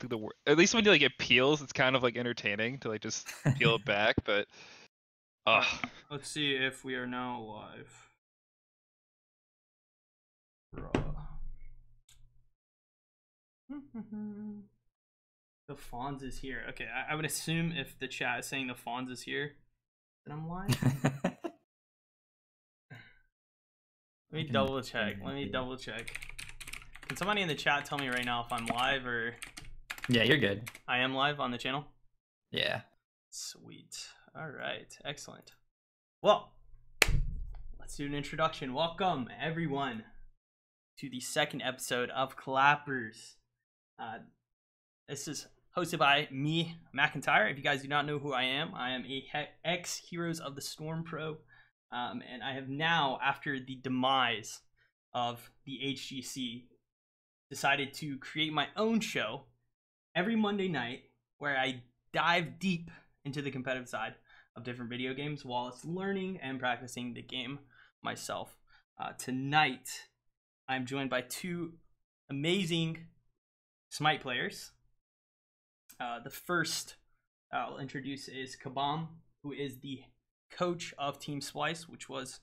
like at least when you like it peels, it's kind of like entertaining to like just peel it back. But right, let's see if we are now live. The Fonz is here. Okay, I would assume if the chat is saying the Fonz is here, then I'm live. Let me double check. Can somebody in the chat tell me right now if I'm live or... Yeah, you're good. I am live on the channel? Yeah. Sweet. Alright, excellent. Well, let's do an introduction. Welcome, everyone, to the second episode of Clappers. This is hosted by me, McIntyre. If you guys do not know who I am a ex-Heroes of the Storm pro. And I have now, after the demise of the HGC, decided to create my own show every Monday night where I dive deep into the competitive side of different video games while it's learning and practicing the game myself. Tonight, I'm joined by two amazing Smite players. The first I'll introduce is Cabom, who is the coach of Team Splyce, which was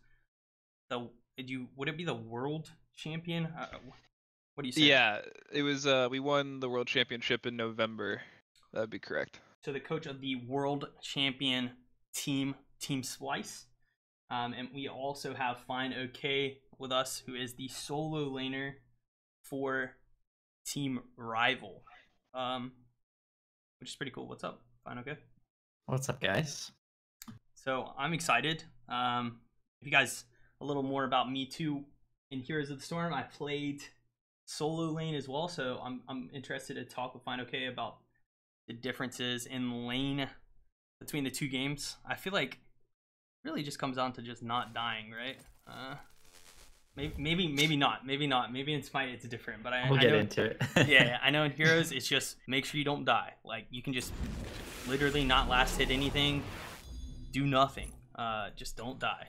would it be the world champion? What do you say? Yeah, it was. We won the world championship in November. That'd be correct. So the coach of the world champion Team Splyce, and we also have fineokay with us, who is the solo laner for Team Rival, which is pretty cool. What's up, fineokay? What's up, guys? So I'm excited. If you guys a little more about me too, in Heroes of the Storm, I played solo lane as well. So I'm interested to talk with fineokay about the differences in lane between the two games. I feel like it really just comes down to just not dying, right? Maybe not. Maybe in Smite it's different, but we'll get know, into it. Yeah, I know in Heroes it's just make sure you don't die. Like you can just literally not last hit anything. Do nothing. Just don't die.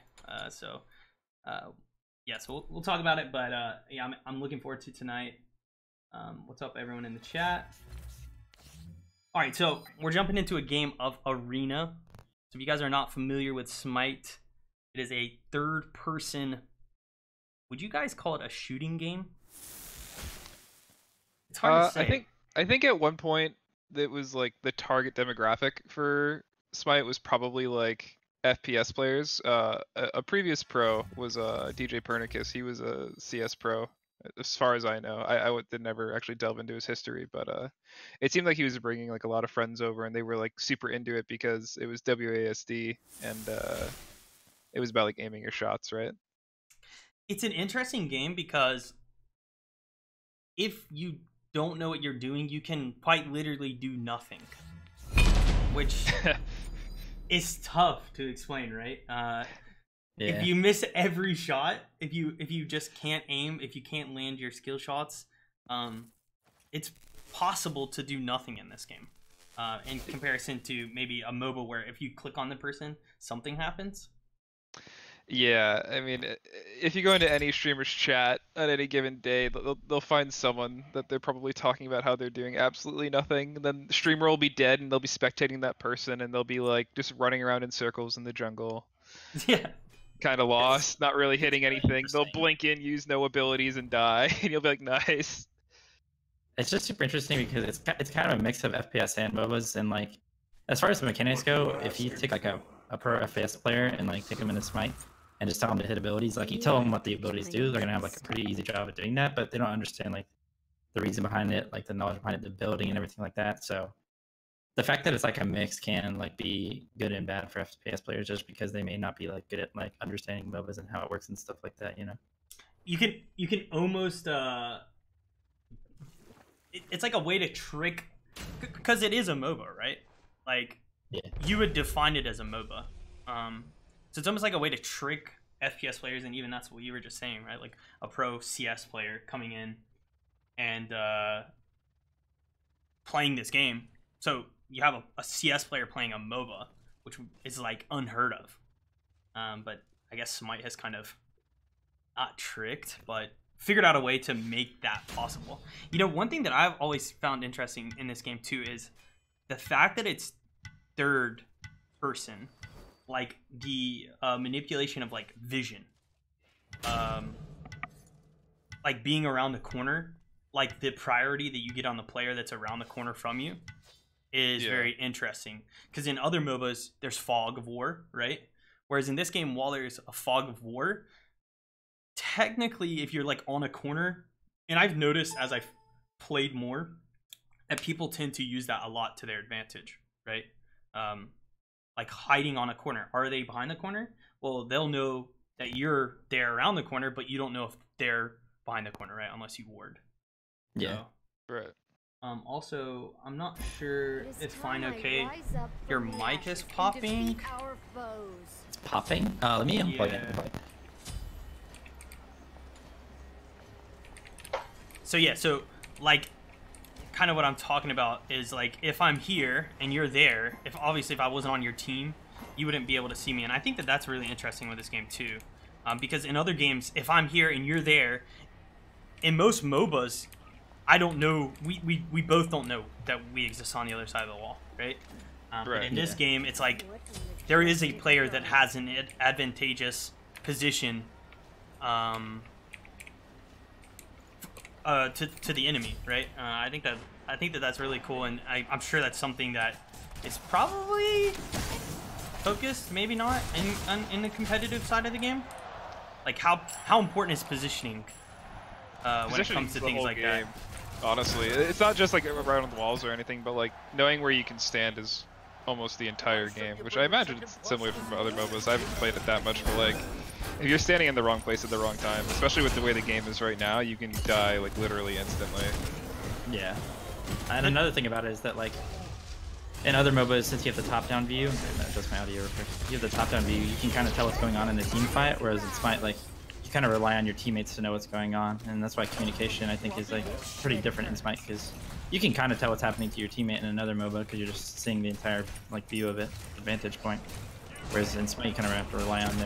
So we'll talk about it. But yeah, I'm looking forward to tonight. What's up, everyone in the chat? All right, so we're jumping into a game of Arena. So if you guys are not familiar with Smite, it is a third-person. Would you guys call it a shooting game? It's hard to say. I think at one point it was like the target demographic for Smite was probably like FPS players. A previous pro was DJ Pernicus. He was a CS pro, as far as I know. I did never actually delve into his history, but it seemed like he was bringing like a lot of friends over, and they were like super into it because it was WASD and it was about like aiming your shots, right? It's an interesting game because if you don't know what you're doing, you can quite literally do nothing, which is tough to explain, right? Yeah. If you miss every shot, if you just can't aim, if you can't land your skill shots, it's possible to do nothing in this game. In comparison to maybe a MOBA where if you click on the person, something happens. Yeah, I mean, if you go into any streamer's chat at any given day, they'll find someone that they're probably talking about how they're doing absolutely nothing. And then the streamer will be dead, and they'll be spectating that person, and they'll be like just running around in circles in the jungle. Yeah. Kind of lost, not really hitting anything. They'll blink in, use no abilities, and die, and you'll be like, nice. It's just super interesting because it's kind of a mix of FPS and MOBAs, and like as far as the mechanics go, if you take like a pro FPS player and like take them into Smite and just tell them to hit abilities, like you tell them what the abilities do, they're gonna have like a pretty easy job of doing that, but they don't understand like the reason behind it, like the knowledge behind it, the building and everything like that. So the fact that it's like a mix can like be good and bad for FPS players just because they may not be like good at like understanding MOBAs and how it works and stuff like that, you know. You can almost it's like a way to trick, because it is a MOBA, right? Like yeah. You would define it as a MOBA. So it's almost like a way to trick FPS players, and even that's what you were just saying, right? Like a pro CS player coming in and playing this game. So you have a CS player playing a MOBA, which is like unheard of. But I guess Smite has kind of not tricked, but figured out a way to make that possible. You know, one thing that I've always found interesting in this game too is the fact that it's third person, like the manipulation of like vision, like being around the corner, like the priority that you get on the player that's around the corner from you is very interesting. Because in other MOBAs, there's fog of war, right? Whereas in this game, while there's a fog of war, technically, if you're like on a corner, and I've noticed as I've played more, that people tend to use that a lot to their advantage, right? Like hiding on a corner. Are they behind the corner? Well, they'll know that you're there around the corner, but you don't know if they're behind the corner, right? Unless you ward. Yeah. So, Right. also, I'm not sure if fineokay, your mic is popping. It's popping? Let me unplug it. So yeah, so like kind of what I'm talking about is like if I'm here and you're there, if I wasn't on your team, you wouldn't be able to see me. And I think that that's really interesting with this game too. Because in other games, if I'm here and you're there, in most MOBAs, I don't know, we both don't know that we exist on the other side of the wall, right? But in this game, it's like there is a player that has an advantageous position to the enemy, right? I think that that's really cool, and I'm sure that's something that is probably focused, maybe not, in the competitive side of the game. Like how important is positioning when it comes to things like that? Honestly, it's not just like right on the walls or anything, but like knowing where you can stand is almost the entire game, which I imagine it's similar from other MOBAs. I haven't played it that much, but like if you're standing in the wrong place at the wrong time, especially with the way the game is right now, you can die like literally instantly. Yeah. And another thing about it is that like in other MOBAs, since you have the top-down view, and that's my audio real quick, you have the top-down view, you can kind of tell what's going on in the team fight, whereas in Smite, like, you kind of rely on your teammates to know what's going on, and that's why communication, I think, is like pretty different in Smite, because you can kind of tell what's happening to your teammate in another MOBA, because you're just seeing the entire like view of it, the vantage point. Whereas in Smite, you kind of have to rely on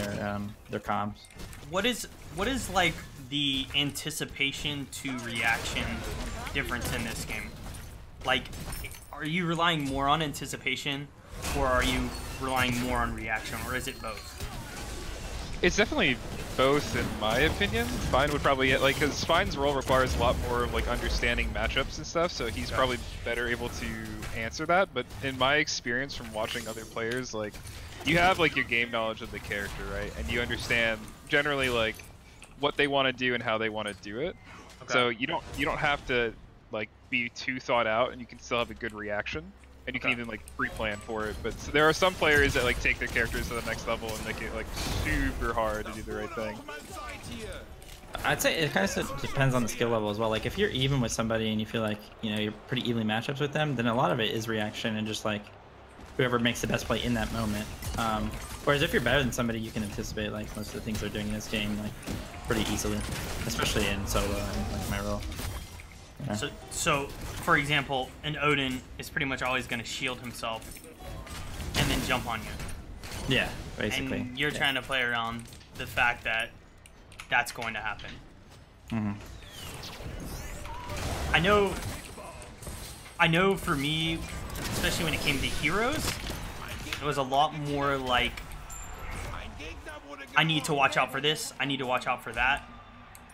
their comms. What is like the anticipation to reaction difference in this game? Like, are you relying more on anticipation, or are you relying more on reaction, or is it both? It's definitely both, in my opinion. Fine would probably get, like, because Fine's role requires a lot more of like understanding matchups and stuff, so he's probably better able to answer that. But in my experience from watching other players, like, you have like your game knowledge of the character, right? And you understand generally like what they want to do and how they want to do it. Okay. So you don't have to like be too thought out, and you can still have a good reaction. And you can even like pre-plan for it, but so there are some players that like take their characters to the next level and make it like super hard to do the right thing. I'd say it kind of depends on the skill level as well. Like if you're even with somebody and you feel like you're pretty evenly matchups with them, then a lot of it is reaction and just like whoever makes the best play in that moment. Whereas if you're better than somebody, you can anticipate like most of the things they're doing in this game like pretty easily, especially in solo and like my role. Yeah. So, for example, an Odin is pretty much always going to shield himself and then jump on you. Yeah, basically. And you're trying to play around the fact that that's going to happen. Mm-hmm. I know for me, especially when it came to heroes, it was a lot more like, I need to watch out for this, I need to watch out for that.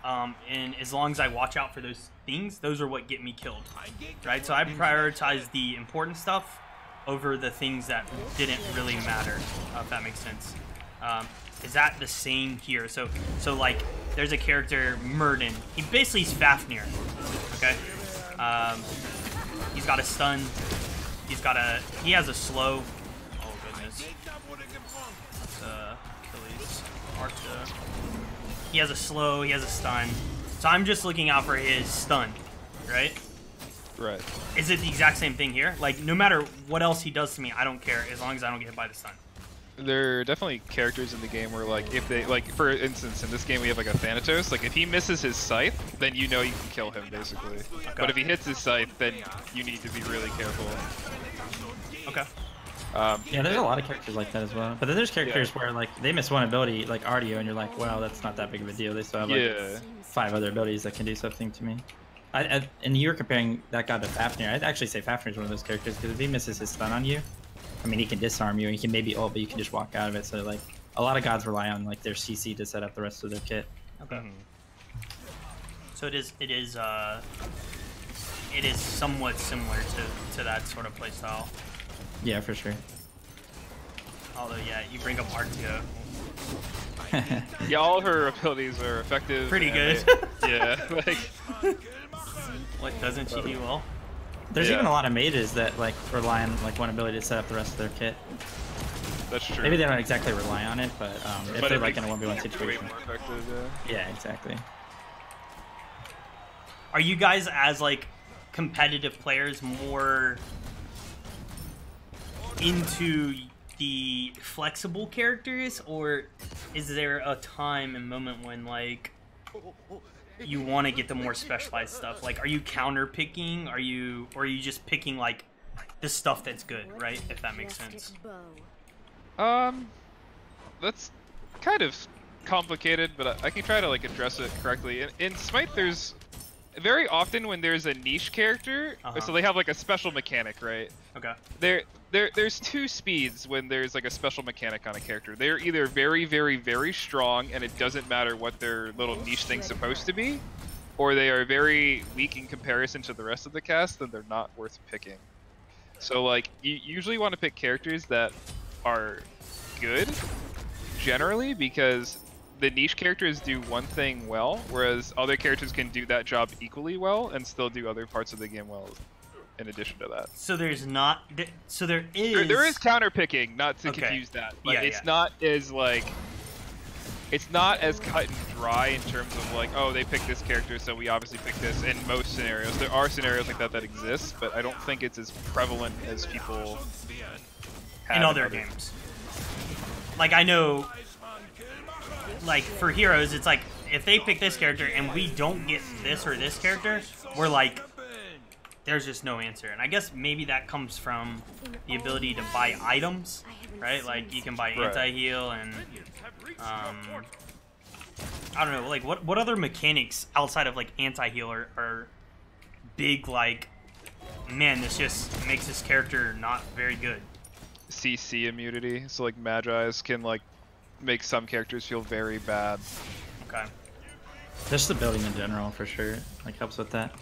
And as long as I watch out for those things, those are what get me killed, right? So I prioritize the important stuff over the things that didn't really matter, if that makes sense. Is that the same here? So like, there's a character, Murden. He basically is Fafnir, okay? He's got a stun. He has a slow. Oh goodness. That's Achilles. Arta. He has a slow, he has a stun. So I'm just looking out for his stun, right? Right. Is it the exact same thing here? Like, no matter what else he does to me, I don't care as long as I don't get hit by the stun. There are definitely characters in the game where, like, if they, like, for instance, in this game we have, like, a Thanatos. Like, if he misses his scythe, then you know you can kill him, basically. Okay. But if he hits his scythe, then you need to be really careful. Okay. Yeah, there's a lot of characters like that as well. But then there's characters where like they miss one ability, like Ardio, and you're like, wow, that's not that big of a deal. They still have like 5 other abilities that can do something to me. And you were comparing that guy to Fafnir. I'd actually say Fafnir is one of those characters because if he misses his stun on you, I mean, he can disarm you and he can maybe ult, but you can just walk out of it. So like a lot of gods rely on like their CC to set up the rest of their kit. Okay. So it is somewhat similar to that sort of playstyle. Yeah, for sure. Although, yeah, you bring up Artio. Yeah, all her abilities are effective. Pretty good. Yeah, like. What, doesn't she do well? There's even a lot of mages that like rely on like one ability to set up the rest of their kit. That's true. Maybe they don't exactly rely on it, but if they're like in a 1v1 situation. Way more effective, yeah, exactly. Are you guys as like competitive players more into the flexible characters, or is there a time and moment when like you want to get the more specialized stuff? Like, are you counter picking? Or are you just picking like the stuff that's good, right? If that makes sense. That's kind of complicated, but I can try to like address it correctly. In Smite, there's very often when there's a niche character, so they have like a special mechanic, right? Okay. There's 2 speeds when there's like a special mechanic on a character. They're either very, very, very strong, and it doesn't matter what their little niche thing's supposed to be, or they are very weak in comparison to the rest of the cast, then they're not worth picking. So like, you usually want to pick characters that are good, generally, because the niche characters do one thing well, whereas other characters can do that job equally well and still do other parts of the game well in addition to that. So there's not... So there is... There is counter picking, not to confuse that, but it's not as like... It's not as cut and dry in terms of like, oh, they picked this character, so we obviously pick this in most scenarios. There are scenarios like that that exist, but I don't think it's as prevalent as people have in other games. Like, I know... Like, for Heroes, it's like, if they pick this character and we don't get this or this character, we're like, there's just no answer. And I guess maybe that comes from the ability to buy items, right? Like, you can buy anti-heal and, I don't know, like, what other mechanics outside of, like, anti-heal are big, like, man, this just makes this character not very good? CC immunity, so, like, Magi's can, like, make some characters feel very bad. Okay. Just the building in general, for sure, like helps with that.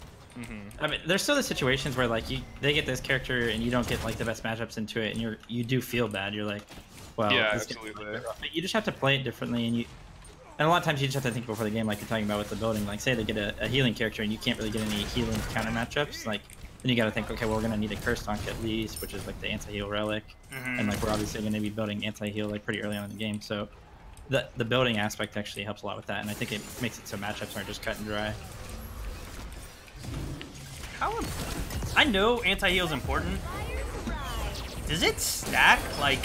I mean, there's still the situations where like they get this character and you don't get like the best matchups into it, and you do feel bad. You're like, well, yeah, this absolutely. But you just have to play it differently, and a lot of times you just have to think before the game, like you're talking about with the building. Like, say they get a healing character and you can't really get any healing counter matchups, like. Then you got to think, okay, well, we're gonna need a curse donk at least, which is like the anti-heal relic, and like we're obviously gonna be building anti-heal like pretty early on in the game. So the building aspect actually helps a lot with that, and I think it makes it so matchups aren't just cut and dry. I know anti-heal is important. Does it stack? Like,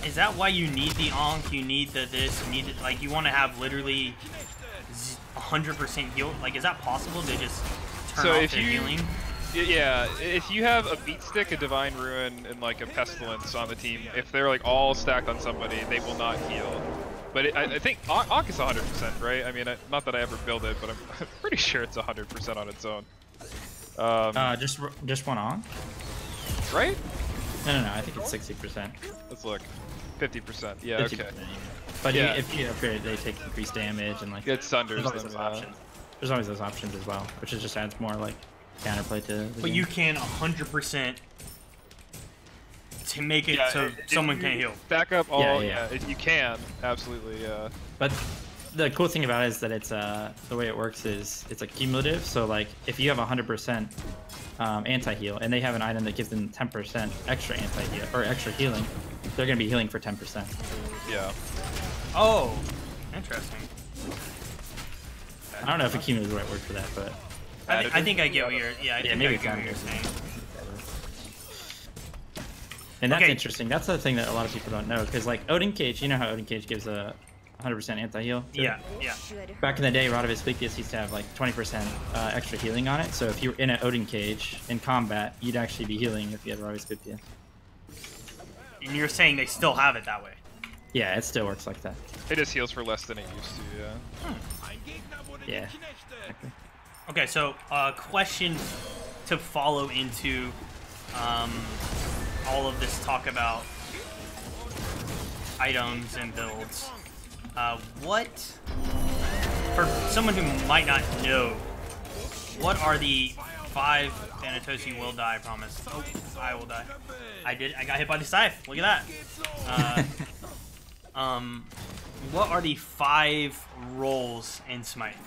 is that why you need the onk? You need the this? You need it? Like, you want to have literally 100% heal? Like, is that possible to just turn off their healing? Yeah, if you have a beat stick, a divine ruin, and like a pestilence on the team, if they're like all stacked on somebody, they will not heal. But I think Ankh is 100%, right? I mean, not that I ever build it, but I'm pretty sure it's 100% on its own. Just one Ankh? Right? No, I think it's 60%. Let's look. 50%. Yeah, 50%, okay. But yeah, if you upgrade, they take increased damage and like. It sunders them. Options. There's always those options as well, which just adds more like counterplay to. But game. You can 100% to make it so someone can't heal. Stack up all. Yeah, you can absolutely. Yeah. But the cool thing about it is that it's the way it works is it's cumulative. So like if you have 100% anti-heal and they have an item that gives them 10% extra anti-heal or extra healing, they're gonna be healing for 10%. Yeah. Oh, interesting. I don't know if accumulate is the right word for that, but I think I get what you're. Yeah, I think maybe I get what you're saying. And that's interesting. That's the thing that a lot of people don't know, because like Odin Cage, you know how Odin Cage gives a 100% anti-heal? Yeah. Back in the day, Rod of Splyce used to have like 20% extra healing on it. So if you were in an Odin Cage in combat, you'd actually be healing if you had Rod of Splyce. And you're saying they still have it that way? Yeah, it still works like that. It just heals for less than it used to, yeah. Yeah. Okay, so question to follow into all of this talk about items and builds. What, for someone who might not know, what are the 5 Thanatos you will die, I promise. Oh, I will die. I got hit by the scythe. Look at that. What are the 5 roles in Smite?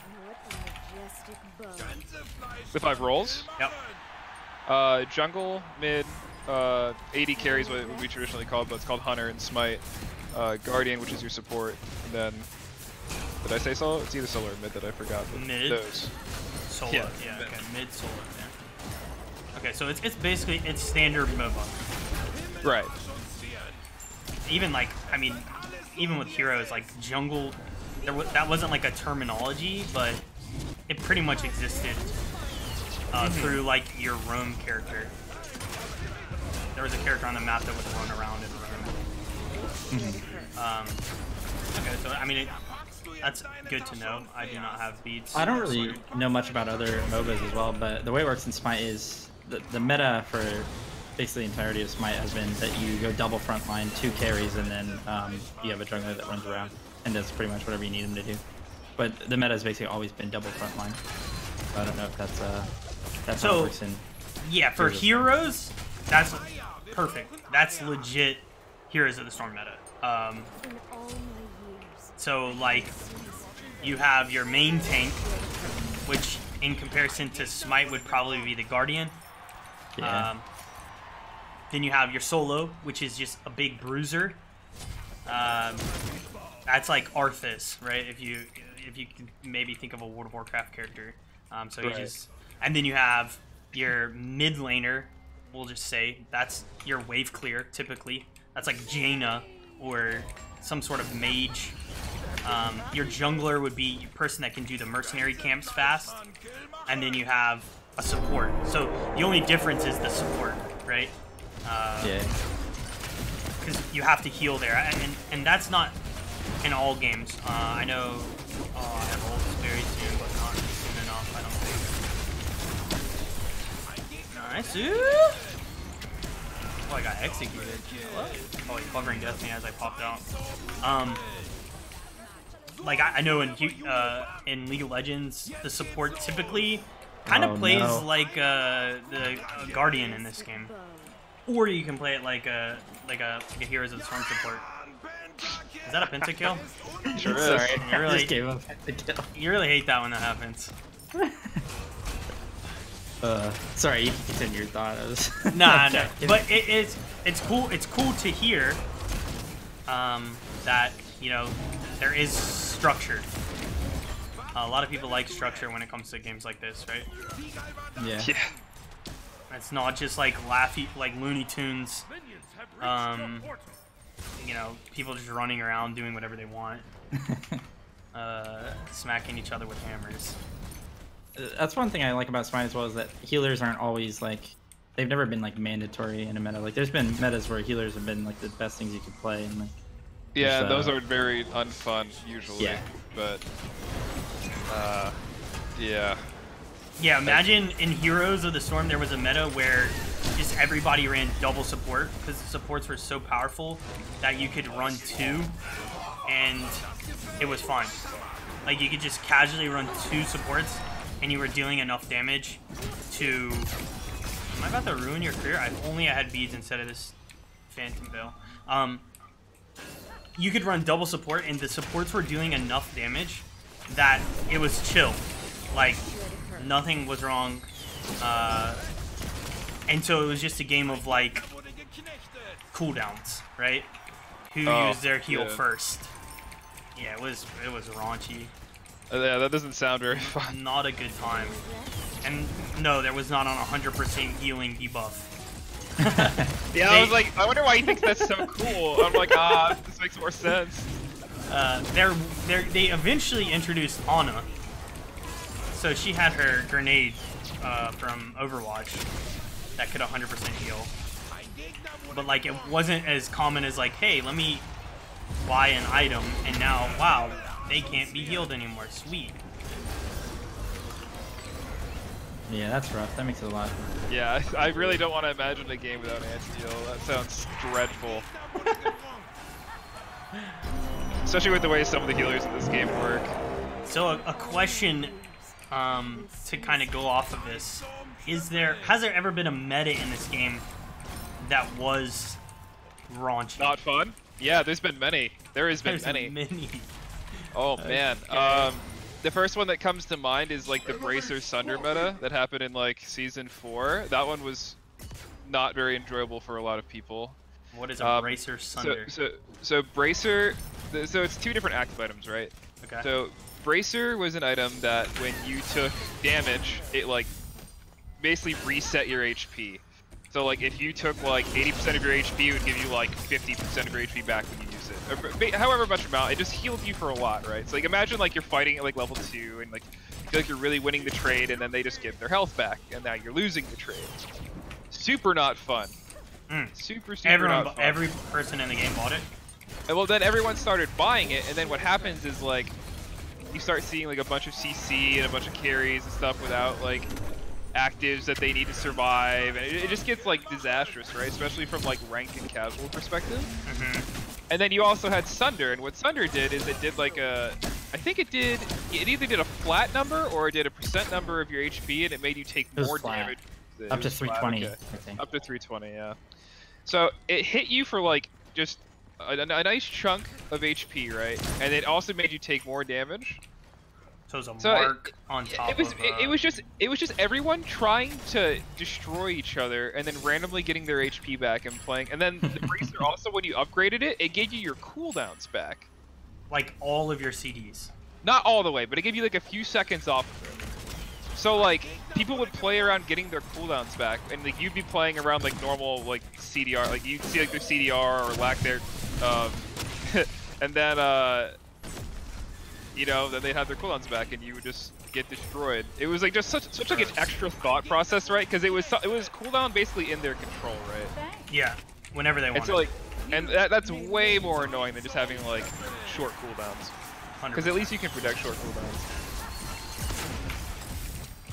The 5 roles? Yep. Jungle, mid, AD carries what we traditionally call, but it's called Hunter and Smite. Guardian, which is your support, and then did I say solo? It's either solo or mid that I forgot. But Mid. Those. Solo. Yeah, Yeah. mid. Okay. Mid solo. Yeah. Okay. So it's basically standard MOBA. Right. Even like even with heroes like jungle, that wasn't like a terminology, but it pretty much existed through like your roam character. There was a character on the map that would run around and roam. Okay, so that's good to know. I do not have beats. I don't really know much about other MOBAs as well, but the way it works in Smite is the meta for basically the entirety of Smite has been that you go double frontline, 2 carries, and then you have a jungler that runs around and does pretty much whatever you need him to do. But the meta has basically always been double frontline. So I don't know if that's how it works in. Yeah, for heroes, that's perfect. That's legit Heroes of the Storm meta. So like you have your main tank, which in comparison to Smite would probably be the Guardian. Yeah. Then you have your solo, which is just a big bruiser. That's like Arthas, right? If you can maybe think of a World of Warcraft character. So you just, and then you have your mid laner. We'll just say that's your wave clear typically. That's like Jaina or some sort of mage. Your jungler would be a person that can do the mercenary camps fast. And then you have a support. So the only difference is the support, right? Yeah. Because you have to heal there. And that's not in all games. I know I have ults very soon, but not soon enough, I don't think. Nice. Ooh. Oh, I got executed. Oh, he's covering Destiny as I popped out. Like I know in League of Legends, the support typically kind of plays like the Guardian in this game, or you can play it like a Heroes of the Storm support. Is that a pentakill? Sure is. Sorry, You really, just gave up pentakill. you really hate that when that happens. Sorry, you can continue your thought. Nah, no. But it's cool. It's cool to hear that there is structure. A lot of people like structure when it comes to games like this, right? Yeah. It's not just like like Looney Tunes. People just running around doing whatever they want, smacking each other with hammers. That's one thing I like about Smite as well, is that healers aren't always like, they've never been like mandatory in a meta. Like there's been metas where healers have been like the best things you could play, and like Yeah, those are very unfun usually. Yeah. But yeah. Yeah, imagine in Heroes of the Storm there was a meta where just everybody ran double support because the supports were so powerful that you could run 2 and it was fun. Like you could just casually run 2 supports and you were dealing enough damage to... Am I about to ruin your career? If only I had beads instead of this Phantom Veil. You could run double support and the supports were doing enough damage that it was chill. Like, nothing was wrong. And so it was just a game of, like, cooldowns, right? Who used their heal first. Yeah, it was raunchy. Yeah, that doesn't sound very fun. Not a good time. And no, there was not on 100% healing debuff. Yeah, I was like, I wonder why he thinks that's so cool. I'm like, this makes more sense. They eventually introduced Ana. So she had her grenade from Overwatch that could 100% heal. but like it wasn't as common as like, hey, let me buy an item, and now, wow, they can't be healed anymore. Sweet. Yeah, that's rough. That makes it a lot. Yeah, I really don't want to imagine a game without anti-heal. That sounds dreadful. Especially with the way some of the healers in this game work. So a question to kind of go off of this, has there ever been a meta in this game that was raunchy? Not fun? Yeah, there's been many. There's many. Oh man. The first one that comes to mind is like the Bracer Sunder meta that happened in like season 4. That one was not very enjoyable for a lot of people. What is a Bracer Sunder? So Bracer, so it's 2 different active items, right? Okay. So Bracer was an item that when you took damage, it like basically reset your HP. So like if you took like 80% of your HP, it would give you like 50% of your HP back when you use it. Or, however much amount, it just healed you for a lot, right? So like imagine like you're fighting at like level 2 and like you feel like you're really winning the trade, and then they just give their health back, and now you're losing the trade. Super not fun. Super not fun. Every person in the game bought it. And well, then everyone started buying it, and then what happens is like you start seeing like a bunch of CC and a bunch of carries and stuff without like actives that they need to survive, and it just gets like disastrous, right? Especially from like ranked and casual perspective. And then you also had Sunder, and what Sunder did is it did like a, I think it either did a flat number or it did a % number of your HP, and it made you take more damage. Up to 320, okay. I think. Up to 320, yeah. So it hit you for like just a nice chunk of HP, right? And it also made you take more damage. So it was a mark on top it was just everyone trying to destroy each other and then randomly getting their HP back and playing. And then the Bracer also, when you upgraded it, it gave you your cooldowns back. Like all of your CDs. Not all the way, but it gave you like a few seconds off of it. So like people would play around getting their cooldowns back, and like you'd be playing around like normal like CDR, like you'd see like their CDR or lack there, and then you know, then they'd have their cooldowns back, and you would just get destroyed. It was like just such like an extra thought process, right? Because it was cooldown basically in their control, right? Yeah, whenever they want. And so like, and that's way more annoying than just having like short cooldowns. Because at least you can protect short cooldowns.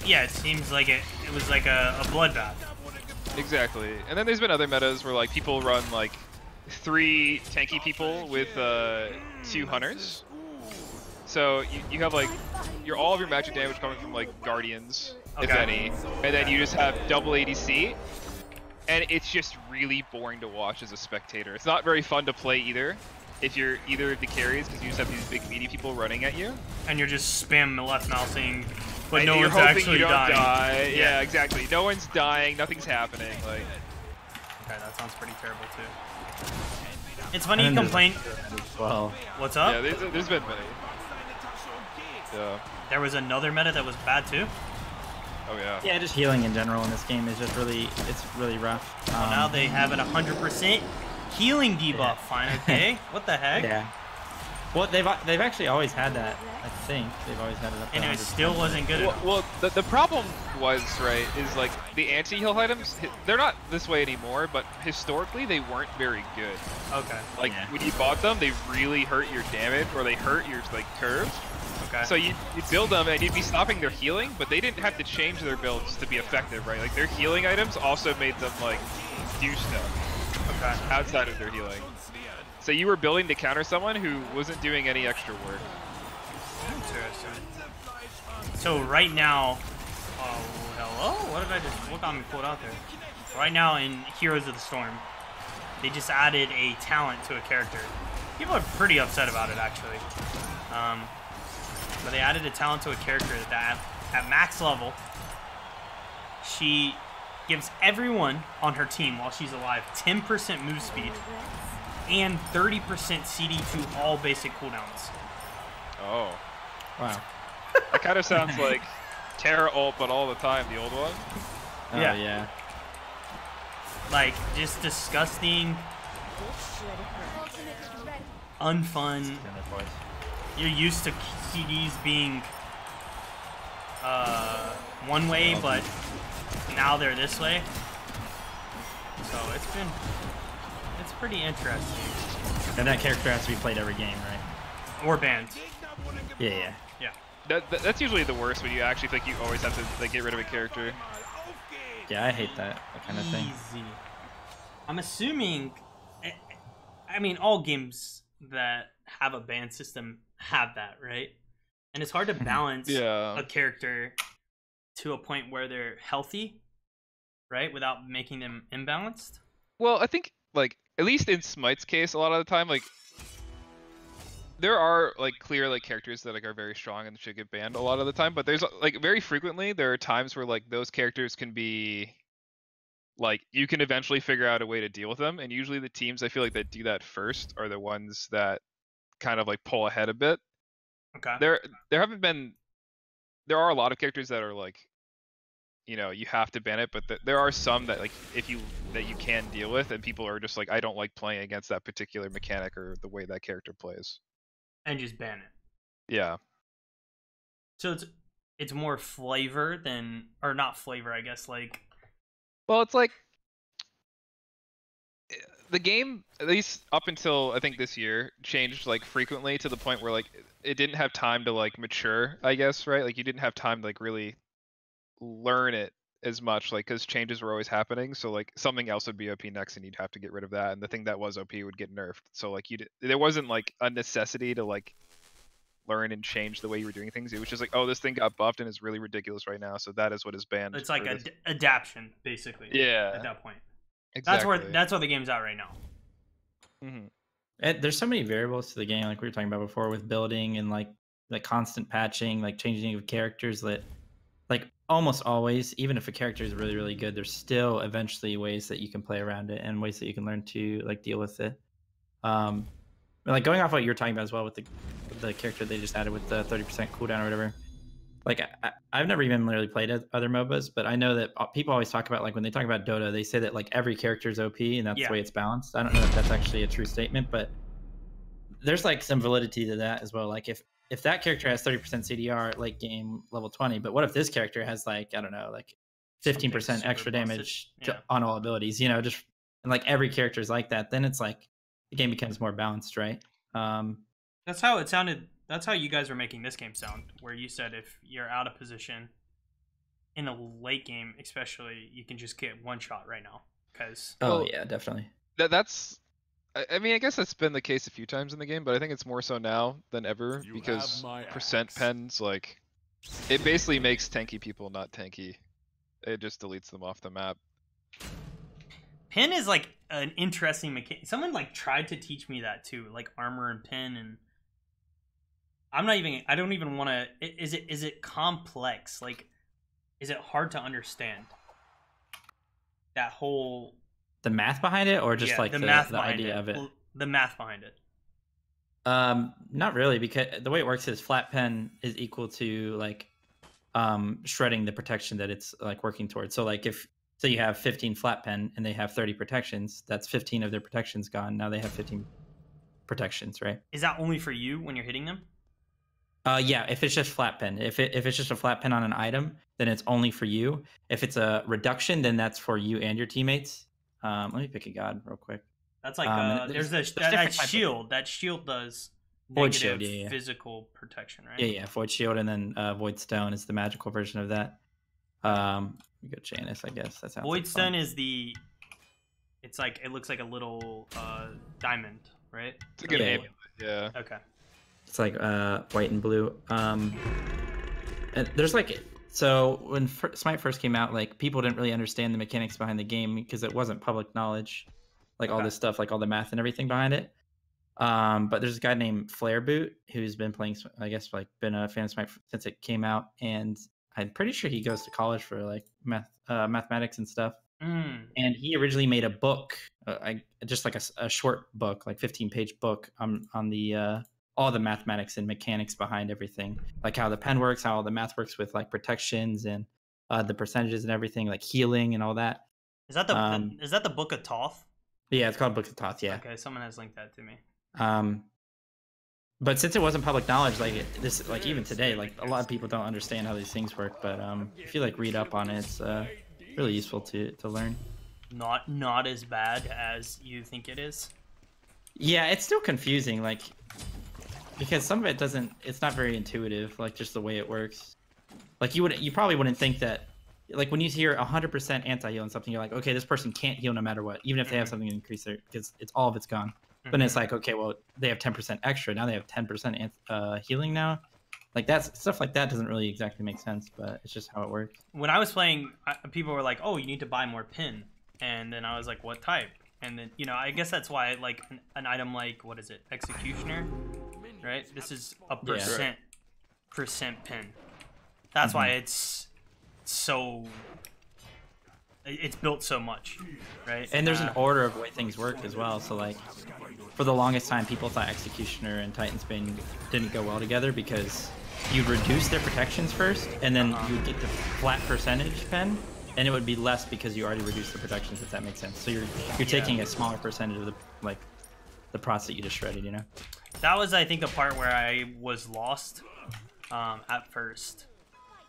Yeah, it seems like it was like a bloodbath. Exactly. And then there's been other metas where like people run like 3 tanky people with 2 hunters. So you have like all of your magic damage coming from like guardians, if any, and then you just have double ADC, and it's just really boring to watch as a spectator. It's not very fun to play either if you're either of the carries, because you just have these big meaty people running at you. And you're just spam left mousing, but and no one's actually dying. Yeah, exactly. No one's dying. Nothing's happening. Like. Okay, that sounds pretty terrible too. It's funny you complain. Well. What's up? Yeah, there's been many. Yeah. There was another meta that was bad too. Oh yeah. Yeah, just healing in general in this game is just really rough. Well, now they have an 100% healing debuff. fineokay. What the heck? Yeah. Well, they've actually always had that. I think they've always had it up. And it still wasn't good enough. Well, the problem was, right, is like the anti-heal items. They're not this way anymore, but historically they weren't very good. Okay. Like when you bought them, they really hurt your damage, or they hurt your like curves. Okay. So you'd build them and you'd be stopping their healing, but they didn't have to change their builds to be effective, right? Like their healing items also made them like do stuff outside of their healing. So you were building to counter someone who wasn't doing any extra work. Interesting. So right now, oh hello, what got me pulled out there? Right now in Heroes of the Storm, they just added a talent to a character. People are pretty upset about it actually. But they added a talent to a character that at max level, she gives everyone on her team while she's alive 10% move speed and 30% CD to all basic cooldowns. Oh. Wow. That kind of sounds like Terra ult, but all the time, the old one. Oh, yeah. Like, just disgusting, unfun. You're used to CDs being one way, but now they're this way. So It's pretty interesting. And that character has to be played every game, right? Or banned. Yeah. That's usually the worst when you actually think you always have to like get rid of a character. Yeah, I hate that kind of thing. Easy. I'm assuming, I mean, all games that have a ban system have that, right? And it's hard to balance a character to a point where they're healthy, right, without making them imbalanced. Well, I think like at least in Smite's case, a lot of the time, like there are like clear like characters that like are very strong and should get banned a lot of the time, but there's like very frequently there are times where like those characters can be like you can eventually figure out a way to deal with them, and usually the teams I feel like that do that first are the ones that kind of like pull ahead a bit. Okay. There are a lot of characters that are like, you know, you have to ban it, but there are some that like that you can deal with, and people are just like, I don't like playing against that particular mechanic or the way that character plays, and just ban it. Yeah. So it's more flavor than, or not flavor, I guess. Like, well, it's like the game, at least up until I think this year, changed like frequently to the point where like it didn't have time to like mature, I guess, right? Like you didn't have time to like really learn it as much, like because changes were always happening. So like something else would be OP next, and you'd have to get rid of that, and the thing that was OP would get nerfed. So like there wasn't like a necessity to like learn and change the way you were doing things. It was just like, oh, this thing got buffed and is really ridiculous right now, so that is what is banned. It's like adaptation, basically. Yeah. At that point. Exactly. That's where the game's at right now. There's so many variables to the game, like we were talking about before, with building and like constant patching, like changing of characters, that like almost always, even if a character is really, really good, there's still eventually ways that you can play around it and ways that you can learn to like deal with it. Like going off what you were talking about as well with the character they just added with the 30% cooldown or whatever. Like I've never even really played other MOBAs, but I know that people always talk about, like when they talk about Dota, they say that like every character is OP and that's the way it's balanced. I don't know if that's actually a true statement, but there's like some validity to that as well. Like if that character has 30% CDR late game level 20, but what if this character has like, I don't know, like 15% extra damage on all abilities, you know, just, and like every character is like that, then it's like the game becomes more balanced, right? That's how it sounded. That's how you guys were making this game sound, where you said if you're out of position in a late game, especially, you can just get one shot right now. Because yeah, definitely. That's. I mean, I guess that's been the case a few times in the game, but I think it's more so now than ever because percent pens, like, it basically makes tanky people not tanky. It just deletes them off the map. Pin is like an interesting mechanic. Someone like tried to teach me that too, like armor and pin, and I don't even want to. Is it complex? Like, is it hard to understand? That whole. The math behind it, or just like the idea of it? The math behind it. Not really, because the way it works is flat pen is equal to like shredding the protection that it's like working towards. So like if you have 15 flat pen and they have 30 protections, that's 15 of their protections gone. Now they have 15 protections, right? Is that only for you when you're hitting them? Yeah, if it's just flat pen. If it's just a flat pen on an item, then it's only for you. If it's a reduction, then that's for you and your teammates. Let me pick a god real quick. That's like there's that shield. That shield does Void negative Shield, physical protection, right? Yeah, Void Shield, and then Void Stone is the magical version of that. We go Janus, I guess. That's how. Void Stone is the. It's like it looks like a little diamond, right? It's a good name. Yeah. Okay. It's like white and blue. And there's like, so when Smite first came out, like people didn't really understand the mechanics behind the game because it wasn't public knowledge, like all this stuff, like all the math and everything behind it. But there's a guy named Flareboot who's been playing, I guess, like been a fan of Smite since it came out, and I'm pretty sure he goes to college for like mathematics and stuff. And he originally made a book, just like a short book, like 15-page book on the all the mathematics and mechanics behind everything, like how the pen works, how all the math works with like protections and the percentages and everything, like healing and all that. Is that the Book of Thoth? Yeah, it's called Book of Thoth. Yeah. Okay, someone has linked that to me. But since it wasn't public knowledge, like this, like even today, like a lot of people don't understand how these things work. But if you like read up on it, it's really useful to learn. not as bad as you think it is? Yeah, it's still confusing, like, because some of it doesn't. It's not very intuitive, like just the way it works. Like you probably wouldn't think that. Like when you hear 100% anti-heal on something, you're like, okay, this person can't heal no matter what, even if they have something to increase their, because it's all of it's gone. But then it's like, okay, well, they have 10% extra. Now they have 10% healing now. Like that's stuff like that doesn't really exactly make sense, but it's just how it works. When I was playing, people were like, "Oh, you need to buy more pin," and then I was like, "What type?" And then I guess that's why like an item like what is it, Executioner, right? This is a percent pin. That's why it's so. It's built so much, right? And there's an order of way things work as well. So like, for the longest time, people thought Executioner and Titan's Bane didn't go well together because you'd reduce their protections first, and then you'd get the flat percentage pen, and it would be less because you already reduced the protections. If that makes sense. So you're taking a smaller percentage of the prots that you just shredded. You know. That was, I think, the part where I was lost at first.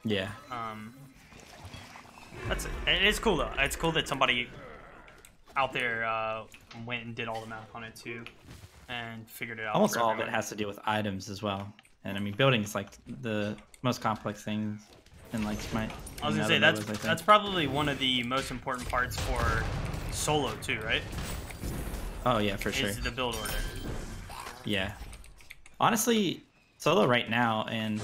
Yeah. It's cool though. It's cool that somebody out there went and did all the math on it too, and figured it out. Almost all of it has to do with items as well. And I mean, building is like the most complex things in like Smite. I was gonna say that's probably one of the most important parts for solo too, right? Oh yeah, for sure. Is the build order. Yeah. Honestly, solo right now and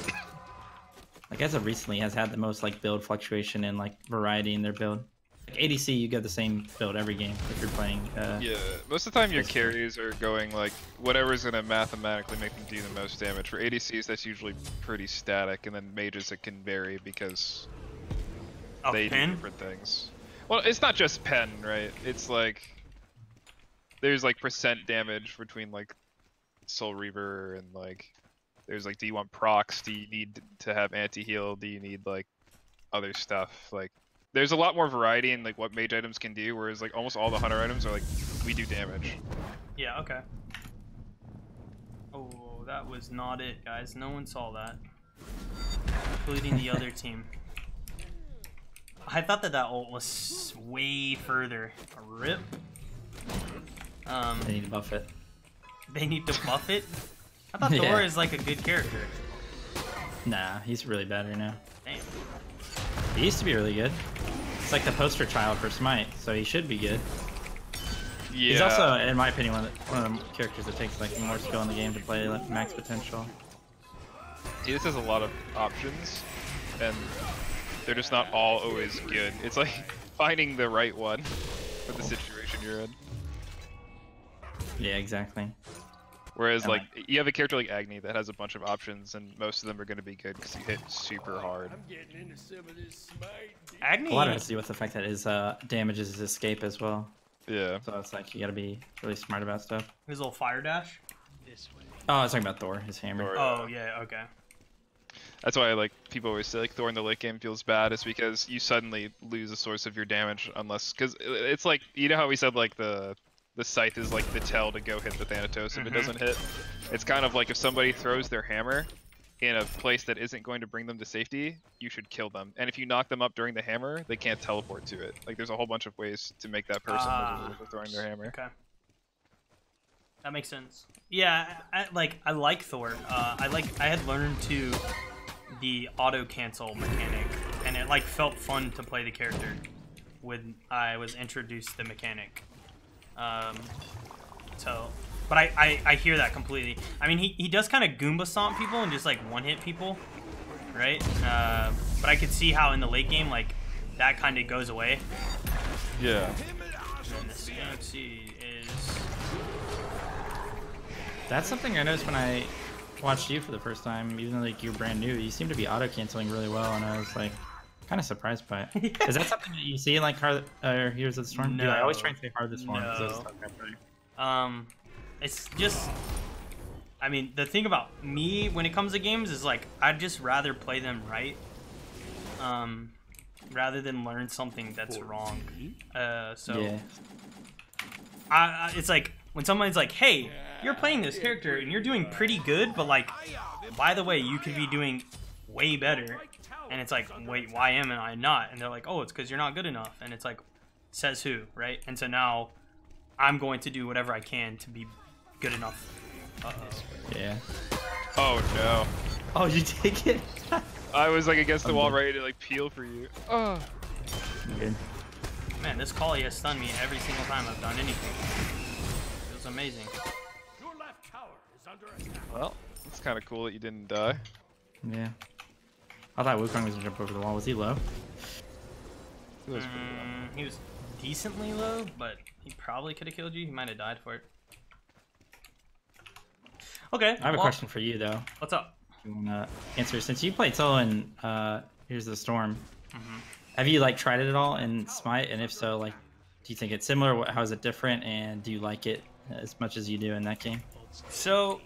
like as of recently has had the most like build fluctuation and like variety in their build. Like ADC, you get the same build every game if you're playing. Yeah, most of the time your carries are going like whatever's gonna mathematically make them do the most damage. For ADCs, that's usually pretty static, and then mages it can vary because they do different things. Well, it's not just pen, right? It's like there's like percent damage between like Soul Reaver and like there's like, do you want procs? Do you need to have anti-heal? Do you need like other stuff? Like there's a lot more variety in like what mage items can do, whereas like almost all the hunter items are like, we do damage. Yeah, okay. Oh, that was not it, guys. No one saw that. Including the other team. I thought that ult was way further. Rip. They need to buff it. They need to buff it? I thought Thor is like a good character. Nah, he's really bad right now. Damn. He used to be really good. It's like the poster child for Smite, so he should be good. Yeah. He's also, in my opinion, one of the characters that takes like more skill in the game to play like max potential. He just has a lot of options, and they're just not all always good. It's like finding the right one for the situation you're in. Yeah, exactly. Whereas like you have a character like Agni that has a bunch of options, and most of them are going to be good because you hit super hard. Agni. A lot of it has to do with the fact that his damage is his escape as well. Yeah. So it's like you got to be really smart about stuff. His little fire dash. Oh, I was talking about Thor, his hammer. Thor, oh yeah, okay. That's why like people always say like Thor in the late game feels bad, is because you suddenly lose a source of your damage unless, because it's like, you know how we said like the scythe is like the tell to go hit the Thanatos if it doesn't hit. It's kind of like if somebody throws their hammer in a place that isn't going to bring them to safety, you should kill them. And if you knock them up during the hammer, they can't teleport to it. Like there's a whole bunch of ways to make that person miserable for throwing their hammer. Okay. That makes sense. Yeah, I like Thor. I had learned the auto cancel mechanic, and it like felt fun to play the character when I was introduced to the mechanic. But I hear that completely. I mean, he does kind of Goomba stomp people and just like one-hit people, right? But I could see how in the late game, like, that kind of goes away. Yeah. And this galaxy is... That's something I noticed when I watched you for the first time, even though like you're brand new. You seem to be auto-canceling really well, and I was like kind of surprised by it. Is that something that you see in like Heroes of the Storm? No. Dude, I always try and say Heroes of the Storm. No. It's just, I mean, the thing about me when it comes to games is like I'd just rather play them right, rather than learn something that's wrong. So yeah. It's like when someone's like, "Hey, you're playing this character and you're doing pretty good, but like, by the way, you could be doing way better." And it's like, wait, why am I not? And they're like, "Oh, it's because you're not good enough." And it's like, says who, right? And so now I'm going to do whatever I can to be good enough. Yeah. Oh no. Oh, you take it? I was like against the wall ready to like peel for you. Oh. Good. Man, this Kali has stunned me every single time I've done anything. It was amazing. Well, it's kind of cool that you didn't die. Yeah. I thought Wukong was gonna jump over the wall. Was he low? He was pretty low. He was decently low, but he probably could have killed you. He might have died for it. Okay. I have a question for you though. What's up? You wanna answer? Since you played solo in Here's the Storm, have you like tried it at all in Smite? And if so, like, do you think it's similar? How is it different? And do you like it as much as you do in that game? So,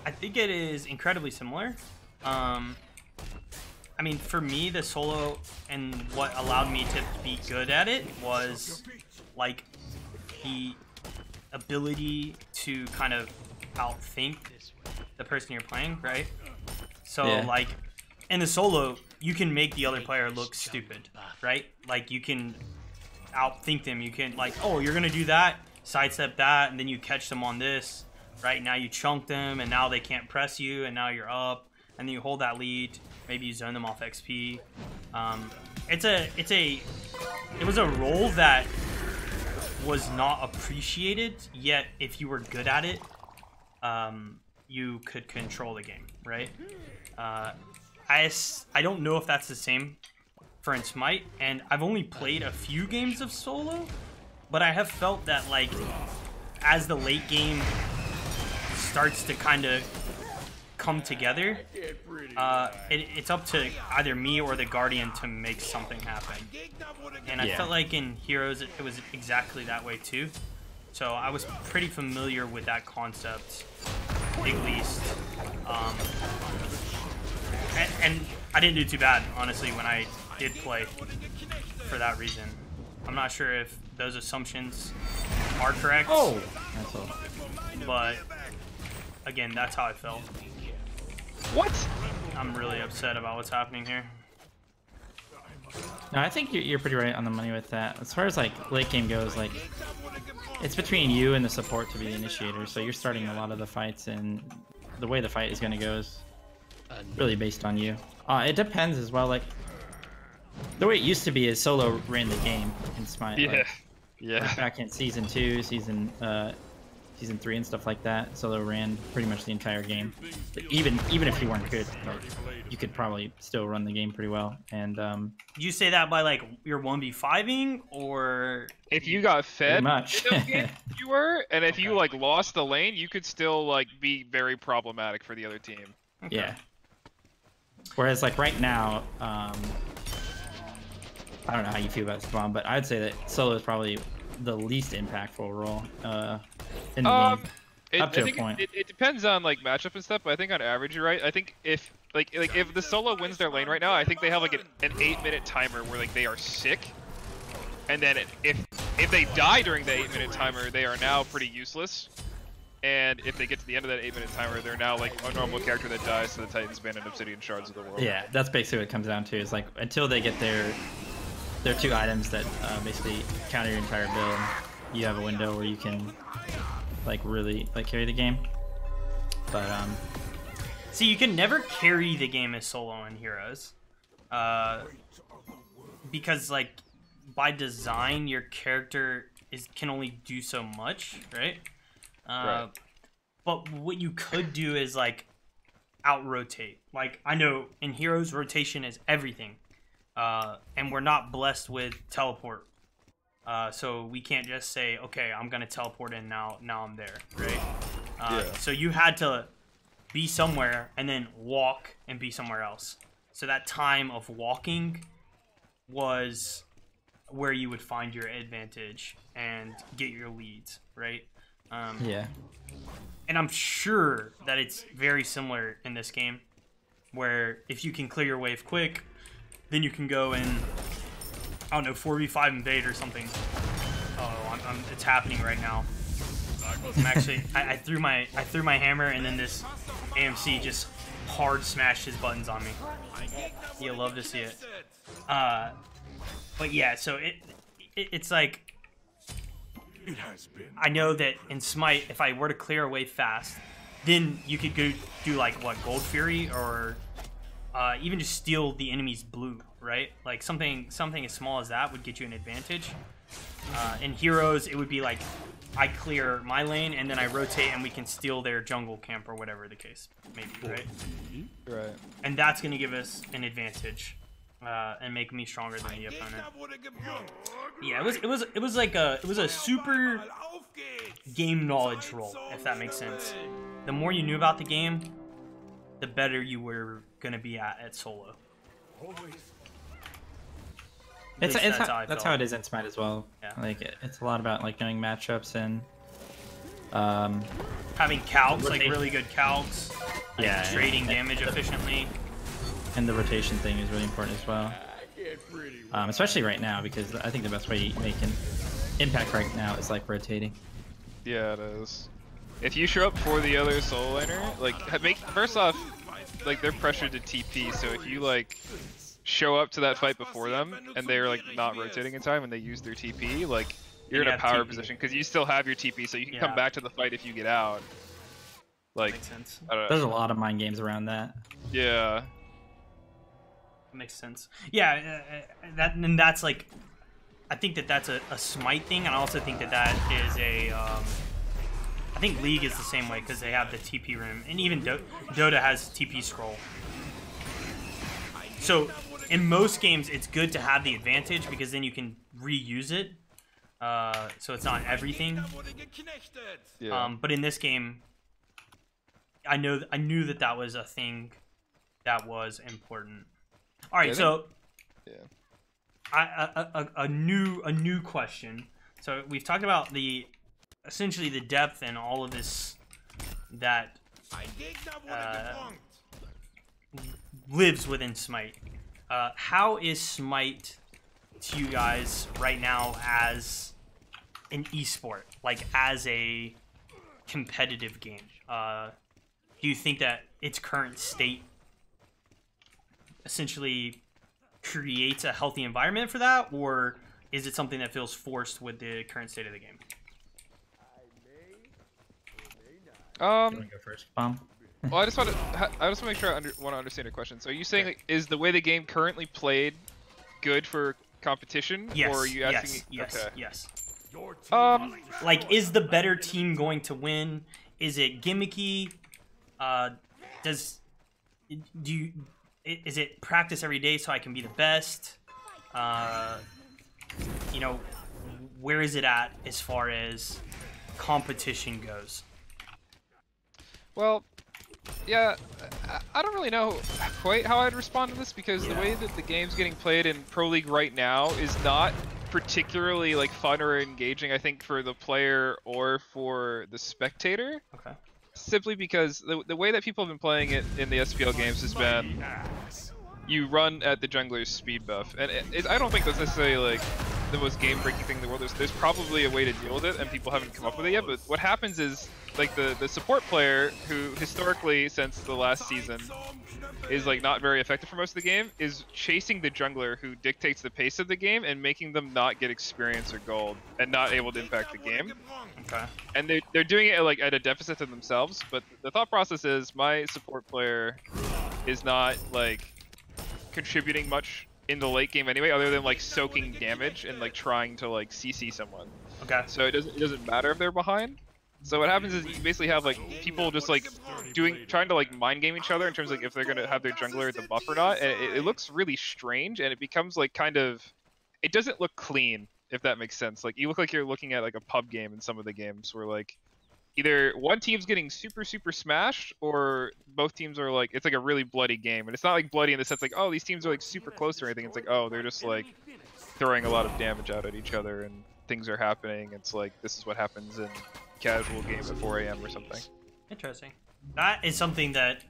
I think it is incredibly similar. I mean, for me, the solo and what allowed me to be good at it was like the ability to kind of outthink the person you're playing, right? So like in the solo, you can make the other player look stupid, right? Like you can outthink them. You can like, oh, you're gonna do that, sidestep that, and then you catch them on this, right? Now you chunk them, and now they can't press you, and now you're up, and then you hold that lead. Maybe you zone them off XP. It was a role that was not appreciated, yet if you were good at it, you could control the game, right? I don't know if that's the same for in Smite, and I've only played a few games of solo, but I have felt that like as the late game starts to kind of come together, it's up to either me or the Guardian to make something happen. And I felt like in Heroes it was exactly that way too. So I was pretty familiar with that concept, at least. And I didn't do too bad, honestly, when I did play for that reason. I'm not sure if those assumptions are correct. Oh! That's all. But, again, that's how I felt. What? I'm really upset about what's happening here. No, I think you're pretty right on the money with that. As far as like late game goes, like it's between you and the support to be the initiator. So you're starting a lot of the fights, and the way the fight is going to go is really based on you. It depends as well. Like the way it used to be is solo ran the game in Smite. Yeah, yeah. Like back in season 2, season 3 and stuff like that, solo ran pretty much the entire game. Even if you weren't good, like, you could probably still run the game pretty well. And you say that by like you're 1v5ing, or if you got fed much. you were, and if you like lost the lane, you could still like be very problematic for the other team. Okay. Yeah. Whereas like right now, I don't know how you feel about Spawn, but I'd say that solo is probably the least impactful role in the game. Up to a point. It depends on like matchup and stuff, but I think on average you're right. I think if if the solo wins their lane right now, I think they have like an 8-minute timer where like they are sick, and then if they die during the 8-minute timer, they are now pretty useless. And if they get to the end of that 8-minute timer, they're now like a normal character that dies to the Titans Band and Obsidian Shards of the world. Yeah, that's basically what it comes down to. Is like until they get their 2 items that basically counter your entire build, you have a window where you can like really like carry the game. But see, you can never carry the game as solo in Heroes, because like by design your character can only do so much, right? Right. But what you could do is like out rotate. Like I know in Heroes rotation is everything, and we're not blessed with teleport. So we can't just say, okay, I'm gonna teleport in now I'm there, right? So you had to be somewhere and then walk and be somewhere else. So that time of walking was where you would find your advantage and get your leads, right? yeah. And I'm sure that it's very similar in this game, where if you can clear your wave quick, then you can go and, I don't know, 4v5 invade or something. Oh, it's happening right now. I'm actually, I threw my hammer, and then this AMC just hard smashed his buttons on me. You'll love to see it. But yeah, so it's like I know that in Smite, if I were to clear away fast, then you could go do like what, Gold Fury, or even just steal the enemy's blue, right? Like something as small as that would get you an advantage. In Heroes, it would be like I clear my lane and then I rotate and we can steal their jungle camp or whatever the case may be, right? Right. And that's going to give us an advantage and make me stronger than the opponent. Yeah, it was a super game knowledge role, if that makes sense. The more you knew about the game, the better you were going to be at solo. That's how it is in Smite as well. Yeah. Like it's a lot about like knowing matchups and having calcs, like really good calcs. Like yeah, trading damage efficiently. And the rotation thing is really important as well. Especially right now, because I think the best way you make an impact right now is like rotating. Yeah, it is. If you show up for the other solo laner, like first off, like they're pressured to TP, so if you like show up to that fight before them and they're like not rotating in time and they use their TP, like you're in a power position because you still have your TP, so you can come back to the fight if you get out. Like, makes sense. I don't know. There's a lot of mind games around that. Yeah. Makes sense. Yeah, that's like, I think that's a Smite thing, and I also think that is a, I think League is the same way because they have the TP room, and even Dota has TP scroll. So in most games, it's good to have the advantage because then you can reuse it. So it's not everything. Yeah. But in this game, I knew that was a thing that was important. All right, so a new question. So we've talked about essentially the depth and all of this that lives within Smite. How is Smite to you guys right now as an esport, like as a competitive game? Do you think that its current state essentially creates a healthy environment for that, or is it something that feels forced with the current state of the game? Go first, Bomb. Well, I just want to make sure I want to understand your question. So are you saying like, is the way the game currently played good for competition? Yes. Or are you asking Yes. Like, is the better team going to win? Is it gimmicky? Is it practice every day so I can be the best? You know, where is it at as far as competition goes? Well, yeah, I don't really know quite how I'd respond to this because the way that the game's getting played in Pro League right now is not particularly like fun or engaging, I think, for the player or for the spectator. Okay. Simply because the way that people have been playing it in the SPL games has been you run at the jungler's speed buff, and I don't think that's necessarily like the most game-breaking thing in the world. There's probably a way to deal with it, and people haven't come up with it yet. But what happens is like the support player, who historically since the last season is like not very effective for most of the game, is chasing the jungler who dictates the pace of the game and making them not get experience or gold and not able to impact the game. Okay. And they're doing it like at a deficit to themselves, but the thought process is my support player is not like contributing much in the late game anyway, other than like soaking damage and like trying to like CC someone. Okay. So it doesn't matter if they're behind. So what happens is you basically have like people just like trying to like mind game each other in terms of like if they're gonna have their jungler at the buff or not, and it looks really strange, and it becomes like kind of, it doesn't look clean, if that makes sense. Like you look like you're looking at like a pub game in some of the games where like either one team's getting super smashed or both teams are like, it's like a really bloody game, and it's not like bloody in the sense like, oh, these teams are like super close or anything. It's like, oh, they're just like throwing a lot of damage out at each other and things are happening. It's like, this is what happens in casual game at 4 AM or something. Interesting. That is something that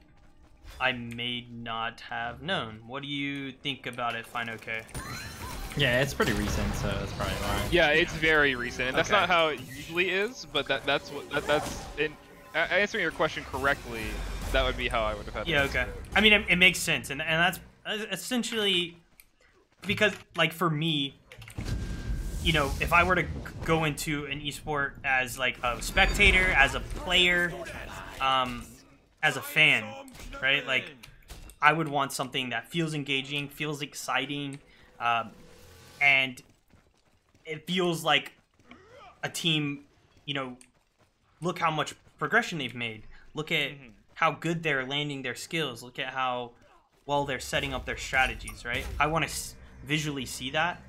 I may not have known. What do you think about it, fineokay? Yeah, it's pretty recent, so that's probably why. Yeah, it's very recent, and that's Okay. not how it usually is. But that's in answering your question correctly. That would be how I would have had. Yeah. Okay. I mean, it makes sense, and that's essentially because, like, for me, you know, if I were to go into an esport as like a spectator, as a player, as a fan, right? Like, I would want something that feels engaging, feels exciting, and it feels like a team, you know, look how much progression they've made. Look at how good they're landing their skills. Look at how well they're setting up their strategies, right? I want to visually see that.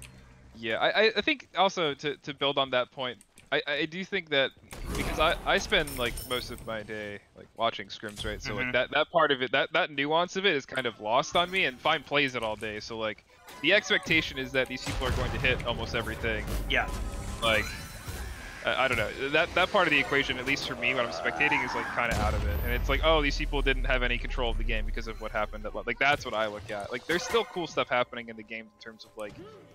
Yeah, I think also to build on that point, I do think that because I spend like most of my day like watching scrims, right? So like that part of it, that nuance of it is kind of lost on me, and Fine plays it all day. So like the expectation is that these people are going to hit almost everything. Yeah. Like I don't know, that part of the equation, at least for me when I'm spectating, is like kind of out of it. And it's like, oh, these people didn't have any control of the game because of what happened. Like that's what I look at. Like there's still cool stuff happening in the game in terms of like,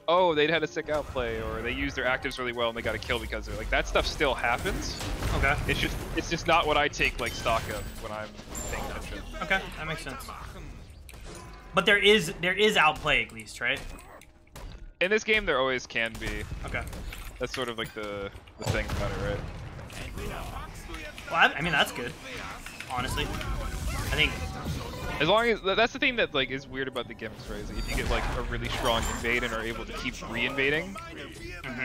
oh, they had a sick outplay, or they used their actives really well and they got a kill because of it. Like that stuff still happens. Okay. It's just not what I take like stock of when I'm paying attention. Okay, that makes sense. But there is outplay at least, right? In this game, there always can be. Okay. That's sort of like the thing about it, right? Well, I mean, that's good, honestly. I think as long as that's the thing that like is weird about the gimmicks, right? Is if you get like a really strong invade and are able to keep re-invading,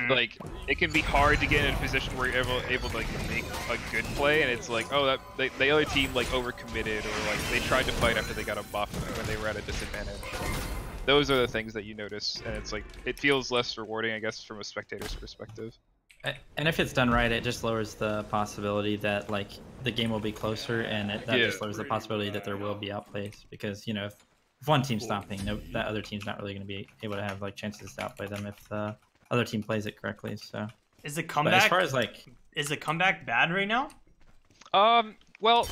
like it can be hard to get in a position where you're able to like make a good play, and it's like, oh, that the other team like overcommitted, or like they tried to fight after they got a buff when they were at a disadvantage. Those are the things that you notice, and it's like it feels less rewarding, I guess, from a spectator's perspective. And if it's done right, it just lowers the possibility that like the game will be closer, and that just lowers the possibility that there will be outplays. Because you know, if one team's stopping, that other team's not really going to be able to have like chances to outplay them if the other team plays it correctly. So is the comeback? But as far as like, is the comeback bad right now? Well,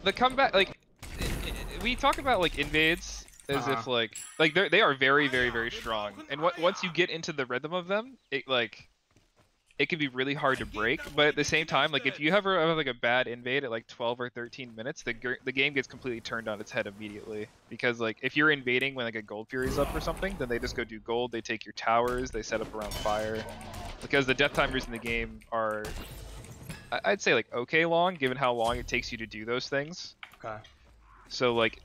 the comeback, like we talk about like invades as if like they are very, very, very strong, and once you get into the rhythm of them, it can be really hard to break. But at the same time, like if you have like a bad invade at like 12 or 13 minutes, the game gets completely turned on its head immediately. Because like if you're invading when like a gold fury's up or something, then they just go do gold, they take your towers, they set up around fire. Because the death timers in the game are, I'd say like okay long, given how long it takes you to do those things. Okay. So like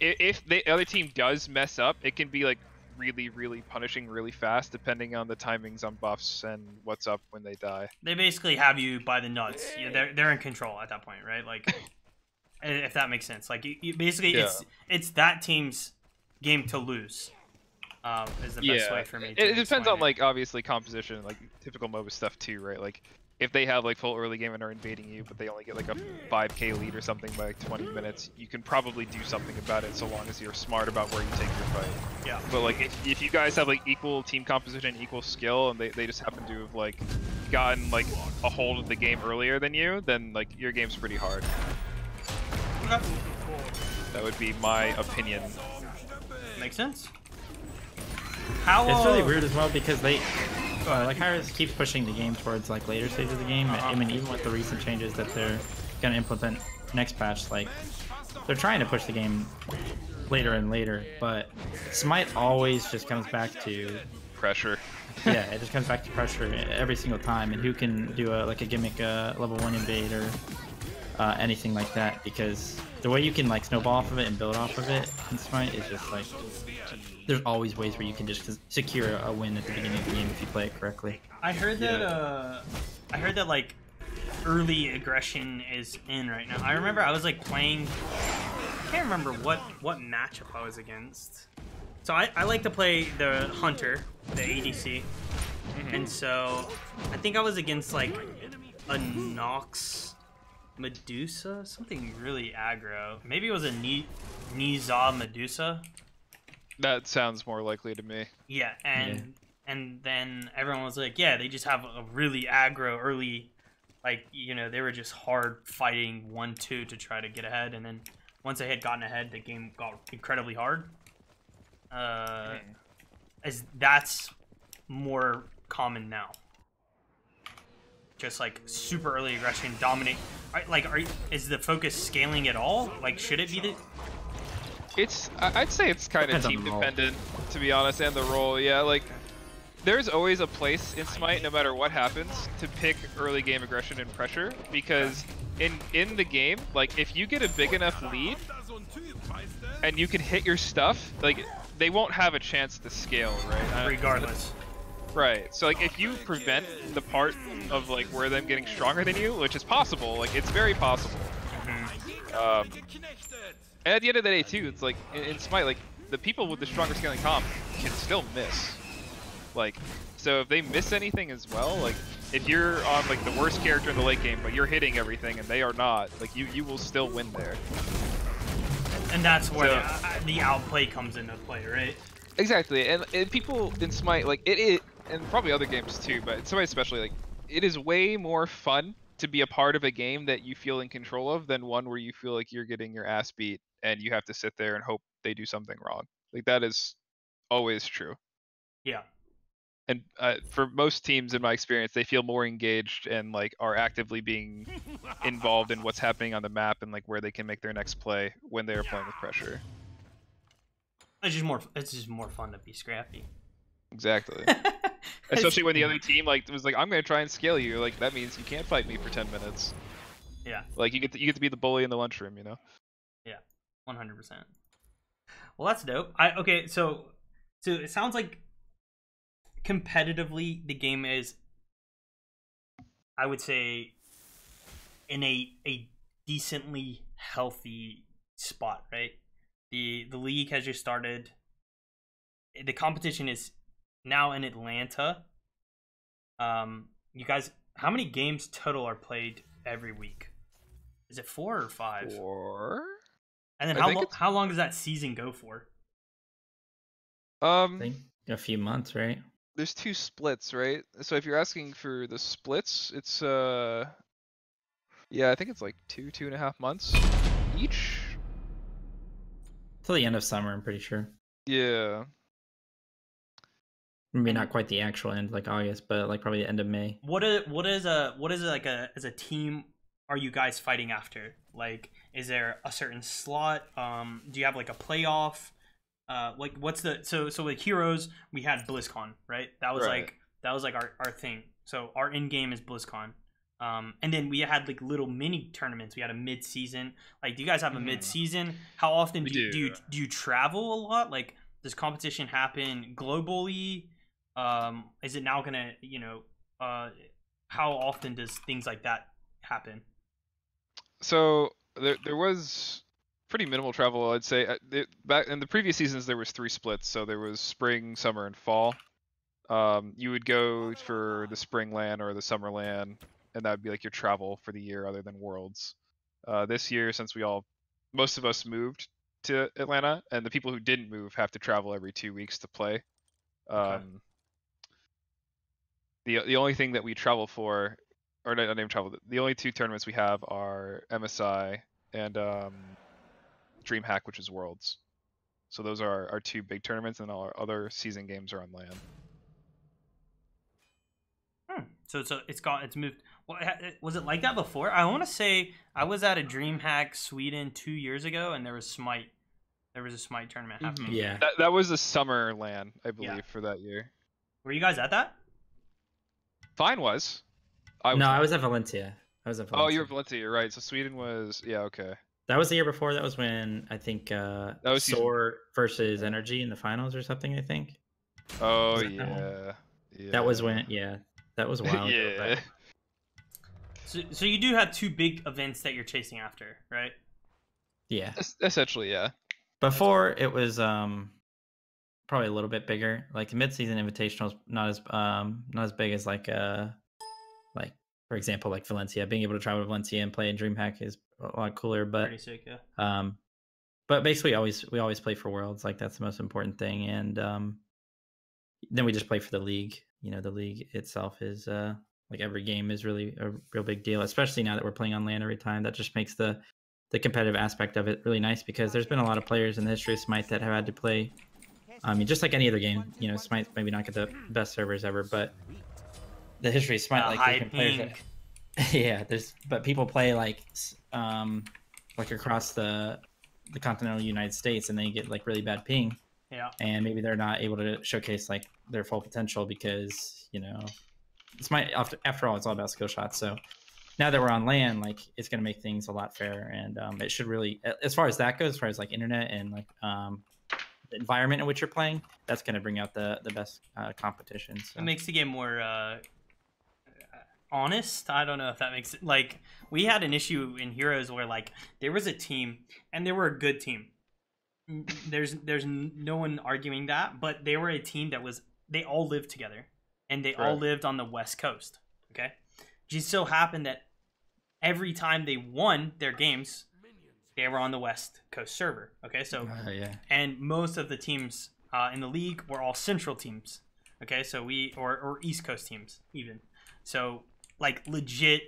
if the other team does mess up, it can be like really, really punishing really fast, depending on the timings on buffs and what's up when they die. They basically have you by the nuts. They're in control at that point, right? Like, if that makes sense. Like, you basically, it's that team's game to lose. Is the best way for me. It depends on like obviously composition, like typical MOBA stuff too, right? Like if they have like full early game and are invading you, but they only get like a 5k lead or something by like 20 minutes, you can probably do something about it so long as you're smart about where you take your fight. Yeah. But like if you guys have like equal team composition, equal skill, and they just happen to have like gotten like a hold of the game earlier than you, then like your game's pretty hard. Okay. That would be my opinion. Makes sense. It's really weird as well because they like Hearth keeps pushing the game towards like later stages of the game. I mean, even with the recent changes that they're gonna implement next patch, like they're trying to push the game later and later, but Smite always just comes back to pressure. Yeah, it just comes back to pressure every single time, and who can do a gimmick level 1 invade or anything like that, because the way you can like snowball off of it and build off of it in Smite is just like there's always ways where you can just secure a win at the beginning of the game if you play it correctly. I heard that like early aggression is in right now. I remember I was like playing, I can't remember what matchup I was against. So I like to play the Hunter, the ADC. And so I think I was against like a Nox Medusa, something really aggro. Maybe it was a Niza Medusa. That sounds more likely to me. Yeah, and then everyone was like, yeah, they just have a really aggro early, like, you know, they were just hard fighting 1-2 to try to get ahead, and then once they had gotten ahead, the game got incredibly hard. As that's more common now. Just like super early aggression, dominate. Is the focus scaling at all? Like, should it be the? I'd say it's kind of team dependent, to be honest, and the role. Yeah, like there's always a place in Smite, no matter what happens, to pick early game aggression and pressure, because in the game, like if you get a big enough lead and you can hit your stuff, like they won't have a chance to scale, right? Regardless. Right. So like if you prevent the part of like where them getting stronger than you, which is possible, like it's very possible. And at the end of the day too, it's like in Smite, like the people with the stronger scaling comp can still miss. Like, so if they miss anything as well, like if you're on like the worst character in the late game, but you're hitting everything and they are not, like you will still win there. And that's where the outplay comes into play, right? Exactly, and people in Smite, like it, and probably other games too, but in Smite especially, like it is way more fun to be a part of a game that you feel in control of than one where you feel like you're getting your ass beat and you have to sit there and hope they do something wrong. Like that is always true. Yeah. And for most teams, in my experience, they feel more engaged and like are actively being involved in what's happening on the map and like where they can make their next play when they are playing with pressure. It's just more fun to be scrappy. Exactly. Especially when the other team like was like, I'm gonna try and scale you. Like that means you can't fight me for 10 minutes. Yeah. Like you get to be the bully in the lunchroom, you know? Yeah, 100%. Well, that's dope. Okay, so it sounds like competitively the game is, I would say, in a decently healthy spot, right? The league has just started. The competition is now in Atlanta. You guys, how many games total are played every week? Is it 4 or 5? 4. And then how long does that season go for? I think a few months, right? There's 2 splits, right? So if you're asking for the splits, it's yeah, I think it's like 2.5 months each. Till the end of summer, I'm pretty sure. Yeah. Maybe not quite the actual end, like August, but like probably the end of May. What is like as a team are you guys fighting after? Like, is there a certain slot? Do you have like a playoff? Like what's the so with Heroes we had BlizzCon, right? That was right. like our thing. So our end game is BlizzCon. And then we had like little mini tournaments. We had a mid-season. Like, do you guys have a mid-season? How often do you travel a lot? Like, does competition happen globally? Is it now gonna, how often does things like that happen? So there was pretty minimal travel, I'd say. Back in the previous seasons, there was 3 splits. So there was spring, summer, and fall. You would go for the spring LAN or the summer LAN, and that would be like your travel for the year other than Worlds. This year, since most of us moved to Atlanta, and the people who didn't move have to travel every 2 weeks to play. Okay. The only thing that we travel for, or not even travel, the only 2 tournaments we have are MSI and DreamHack, which is Worlds. So those are our 2 big tournaments, and all our other season games are on LAN. So it's moved. Well, was it like that before? I want to say I was at a DreamHack Sweden 2 years ago, and there was Smite. There was a Smite tournament happening. Yeah. That was the summer LAN, I believe, for that year. Were you guys at that? Fine was. I was at Valencia. Oh, you were at Valencia. You're right. So Sweden was, yeah, okay. That was the year before. That was when I think that was Soar versus Energy in the finals or something. I think. Oh yeah. That was when. Yeah, that was a while yeah. ago. So you do have 2 big events that you're chasing after, right? Yeah. Essentially, yeah. Before it was probably a little bit bigger. Like the mid-season invitationals, not as big as like for example, like Valencia. Being able to travel to Valencia and play in DreamHack is a lot cooler. But pretty sick, yeah. But basically, we always play for Worlds. Like that's the most important thing. And then we just play for the league. You know, the league itself is like every game is really a real big deal. Especially now that we're playing on LAN every time. That just makes the competitive aspect of it really nice, because there's been a lot of players in the history of Smite that have had to play. I mean, just like any other game, you know, Smite maybe not get the best servers ever, but the history of Smite, like different players. Yeah, but people play like across the continental United States, and they get like really bad ping, Yeah. And maybe they're not able to showcase like their full potential because, you know, Smite, after all, it's all about skill shots. So now that we're on LAN, like it's going to make things a lot fairer. And it should really, as far as that goes, as far as like internet and like the environment in which you're playing, that's going to bring out the best competition. So. It makes the game more honest. I don't know if that makes it, like, we had an issue in Heroes where like there was a team and they were a good team. There's no one arguing that, but they were a team that was, they all lived together and they all lived on the West Coast. Okay. Just so happened that every time they won their games, they were on the West Coast server. Okay. So, and most of the teams in the league were all Central teams. Okay. So or East Coast teams even. So like legit,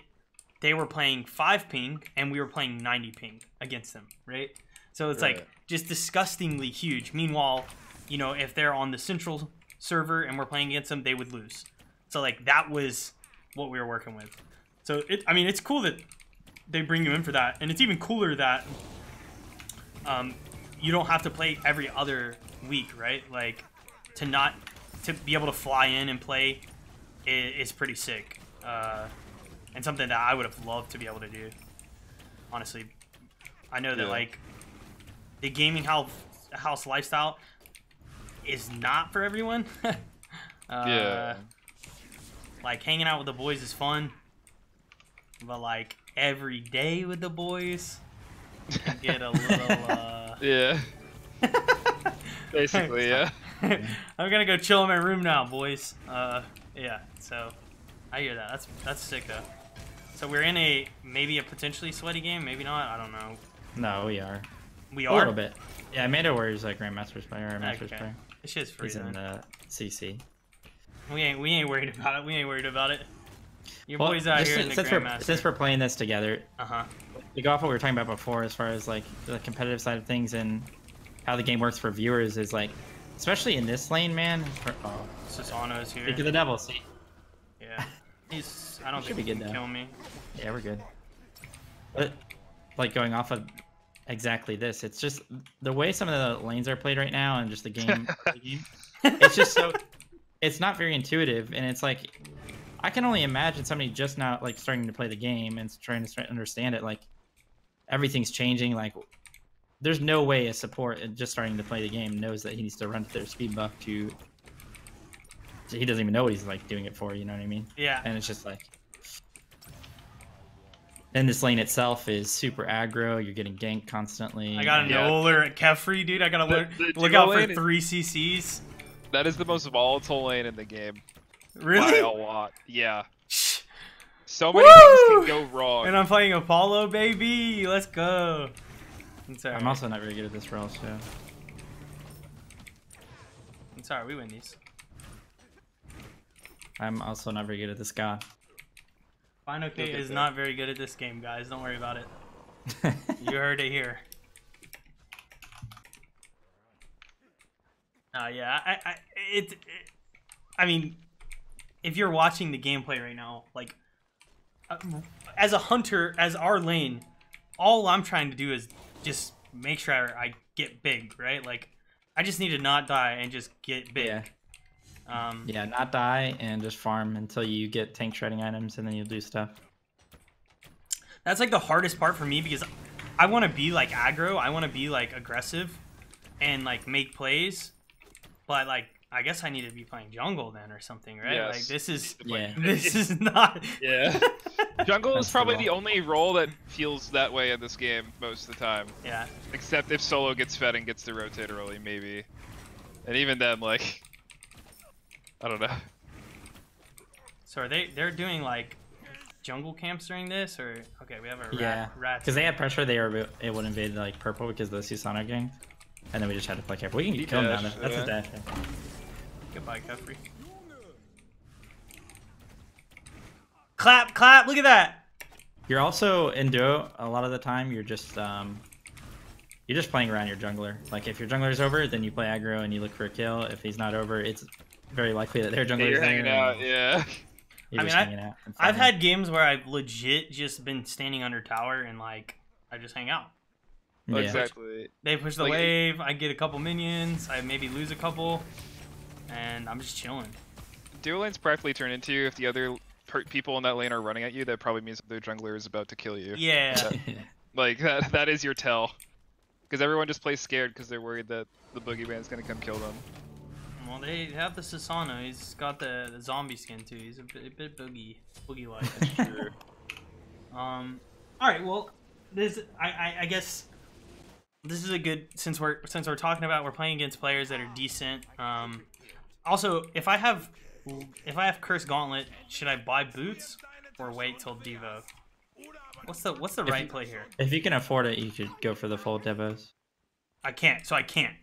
they were playing 5 ping and we were playing 90 ping against them. Right. So it's like just disgustingly huge. Meanwhile, you know, if they're on the Central server and we're playing against them, they would lose. So like that was what we were working with. So I mean, it's cool that they bring you in for that, and it's even cooler that you don't have to play every other week, right? Like to be able to fly in and play is pretty sick, and something that I would have loved to be able to do. Honestly, I know that like the gaming house lifestyle is not for everyone. Like hanging out with the boys is fun, but like every day with the boys can get a little basically, yeah. I'm gonna go chill in my room now, boys. Yeah, so I hear that. That's sick though. So we're in maybe a potentially sweaty game, maybe not, I don't know. No, we are. We are? A little bit. Yeah, Amanda wears like Grandmaster's player or Master's player. This shit's free. He's in the CC. We ain't worried about it. We ain't worried about it. Your boys out here in the Grandmaster. Since we're playing this together, to go off what we were talking about before, as far as like the competitive side of things and how the game works for viewers, is like, especially in this lane, man. Susano's here. Speak of the devil, see. Yeah. I don't think he can kill me. Yeah, we're good. But like going off of exactly this, it's just the way some of the lanes are played right now, and just the game. It's just so. It's not very intuitive, and it's like I can only imagine somebody just now like starting to play the game and trying to understand it. Like everything's changing. Like there's no way a support just starting to play the game knows that he needs to run to their speed buff to. So he doesn't even know what he's like doing it for. You know what I mean? Yeah. And it's just like. And this lane itself is super aggro. You're getting ganked constantly. I got a no-ler at Kefri, dude. I gotta look out for 3 CCs. That is the most volatile lane in the game. Really? By a lot. Yeah. So many things can go wrong. And I'm playing Apollo, baby. Let's go. I'm also not very good at this role, so. It's alright, we win these. I'm also not very good at this god. fineokay is not very good at this game, guys. Don't worry about it. You heard it here. Yeah, I mean, if you're watching the gameplay right now, like, as a hunter, as our lane, all I'm trying to do is just make sure I get big, right? Like, I just need to not die and just get big. Yeah. Yeah, not die and just farm until you get tank shredding items, and then you'll do stuff. That's like the hardest part for me, because I want to be like aggro, I want to be like aggressive and like make plays, but like I guess I need to be playing jungle then or something, right? Yes. Like this is this is not. Yeah. Jungle is probably the only role that feels that way in this game most of the time. Yeah. Except if solo gets fed and gets to rotate early, maybe. And even then, like, I don't know. So are they're doing like jungle camps during this, or okay, we have a rat. Because they had pressure, they were able to invade like purple because of the Susano gang, and then we just had to play careful. We can kill him down there. That's his dash. Goodbye, Kefri. Clap, clap! Look at that. You're also in duo a lot of the time. You're just playing around your jungler. Like if your jungler is over, then you play aggro and you look for a kill. If he's not over, it's very likely that their jungler is there. Hanging out, yeah. I mean, I've had games where I've legit just been standing under tower and like I just hang out. Yeah. Exactly. They push the Like, wave. I get a couple minions. I maybe lose a couple, and I'm just chilling. Dual lanes practically turn into if the other people in that lane are running at you. That probably means that their jungler is about to kill you. Yeah. Like that is your tell. Because everyone just plays scared because they're worried that the boogeyman's gonna come kill them. Well, they have the Sasana. He's got the zombie skin too. He's a bit boogie-like. That's true. All right. Well, I guess this is a good since we're talking about we're playing against players that are decent. Also, if I have Curse Gauntlet, should I buy boots or wait till Devo? What's the right play here? If you can afford it, you should go for the full devos. I can't. So I can't.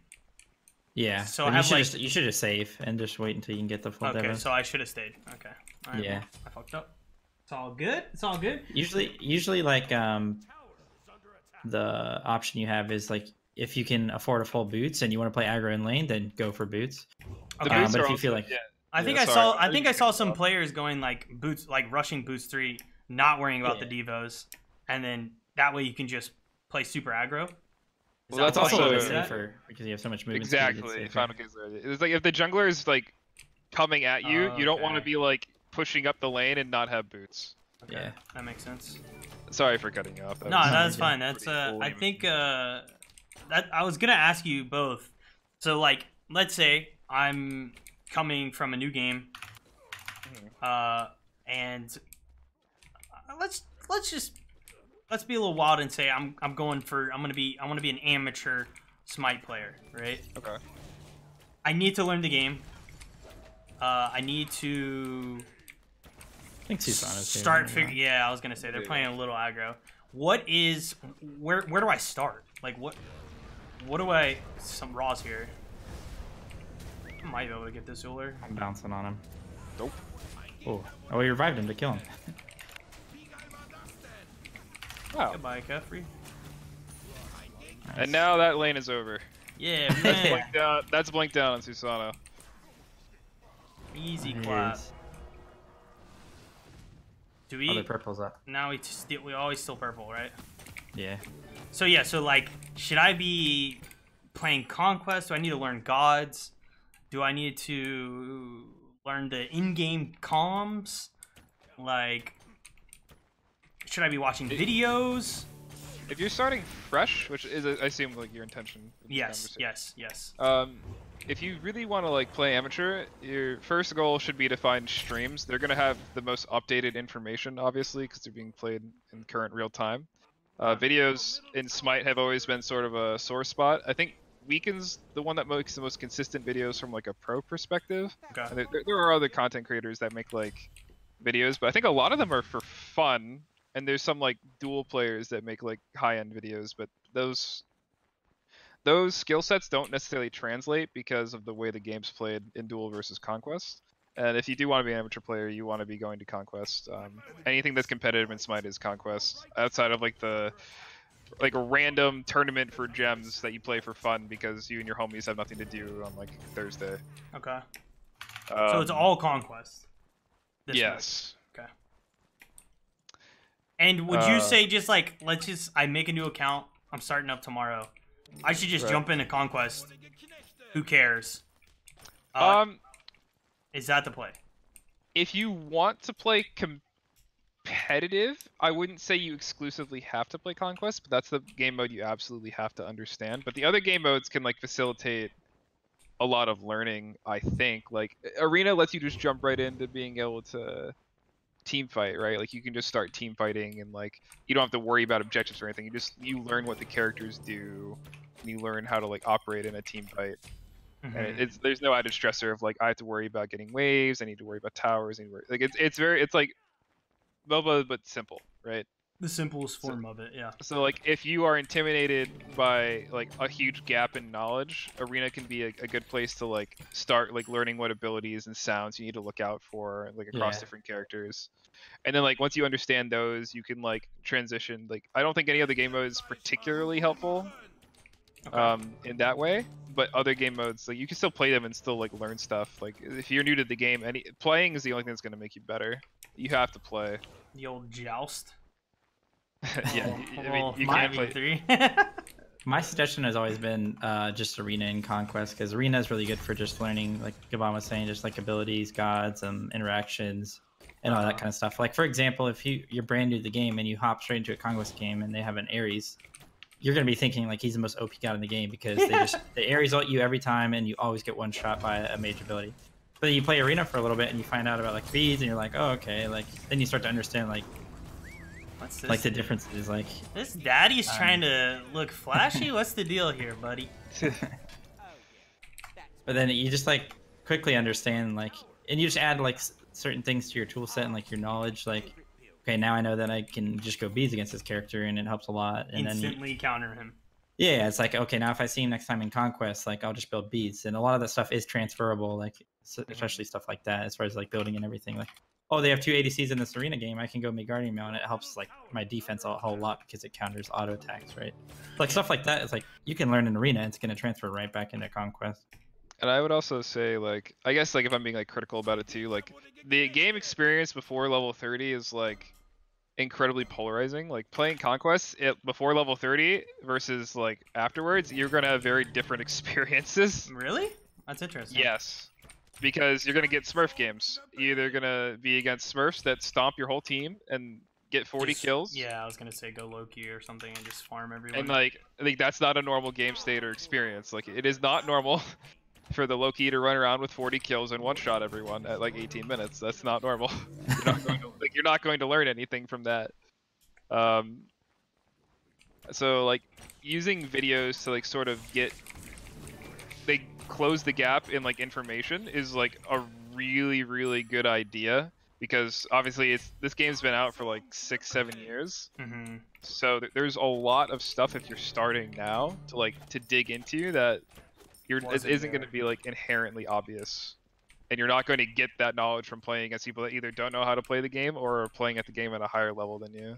Yeah. So but I have you should just save and just wait until you can get the full okay, devos. so I should have stayed. Okay. All right, Yeah. well, I fucked up. It's all good. It's all good. Usually like the option you have is like if you can afford a full boots and you want to play aggro in lane, then go for boots. The Okay. boots But are if you also- feel like yeah. I think I saw some players going like boots, like rushing boots 3, not worrying about the devos, and then that way you can just play super aggro. Well, that's the way also you a do bit that? safer because you have so much movement. Exactly. Final case it's like if the jungler is like coming at you, you don't want to Okay. be like pushing up the lane and not have boots. Okay, Yeah. that makes sense. Sorry for cutting you off. No, that's fine. That's pretty I lame. think that I was gonna ask you both. So like, let's say I'm coming from a new game, and let's be a little wild and say I want to be an amateur Smite player, right? Okay. I need to learn the game. I need to I think Susano's here start right figuring. now. Yeah, I was gonna say they're playing a little aggro. Where do I start? Like what do I? Some raws here. I might be able to get this Uller. I'm bouncing on him. Nope. Oh, you revived him to kill him. Wow. Goodbye, Kefri. And now that lane is over. Yeah, man. That's blinked down on Susano. Easy There he clap. is. Do Oh, the we? purple's up. Now we always still purple, right? Yeah. So yeah, so like, should I be playing Conquest? Do I need to learn gods? Do I need to learn the in-game comms? Like, should I be watching videos? If you're starting fresh, which is I assume like your intention. with this Yes, conversation, yes. if you really want to like play amateur, your first goal should be to find streams. They're gonna have the most updated information, obviously, because they're being played in current real time. Videos in Smite have always been sort of a sore spot. I think Weaken's the one that makes the most consistent videos from like a pro perspective. Okay. And there are other content creators that make like videos, but I think a lot of them are for fun. And there's some like dual players that make like high-end videos, but those skill sets don't necessarily translate because of the way the game's played in duel versus conquest. And if you do want to be an amateur player, you want to be going to conquest. Anything that's competitive in Smite is conquest, outside of like a random tournament for gems that you play for fun because you and your homies have nothing to do on like Thursday. Okay. So it's all Conquest. this Yes. mode. Okay. And would you say just like I make a new account, I'm starting up tomorrow. I should just jump into Conquest. Who cares? Is that the play? If you want to play competitive, I wouldn't say you exclusively have to play Conquest, but that's the game mode you absolutely have to understand. But the other game modes can like facilitate a lot of learning, I think. Like Arena lets you just jump right into being able to team fight, right? Like you can just start team fighting and like you don't have to worry about objectives or anything. You learn what the characters do and you learn how to like operate in a team fight. Mm-hmm. And there's no added stressor of like I have to worry about getting waves, I need to worry about towers, it's like MOBA but simple, right? The simplest form of it, yeah. So like if you are intimidated by like a huge gap in knowledge, Arena can be a good place to like start like learning what abilities and sounds you need to look out for like across different characters. And then like once you understand those, you can like transition. Like I don't think any other game mode is particularly helpful in that way, but other game modes like you can still play them and still like learn stuff. Like if you're new to the game, playing is the only thing that's going to make you better. You have to play. The old joust. Yeah, I mean, you my can't play. V3. my suggestion has always been just Arena and Conquest, because Arena is really good for just learning, like Cabom was saying, just like abilities, gods, interactions, and all that kind of stuff. Like for example, if you're brand new to the game and you hop straight into a Conquest game and they have an Ares, you're gonna be thinking like he's the most OP god in the game because they Ares ult you every time and you always get one shot by a mage ability. But then you play Arena for a little bit and you find out about like beads and you're like, oh okay, like then you start to understand like what's this? Like the differences, like This daddy's trying to look flashy. What's the deal here, buddy? But then you just like quickly understand like, and you just add like certain things to your tool set and like your knowledge, like okay, now I know that I can just go beads against this character and it helps a lot. And instantly counter him. Yeah, it's like, okay, now if I see him next time in Conquest, like I'll just build beads. And a lot of that stuff is transferable, like especially stuff like that as far as like building and everything. Like, oh, they have 2 ADCs in this Arena game, I can go make Guardian Mail and it helps like my defense a whole lot because it counters auto attacks, right? Like stuff like that is like you can learn in Arena and it's going to transfer right back into Conquest. And I would also say, like, I guess, like, if I'm being, like, critical about it, too, like, the game experience before level 30 is, like, incredibly polarizing. Like, playing Conquest before level 30 versus, like, afterwards, you're gonna have very different experiences. Really? That's interesting. Yes. Because you're gonna get Smurf games. You're either gonna be against Smurfs that stomp your whole team and get 40 kills. Yeah, I was gonna say go low-key or something and just farm everyone. And, like, I think that's not a normal game state or experience. Like, it is not normal for the Loki to run around with 40 kills and one-shot everyone at like 18 minutes. That's not normal. You're not going to learn anything from that. So like using videos to like sort of close the gap in like information is like a really good idea, because obviously this game's been out for like 6-7 years. Mm-hmm. So there's a lot of stuff if you're starting now to dig into that it isn't going to be like inherently obvious, and you're not going to get that knowledge from playing against people that either don't know how to play the game or are playing at the game at a higher level than you.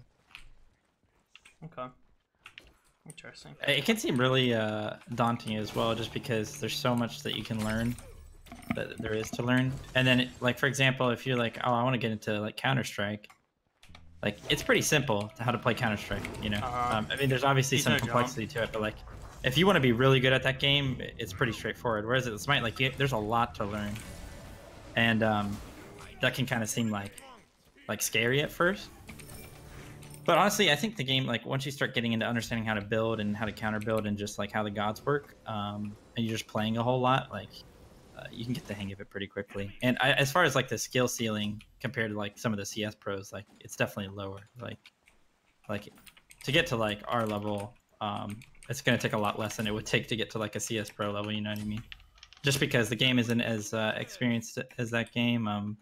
Okay. Interesting. It can seem really daunting as well, just because there's so much that you can learn, that there is to learn. And then, like for example, if you're like, oh, I want to get into like Counter-Strike, like it's pretty simple how to play Counter-Strike, you know. I mean, there's obviously some complexity to it, but like if you want to be really good at that game, it's pretty straightforward. Whereas at Smite, like there's a lot to learn, and that can kind of seem like scary at first. But honestly, I think the game, like once you start getting into understanding how to build and how to counter build and just like how the gods work, and you're just playing a whole lot, like you can get the hang of it pretty quickly. And as far as like the skill ceiling compared to like some of the CS pros, like it's definitely lower. Like to get to like our level, it's going to take a lot less than it would take to get to like a CS pro level, you know what I mean? Just because the game isn't as experienced as that game.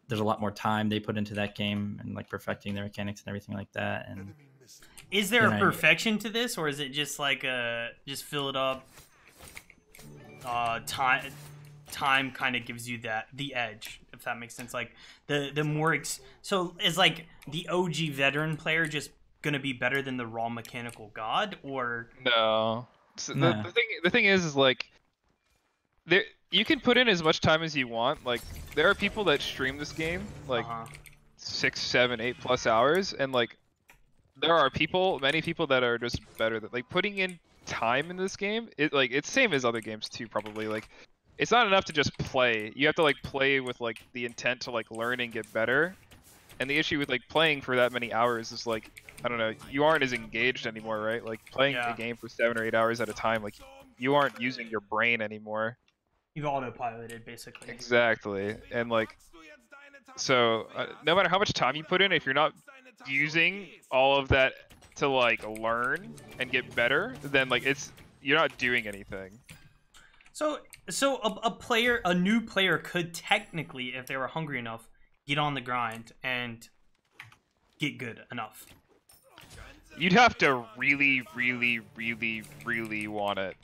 There's a lot more time they put into that game and like perfecting the mechanics and everything like that. And is there a perfection to this, or is it just like just fill it up? Time kind of gives you the edge, if that makes sense. Like the more so is like the OG veteran player just gonna be better than the raw mechanical god, or no? So the thing is like you can put in as much time as you want. Like there are people that stream this game like 6, 7, 8+ hours, and like there are many people that are just better than like putting in time in this game. It's same as other games too, probably. Like it's not enough to just play. You have to like play with like the intent to like learn and get better. And the issue with like playing for that many hours is like, I don't know, you aren't as engaged anymore, right? Like playing the game for 7 or 8 hours at a time, like you aren't using your brain anymore. You've autopiloted basically. Exactly. And like so no matter how much time you put in, if you're not using all of that to like learn and get better, then like you're not doing anything. So a new player could technically, if they were hungry enough, get on the grind and get good enough. You'd have to really want it,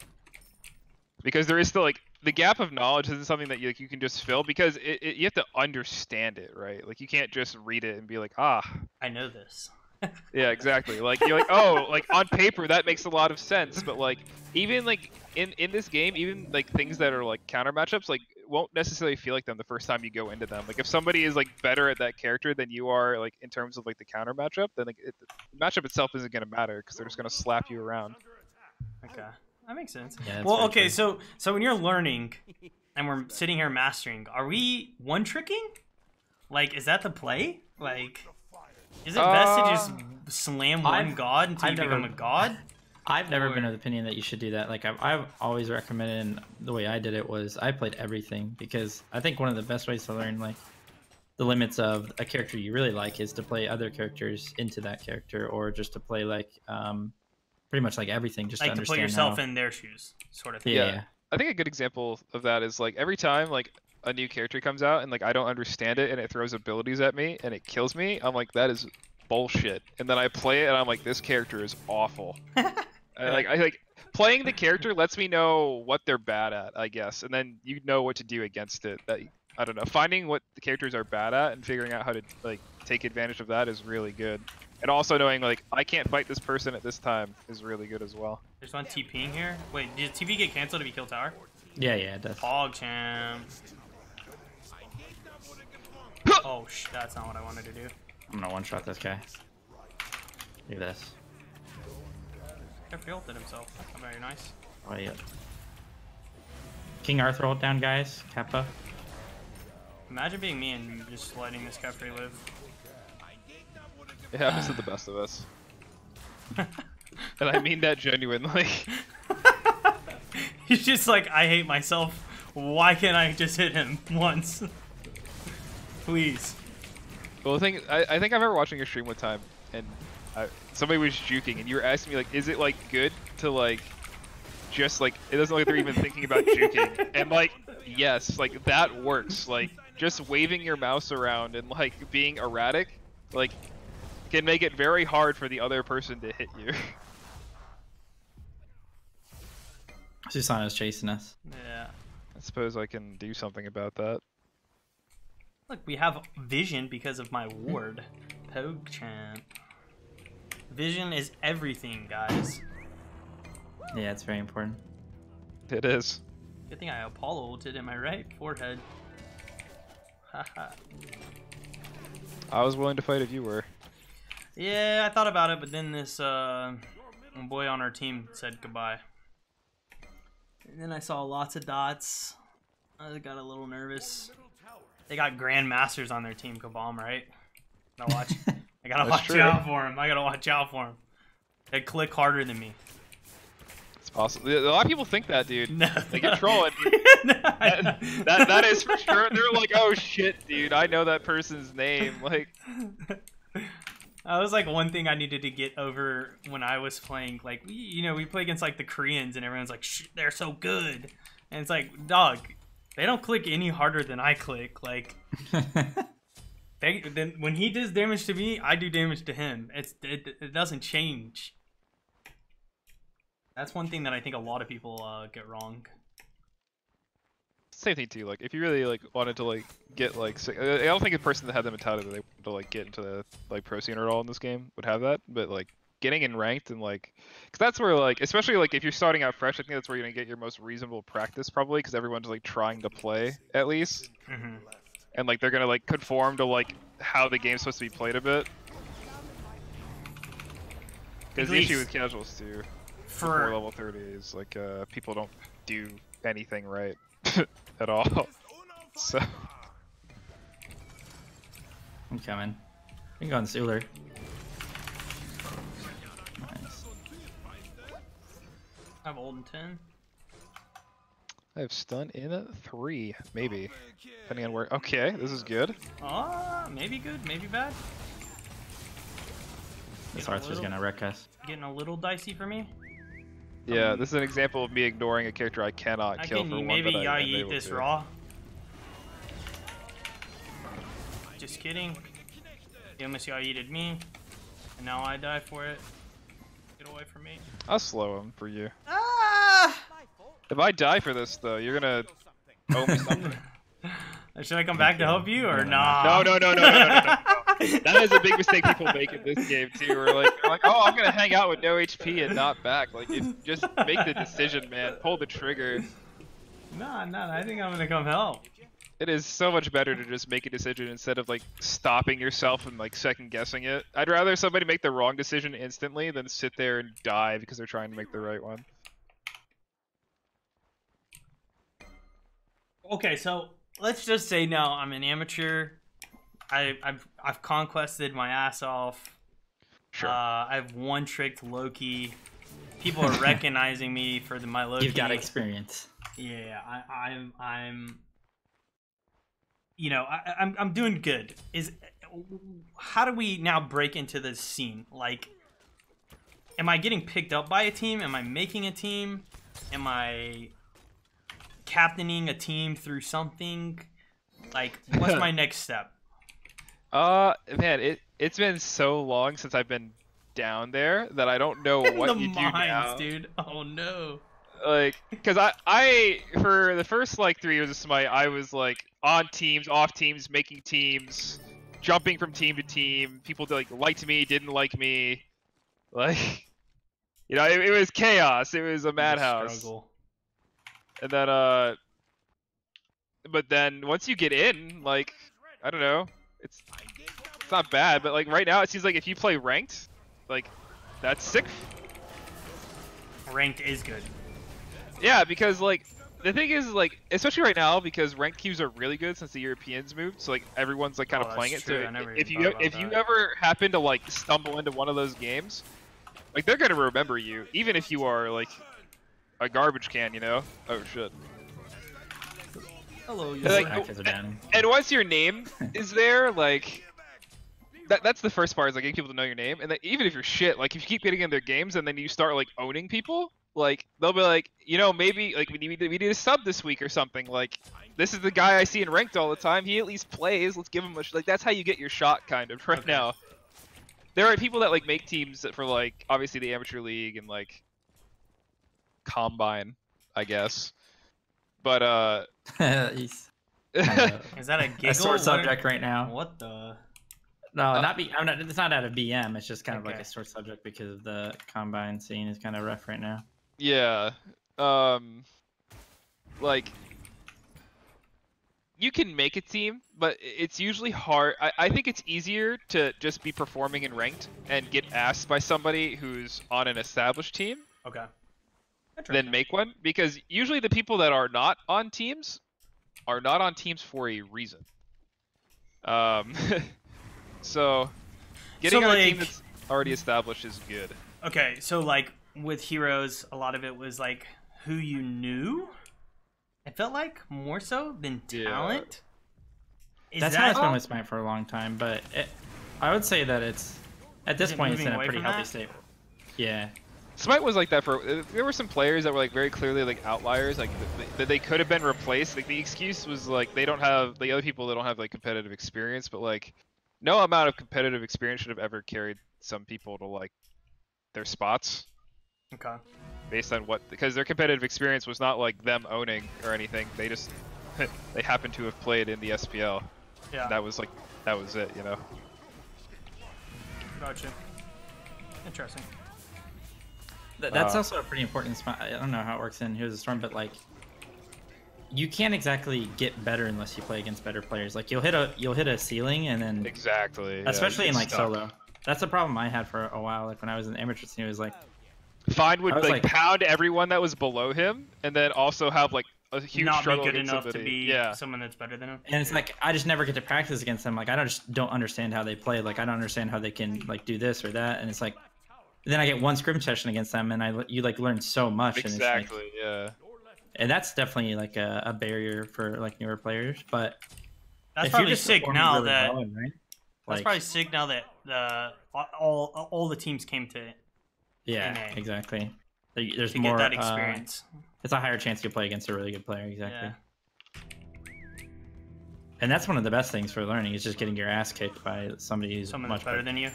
because there is still like the gap of knowledge isn't something that you can just fill, because you have to understand it, right? Like you can't just read it and be like, I know this. Yeah, exactly. Like you're like, oh, like on paper that makes a lot of sense, but like even like in this game, even like things that are like counter matchups, like won't necessarily feel like them the first time you go into them. Like if somebody is like better at that character than you are, like in terms of like the counter matchup, then like the matchup itself isn't gonna matter because they're just gonna slap you around. Okay, that makes sense. Yeah, well, okay, true. so when you're learning, and we're sitting here mastering, are we one tricking? Like, is that the play? Like, is it best to just slam one god until you become a god? I've never been of the opinion that you should do that. Like I've always recommended, and the way I did it was I played everything, because I think one of the best ways to learn like the limits of a character you really like is to play other characters into that character, or just to play like pretty much like everything, just like to understand put yourself how... in their shoes, sort of thing. Yeah. I think a good example of that is like every time like a new character comes out and like I don't understand it and it throws abilities at me and it kills me, I'm like, that is bullshit. And then I play it and I'm like, this character is awful. I like playing the character lets me know what they're bad at, I guess, and then you know what to do against it. I don't know, finding what the characters are bad at and figuring out how to like take advantage of that is really good. And also knowing like I can't fight this person at this time is really good as well. There's one TPing here. Wait, did TP get canceled if you kill tower? Yeah, it does. PogChamp. Oh, that's not what I wanted to do. I'm gonna one-shot this guy. Do this. He ulted himself. That's not very nice. Oh yeah. King Arthur ult down, guys. Kappa. Imagine being me and just letting this Cafe live. It happens to the best of us. And I mean that genuinely. He's just like, I hate myself. Why can't I just hit him once? Please. Well, the thing, I think I remember watching your stream one time, and somebody was juking, and you were asking me like, is it like good to like, just like, it doesn't look like they're even thinking about juking, and like, yes, like that works. Like just waving your mouse around and like being erratic, like, can make it very hard for the other person to hit you. Susanna's chasing us. Yeah. I suppose I can do something about that. Look, we have vision because of my ward. PogChamp. Vision is everything, guys. Yeah, it's very important. It is. Good thing I Apollo ulted, am I right? Forehead. Haha. I was willing to fight if you were. Yeah, I thought about it, but then this boy on our team said goodbye. And then I saw lots of dots. I got a little nervous. They got Grandmasters on their team, Cabom, right? I gotta watch out for him. I gotta watch out for him. They click harder than me. It's possible. A lot of people think that, dude. No. They get trolling. that is for sure. They're like, oh shit, dude, I know that person's name. Like, that was like one thing I needed to get over when I was playing. Like, you know, we play against like the Koreans, and everyone's like, shit, they're so good. And it's like, dog, they don't click any harder than I click. Like, then when he does damage to me, I do damage to him. It doesn't change. That's one thing that I think a lot of people get wrong. same thing too. Like, if you really like wanted to like get like, I don't think a person that had the mentality that they wanted to like get into the like pro scene at all in this game would have that. But like getting in ranked and like, because that's where like, especially like if you're starting out fresh, I think that's where you're gonna get your most reasonable practice probably, because everyone's like trying to play at least, and like they're gonna like conform to like how the game's supposed to be played a bit. Because the issue with casuals too, before level 30 is like people don't do anything right at all. So I'm coming. We can go on Zuler. Nice. I have ult in 10. I have stun in 3, maybe, depending on where. Okay, this is good. Maybe good, maybe bad. This Arthur's gonna wreck us. Getting a little dicey for me. Yeah, this is an example of me ignoring a character I cannot kill for one, maybe but I am eat able this to. raw. Just kidding. He almost yeeted me, and now I die for it. Get away from me. I'll slow him for you. Ah! If I die for this, though, you're gonna owe me something. Should I come back to help you or not? No. That is a big mistake people make in this game too. Where like, they're like, oh, I'm gonna hang out with no HP and not back. Like, just make the decision, man. Pull the trigger. No, I think I'm gonna come help. It is so much better to just make a decision instead of like stopping yourself and like second guessing it. I'd rather somebody make the wrong decision instantly than sit there and die because they're trying to make the right one. Okay, so let's just say now I'm an amateur. I've conquested my ass off. Sure. I've one tricked Loki. People are recognizing me for my Loki. You've got experience. Yeah, I'm. You know, I'm doing good. How do we now break into this scene? Like, am I getting picked up by a team? Am I making a team? Am I captaining a team through something? Like, what's my next step? Man, it's been so long since I've been down there that I don't know what you do now. Dude. Oh no. Like, cause I for the first like 3 years of Smite, I was like on teams, off teams, making teams, jumping from team to team. People like liked me, didn't like me. Like, you know, it was chaos. It was a madhouse. Struggle. And then but then once you get in, like, I don't know, it's not bad. But like right now, it seems like if you play ranked, like, that's sick. Ranked is good. Yeah, because like the thing is, like, especially right now, because ranked queues are really good since the Europeans moved, so like everyone's like kind of playing it. So if you ever happen to like stumble into one of those games, like they're gonna remember you, even if you are like a garbage can, you know? Oh shit. Hello, you're like, and once your name is there, like that's the first part, is like getting people to know your name, and then even if you're shit, like if you keep getting in their games and then you start like owning people. Like, they'll be like, you know, maybe, like, we need a sub this week or something. Like, this is the guy I see in ranked all the time. He at least plays. Let's give him a like, that's how you get your shot, kind of, right now. There are people that, like, make teams for, like, obviously the Amateur League and, like, Combine, I guess. But, He's is that a giggle? A sore subject right now. What the? No, it's not out of BM. It's just kind of like a sore subject because of the Combine scene is kind of rough right now. Yeah. Like, you can make a team, but it's usually hard. I think it's easier to just be performing in ranked and get asked by somebody who's on an established team. Okay. Than make one, because usually the people that are not on teams are not on teams for a reason. So getting on a team that's already established is good. Okay, so like with Heroes, a lot of it was like who you knew. It felt like more so than talent. Yeah. That's how it's been with Smite for a long time, but I would say that it's at this point it's in a pretty healthy state. Yeah. Smite was like that for. There were some players that were like very clearly like outliers, like that they could have been replaced. Like the excuse was like they don't have the other people that don't have like competitive experience, but like no amount of competitive experience should have ever carried some people to like their spots. Okay. Based on what, because their competitive experience was not like them owning or anything. They just they happened to have played in the SPL. Yeah. That was it, you know. Gotcha. Interesting. That's also a pretty important spot. I don't know how it works in Heroes of the Storm, but like you can't exactly get better unless you play against better players. Like you'll hit a ceiling and then especially in like solo. That's a problem I had for a while. Like when I was in the amateur scene, it was like Fine would like pound everyone that was below him, and then also have like a huge not struggle be good against enough somebody. to be someone that's better than him. And it's like I just never get to practice against them. Like I just don't understand how they play. Like I don't understand how they can like do this or that. And it's like then I get one scrim session against them, and you like learn so much. Exactly. And it's like, yeah. And that's definitely like a barrier for like newer players. But that's probably sick now really that. well, right? That's probably sick now that all the teams came to. Yeah, NA. Exactly. There's to more get that experience. It's a higher chance you play against a really good player. Exactly. Yeah. And that's one of the best things for learning is just getting your ass kicked by somebody who's much better than you.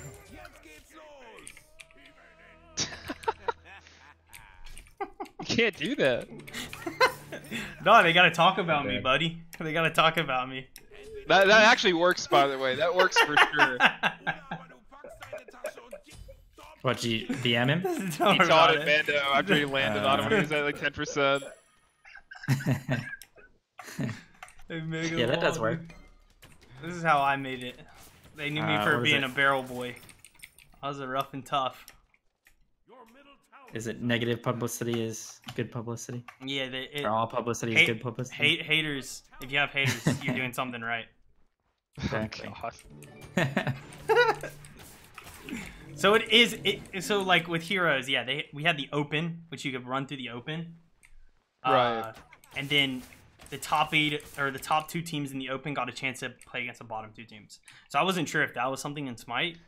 You can't do that. No, they gotta talk about me, buddy. They gotta talk about me. That actually works, by the way. That works for sure. What, you DM him? He taught it Mando after he landed on him when he was at like 10%. Yeah, that does work. This is how I made it. They knew me for being a barrel boy. I was a rough and tough. Is it negative publicity is good publicity? Yeah, or all publicity is good publicity? Haters. If you have haters, you're doing something right. Exactly. Oh, God. So it is. So like with Heroes, yeah, we had the open, which you could run through the open. Right. And then the top 8 or the top 2 teams in the open got a chance to play against the bottom 2 teams. So I wasn't sure if that was something in Smite.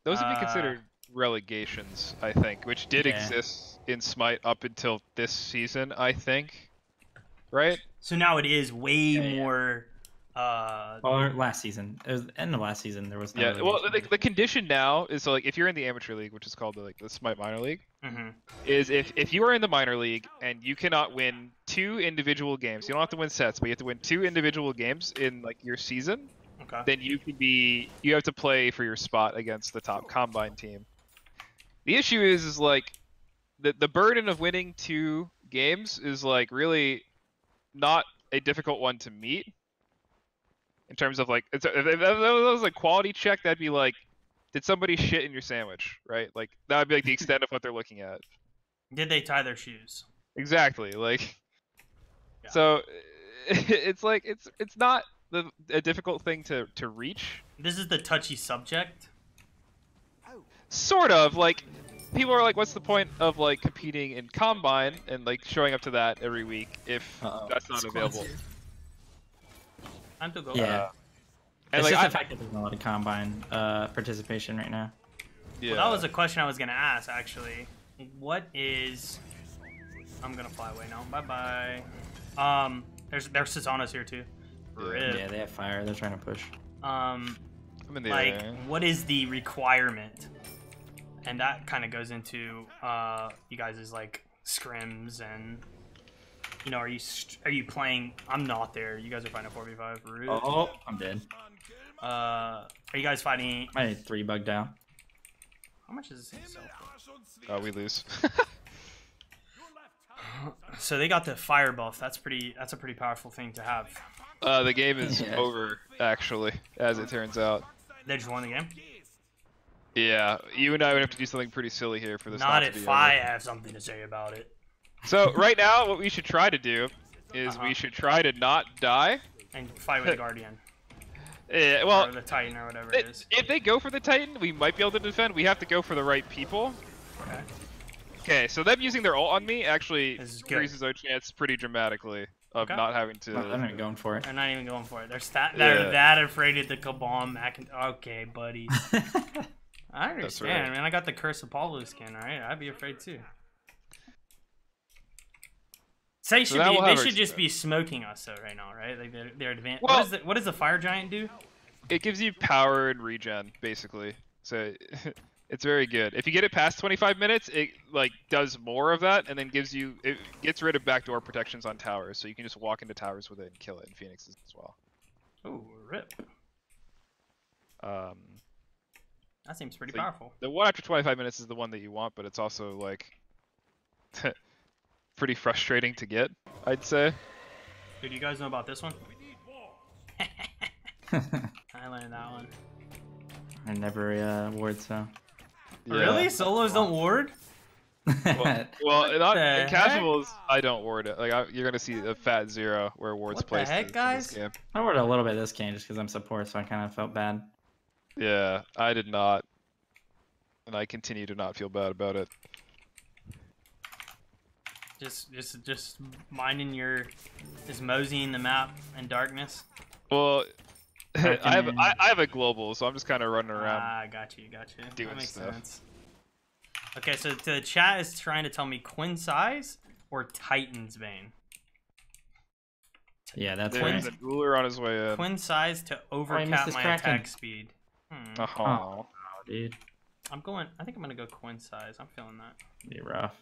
Those would be considered relegations, I think, which did exist in Smite up until this season, I think. Right? So now it is way more. Or last season. It was the end of last season. There was no well, the condition now is like if you're in the amateur league, which is called the Smite minor league, is if you are in the minor league and you cannot win 2 individual games, you don't have to win sets, but you have to win 2 individual games in like your season. Okay. Then you have to play for your spot against the top combine team. The issue is like the burden of winning 2 games is like really not a difficult one to meet. In terms of like, if that was a quality check, that'd be like, did somebody shit in your sandwich, right? Like that would be like the extent of what they're looking at. Did they tie their shoes? Exactly. Like, so it's like it's not a difficult thing to reach. This is the touchy subject. Sort of like, people are like, what's the point of like competing in Combine and like showing up to that every week if that's not available? Time to go. Yeah. And it's like, just the fact that there's a lot of Combine participation right now. Yeah. Well, that was a question I was gonna ask actually. What is? I'm gonna fly away now. Bye bye. There's Susanna's here too. Yeah, they have fire. They're trying to push. I'm in the like, area. what is the requirement? And that kind of goes into you guys' like scrims and. You know, are you playing? I'm not there. You guys are fighting a 4v5. Rude. Oh, I'm dead. Are you guys fighting? My 3 bugged out. How much is this sell for? We lose. So they got the fire buff. That's a pretty powerful thing to have. The game is over, actually, as it turns out. They just won the game. Yeah, you and I would have to do something pretty silly here for this. Not if I have something to say about it. So right now, what we should try to do is we should try to not die and fight with the Guardian. Yeah, well, or the Titan or whatever it is. If they go for the Titan, we might be able to defend. We have to go for the right people. Okay. Okay, so them using their ult on me actually increases our chance pretty dramatically of not having to. They're not going for it. They're not even going for it. They're that afraid of the Cabom91. Okay, buddy. I understand, right. Man. I got the Curse of Paulo skin. All right, I'd be afraid too. They should just be smoking us though right now, right? Like they're advanced. Well, what does the Fire Giant do? It gives you power and regen, basically. So it's very good. If you get it past 25 minutes, it like does more of that, and then it gets rid of backdoor protections on towers, so you can just walk into towers with it and kill it in Phoenixes as well. Oh, rip. That seems pretty powerful. The one after 25 minutes is the one that you want, but it's also like pretty frustrating to get, I'd say. Dude, you guys know about this one? I learned that one. I never ward so. Yeah. Really? Solos don't ward? well not in casuals. I don't ward it. Like you're gonna see a fat 0 where wards placed. What the heck, guys? This game. I warded a little bit this game just because I'm support, so I kind of felt bad. Yeah, I did not, and I continue to not feel bad about it. Just minding just moseying the map in darkness. Well, I have a global, so I'm just kind of running around. Ah, got you. Doing that makes stuff. Sense. Okay, so the chat is trying to tell me Quinn size or Titan's Bane. Yeah, that's There's a ruler on his way in. Quinn size to overcap my attack speed. Oh, dude. I think I'm gonna go Quinn size. I'm feeling that. Be rough.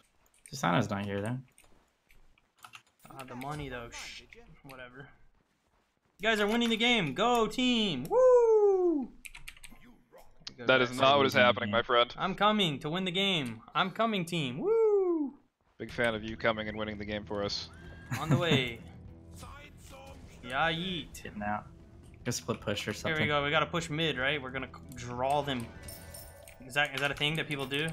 Susanna's not here though. The money though. Whatever. You guys are winning the game. Go team! Woo! That is not what is happening, my friend. I'm coming to win the game. I'm coming, team. Woo! Big fan of you coming and winning the game for us. On the way. Yeah, yeet. Getting out. Go split push or something. Here we go. We gotta push mid, right? We're gonna draw them. Is that a thing that people do?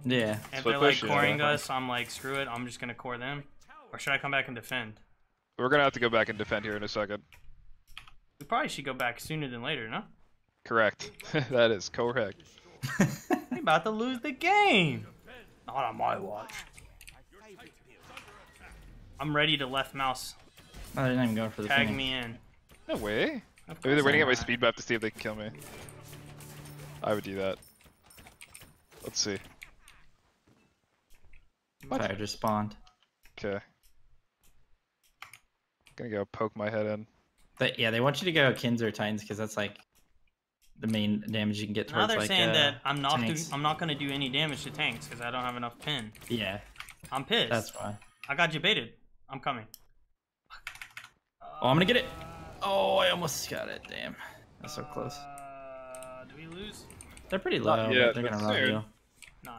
Yeah. If Split they're like push, yeah. coring us, I'm like, screw it. I'm just gonna core them. Or should I come back and defend? We're gonna have to go back and defend here in a second. We probably should go back sooner than later, no? Correct. That is correct. We about to lose the game. Not on my watch. I'm ready to left mouse. Oh, they're not even going for the Tag thing. me in. No way. Of Maybe they're course waiting at my not. speed buff to see if they can kill me. I would do that. Let's see. Fire just spawned. Okay. Gonna go poke my head in. But yeah, they want you to go Kins or Titans because that's like the main damage you can get Now towards they're like saying that I'm tanks. not gonna do any damage to tanks because I don't have enough pin. Yeah, I'm pissed. that's why. I got you baited. I'm coming. Oh, I'm gonna get it. Oh, I almost got it. Damn, that's so close. Do we lose? They're pretty low. Not yet, They're but gonna rob soon. you. No.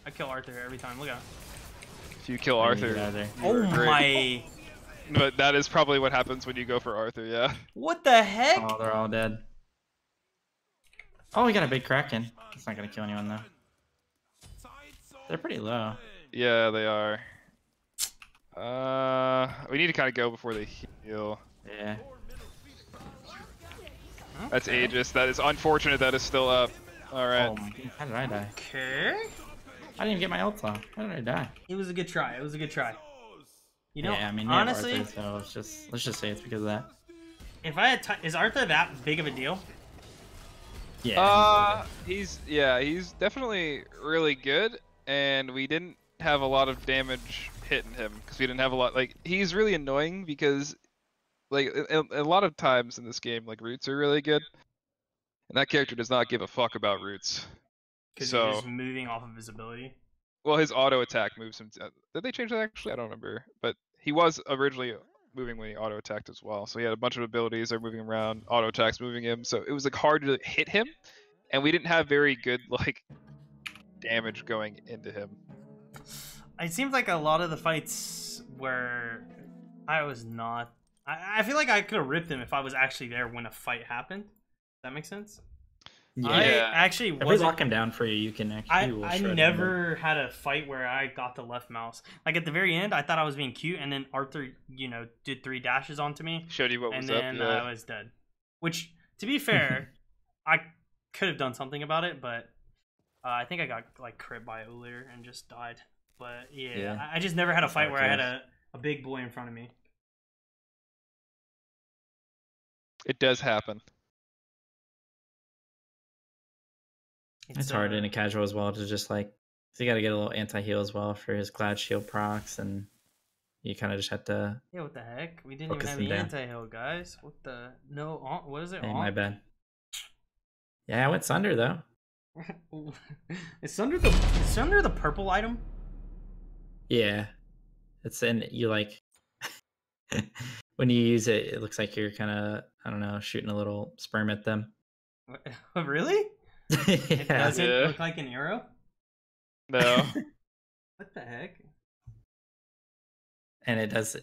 I kill Arthur every time. Look at him. If you kill I need to Arthur. get out of there. Oh great. my! But that is probably what happens when you go for Arthur, yeah. What the heck? Oh, they're all dead. Oh, we got a big Kraken. It's not gonna kill anyone though. They're pretty low. Yeah, they are. We need to kind of go before they heal. Yeah. That's Aegis. That is unfortunate that is still up. Alright. Oh my god, how did I die? Okay. I didn't even get my ult off. How did I die? It was a good try. It was a good try. You know, Yeah, I mean, they have honestly, Arthur, so let's just say it's because of that. if I had is Arthur that big of a deal? Yeah. He's definitely really good, and we didn't have a lot of damage hitting him because we didn't have a lot. Like, he's really annoying because, like, a lot of times in this game, like, roots are really good, and that character does not give a fuck about roots. Because So, he's just moving off of his ability. well, his auto attack moves him. Did they change that actually? I don't remember, but he was originally moving when he auto attacked as well. So he had a bunch of abilities that are moving around, auto attacks moving him. So it was like hard to hit him, and we didn't have very good like damage going into him. It seems like a lot of the fights where I was not. I feel like I could have ripped him if I was actually there when a fight happened. Does that make sense? Yeah. I actually If we wasn't. lock him down for you, you can actually. I never had a fight where I got the left mouse. Like at the very end, I thought I was being cute, and then Arthur, did 3 dashes onto me, Showed you what and was then up. Yeah. I was dead. Which, to be fair, I could have done something about it, but I think I got like crit by Ulir and just died. But yeah. I just never had a fight where I had a big boy in front of me. It does happen. It's hard in a casual as well to just like. So you got to get a little anti-heal as well for his Cloud Shield procs, and you kind of just have to. Yeah, what the heck? We didn't Focus even have him the down. anti-heal, guys. What the? No, what is it? Hey, my bad. Yeah, I went Sunder though. Is Sunder the purple item? Yeah, it's in you like. When you use it, it looks like you're kind of I don't know shooting a little sperm at them. Really? It Yeah. doesn't Yeah. look like an arrow? No. What the heck? And it does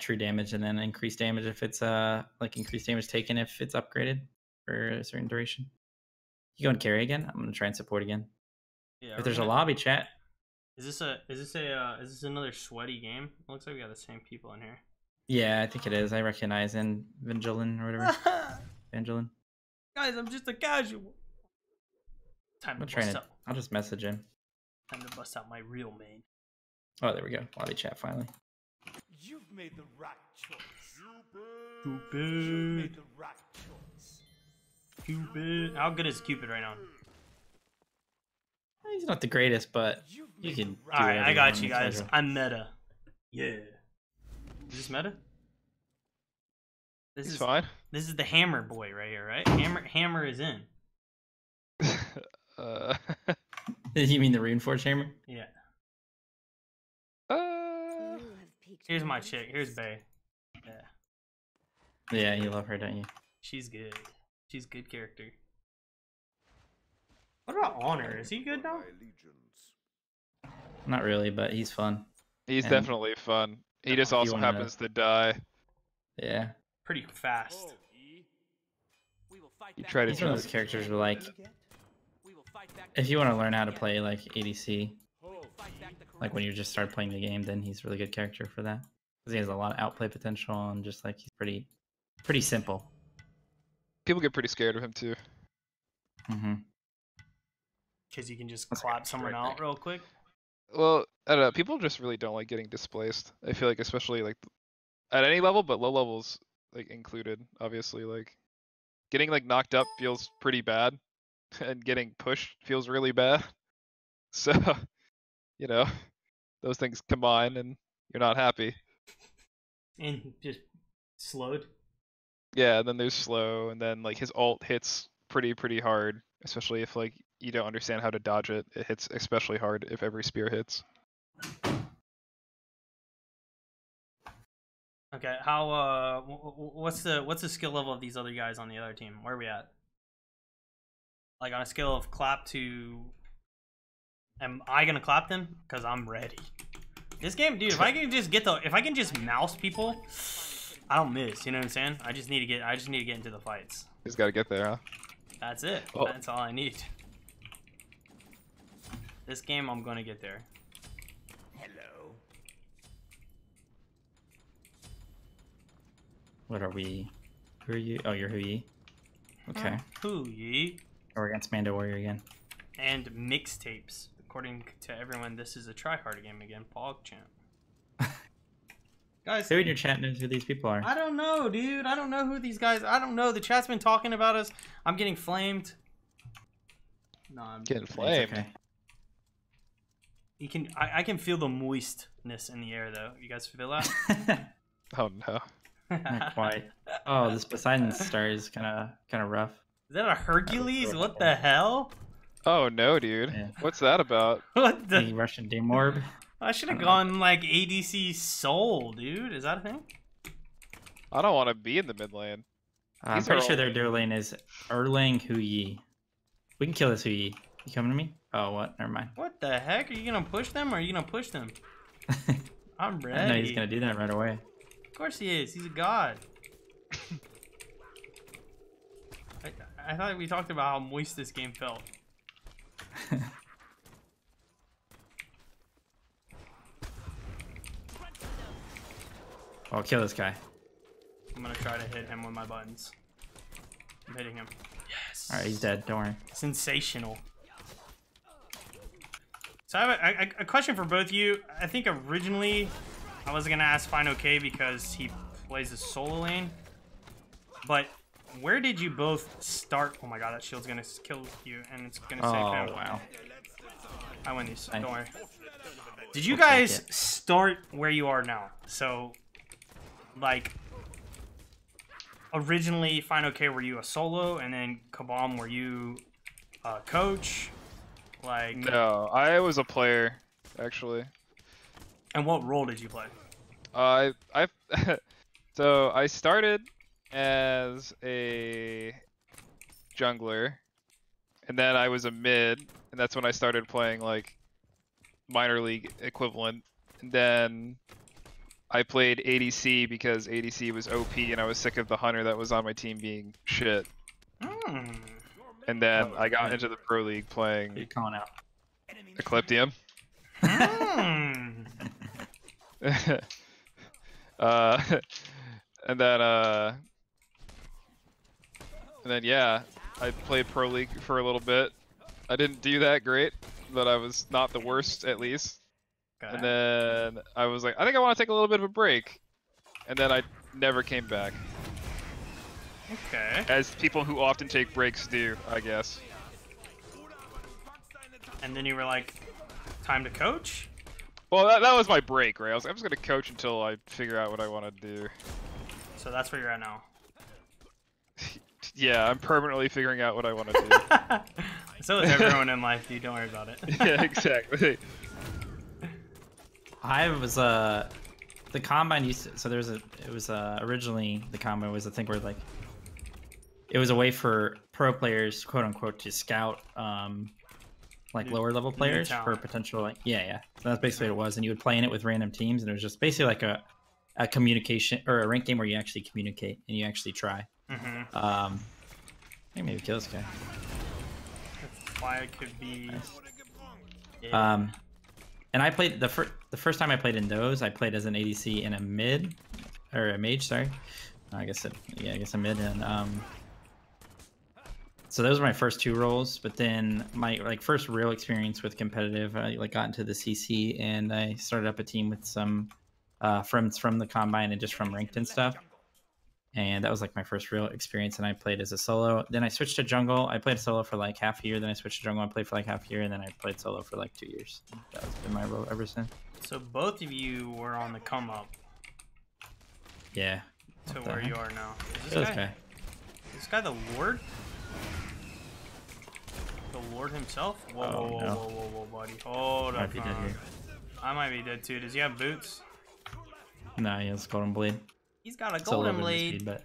true damage and then increased damage if it's like increased damage taken if it's upgraded for a certain duration. You go and carry again? I'm gonna try and support again. Yeah. If there's a lobby chat. Is this another sweaty game? It looks like we got the same people in here. Yeah, I think it is. I recognize in Vangeline or whatever. Vangeline. Guys, I'm just a casual. Time I'm to trying bust to. out. I'll just message him. Time to bust out my real main. Oh, there we go. Lobby chat finally. You've made the right choice. Cupid. The right choice. Cupid. How good is Cupid right now? He's not the greatest, but you can. do All right, whatever I got want you in guys. casual. I'm meta. Yeah. Is this meta? This He's is fine. This is the hammer boy right here, right? Hammer is in. You mean the Runeforge hammer? Yeah. uh, Here's my chick. Here's Bay. Yeah. Yeah, you love her, don't you? She's good. She's a good character. What about Honor? Is he good now? Not really, but he's fun. he's And- definitely fun. He just you also wanna- happens to die. Yeah. Pretty fast. You try to He's one of those characters where, like, if you want to learn how to play like ADC, like when you just start playing the game, then he's a really good character for that. Because he has a lot of outplay potential and just like he's pretty simple. people get pretty scared of him too. Mm-hmm. Because you can just That's a clap good someone right out there. real quick. Well, I don't know. People just really don't like getting displaced. I feel like especially like at any level, but low levels like included. Obviously, like getting like knocked up feels pretty bad, and getting pushed feels really bad. So, you know, those things combine, and you're not happy. And just slowed. Yeah, and then there's slow, and then like his ult hits pretty hard, especially if like you don't understand how to dodge it. It hits especially hard if every spear hits. Okay, how what's the skill level of these other guys on the other team? Where are we at? Like on a scale of clap to, am I gonna clap them? Cause I'm ready. This game, dude, if I can just mouse people, I don't miss. You know what I'm saying? I just need to get into the fights. He's got to get there, huh? That's it. Oh. That's all I need. This game, I'm gonna get there. Hello. What are we? Who are you? Oh, you're Hu Yi. Okay. Hoo ye. We're against Mando Warrior again. And mixtapes. According to everyone, this is a tryhard game again. Pog champ. Guys, Who in your chat knows who these people are? I don't know, dude. I don't know who these guys. I don't know. The chat's been talking about us. I'm getting flamed. No, I'm Getting It's flamed. okay. You can. I can feel the moistness in the air, though. You guys feel that? Oh no. Not quite. Oh, this Poseidon star is kind of rough. Is that a Hercules? What the hell? Oh no, dude. Yeah. What's that about? What The the? Russian Dim Orb. I should have gone like ADC Soul, dude. Is that a thing? I don't want to be in the mid lane. I'm These pretty are sure all- their dual lane is Erlang Hu Yi. We can kill this Hu Yi. You coming to me? Oh, what? Never mind. What the heck? Are you gonna push them or are you gonna push them? I'm ready. I know he's gonna do that right away. Of course he is. He's a god. I thought we talked about how moist this game felt. I'll kill this guy. I'm gonna try to hit him with my buttons. I'm hitting him. Yes. Alright, he's dead. Don't worry. Sensational. So I have a question for both of you. I think originally I was gonna ask fineokay because he plays a solo lane. But where did you both start? Oh my god, that shield's gonna kill you and it's gonna save Oh, him. wow. I win these. Nice. Don't worry. Did you We'll take guys it. start where you are now? So, like, originally fineokay, were you a solo, and then Cabom, were you a coach? Like, No, I was a player, actually. and what role did you play? I so I started as a jungler, and then I was a mid, and that's when I started playing like minor league equivalent. And then I played ADC because ADC was OP, and I was sick of the hunter that was on my team being shit. Hmm. And then I got into the pro league What are you playing calling out? Ecliptium. Hmm. uh, and then yeah, I played pro league for a little bit. I didn't do that great, but I was not the worst at least. And then I was like, I think I want to take a little bit of a break, and then I never came back, Okay. as people who often take breaks do, I guess. And then you were like, time to coach? Well, that was my break, right? I was like, I'm just gonna coach until I figure out what I want to do. So that's where you're at now. Yeah, I'm permanently figuring out what I want to do. So is everyone in life, dude. Don't worry about it. Yeah, exactly. I was the combine used to, so there's a it was originally the combine was a thing where like it was a way for pro players, quote unquote, to scout like lower level players for talent. potential like yeah. So that's basically what it was, and you would play in it with random teams, and it was just basically like a a communication or a ranked game where you actually communicate and you actually try. I think maybe kill this guy. That's why it could be. Nice. Yeah. And I played the first time I played in those. I played as an ADC and a mid, or a mage. Sorry, I guess a mid. And so those were my first 2 roles. But then my first real experience with competitive, I got into the CC and I started up a team with some friends from the combine and just from ranked and stuff. And that was like my first real experience, and I played as a solo. Then I switched to jungle. I played solo for like half a year. Then I switched to jungle. I played for like half a year, and then I played solo for like 2 years. That's been my role ever since. So both of you were on the come up. Yeah. To where you are now. Is This guy the Lord? The Lord himself? Whoa, whoa, buddy. Hold up. Might be dead here. I might be dead too. Does he have boots? No, he has golden blade. He's got a Still a golden little bit of blade. speed, but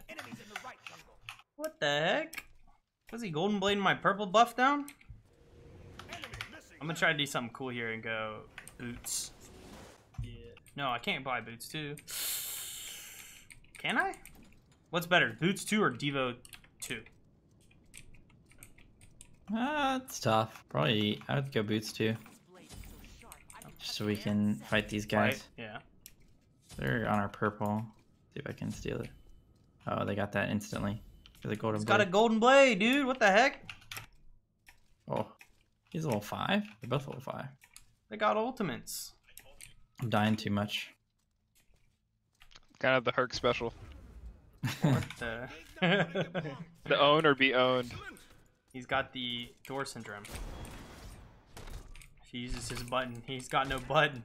What the heck? Was he golden blading my purple buff down? I'm gonna try to do something cool here and go boots. Yeah. No, I can't buy boots too. Can I? What's better, boots 2 or Devo 2? it's tough. Probably I would go boots too, just so we can fight these guys. Right? Yeah. They're on our purple. See if I can steal it. Oh, they got that instantly. For the golden He's blade. got a golden blade, dude. What the heck? Oh, he's level 5. They're both level 5. They got ultimates. I'm dying too much. Kind of the Herc special. What the? The own or be owned. He's got the door syndrome. If he uses his button, he's got no button.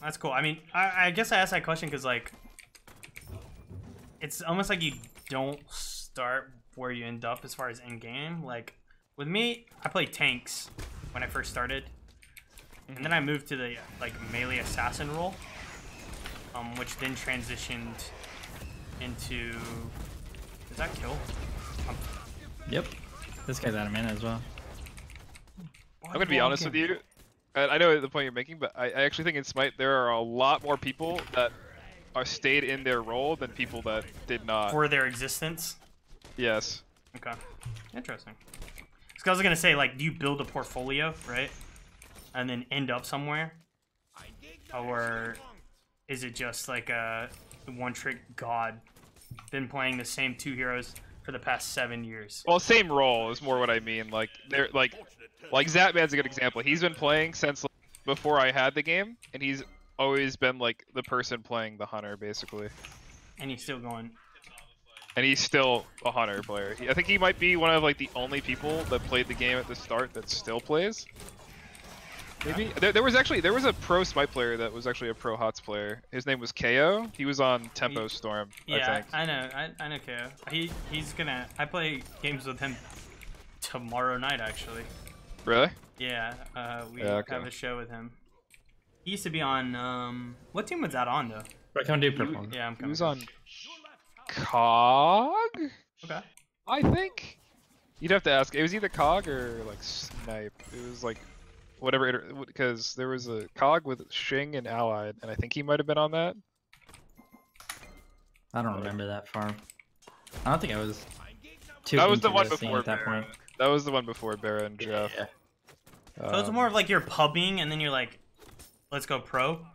That's cool. I mean, I guess I asked that question because, like, it's almost like you don't start where you end up as far as in-game. Like, with me, I played tanks when I first started. And then I moved to the, like, melee assassin role. Which then transitioned into... Does that kill? Yep. This guy's out of mana as well. I'm gonna be honest with you. I know the point you're making, but I actually think in Smite there are a lot more people that are stayed in their role than people that did not. For their existence? Yes. Okay. Interesting. Because I was gonna say, like, do you build a portfolio, right? And then end up somewhere? Or is it just like a one-trick god? Been playing the same 2 heroes for the past 7 years. Well, same role is more what I mean. Like they're like Zapman's a good example. He's been playing since before I had the game, and he's always been like the person playing the hunter, basically. And he's still going. And he's still a hunter player. I think he might be one of like the only people that played the game at the start that still plays. Maybe there was a pro Smite player that was actually a pro HOTS player. His name was KO. He was on Tempo Storm. Yeah, I think. I know KO. He's gonna. I play games with him tomorrow night, actually. Really? Yeah. We have a show with him. He used to be on. What team was that on though? But come do purple. Yeah, I'm coming. He was on COG. Okay. I think. You'd have to ask. It was either COG or like Snipe. It was like. Whatever, because there was a COG with Shing and Allied, and I think he might have been on that. I don't remember that far. I don't think I was too That was the into one this scene before at that point. That was the one before Barra and Jeff. Yeah. So it's more of like you're pubbing, and then you're like, let's go pro.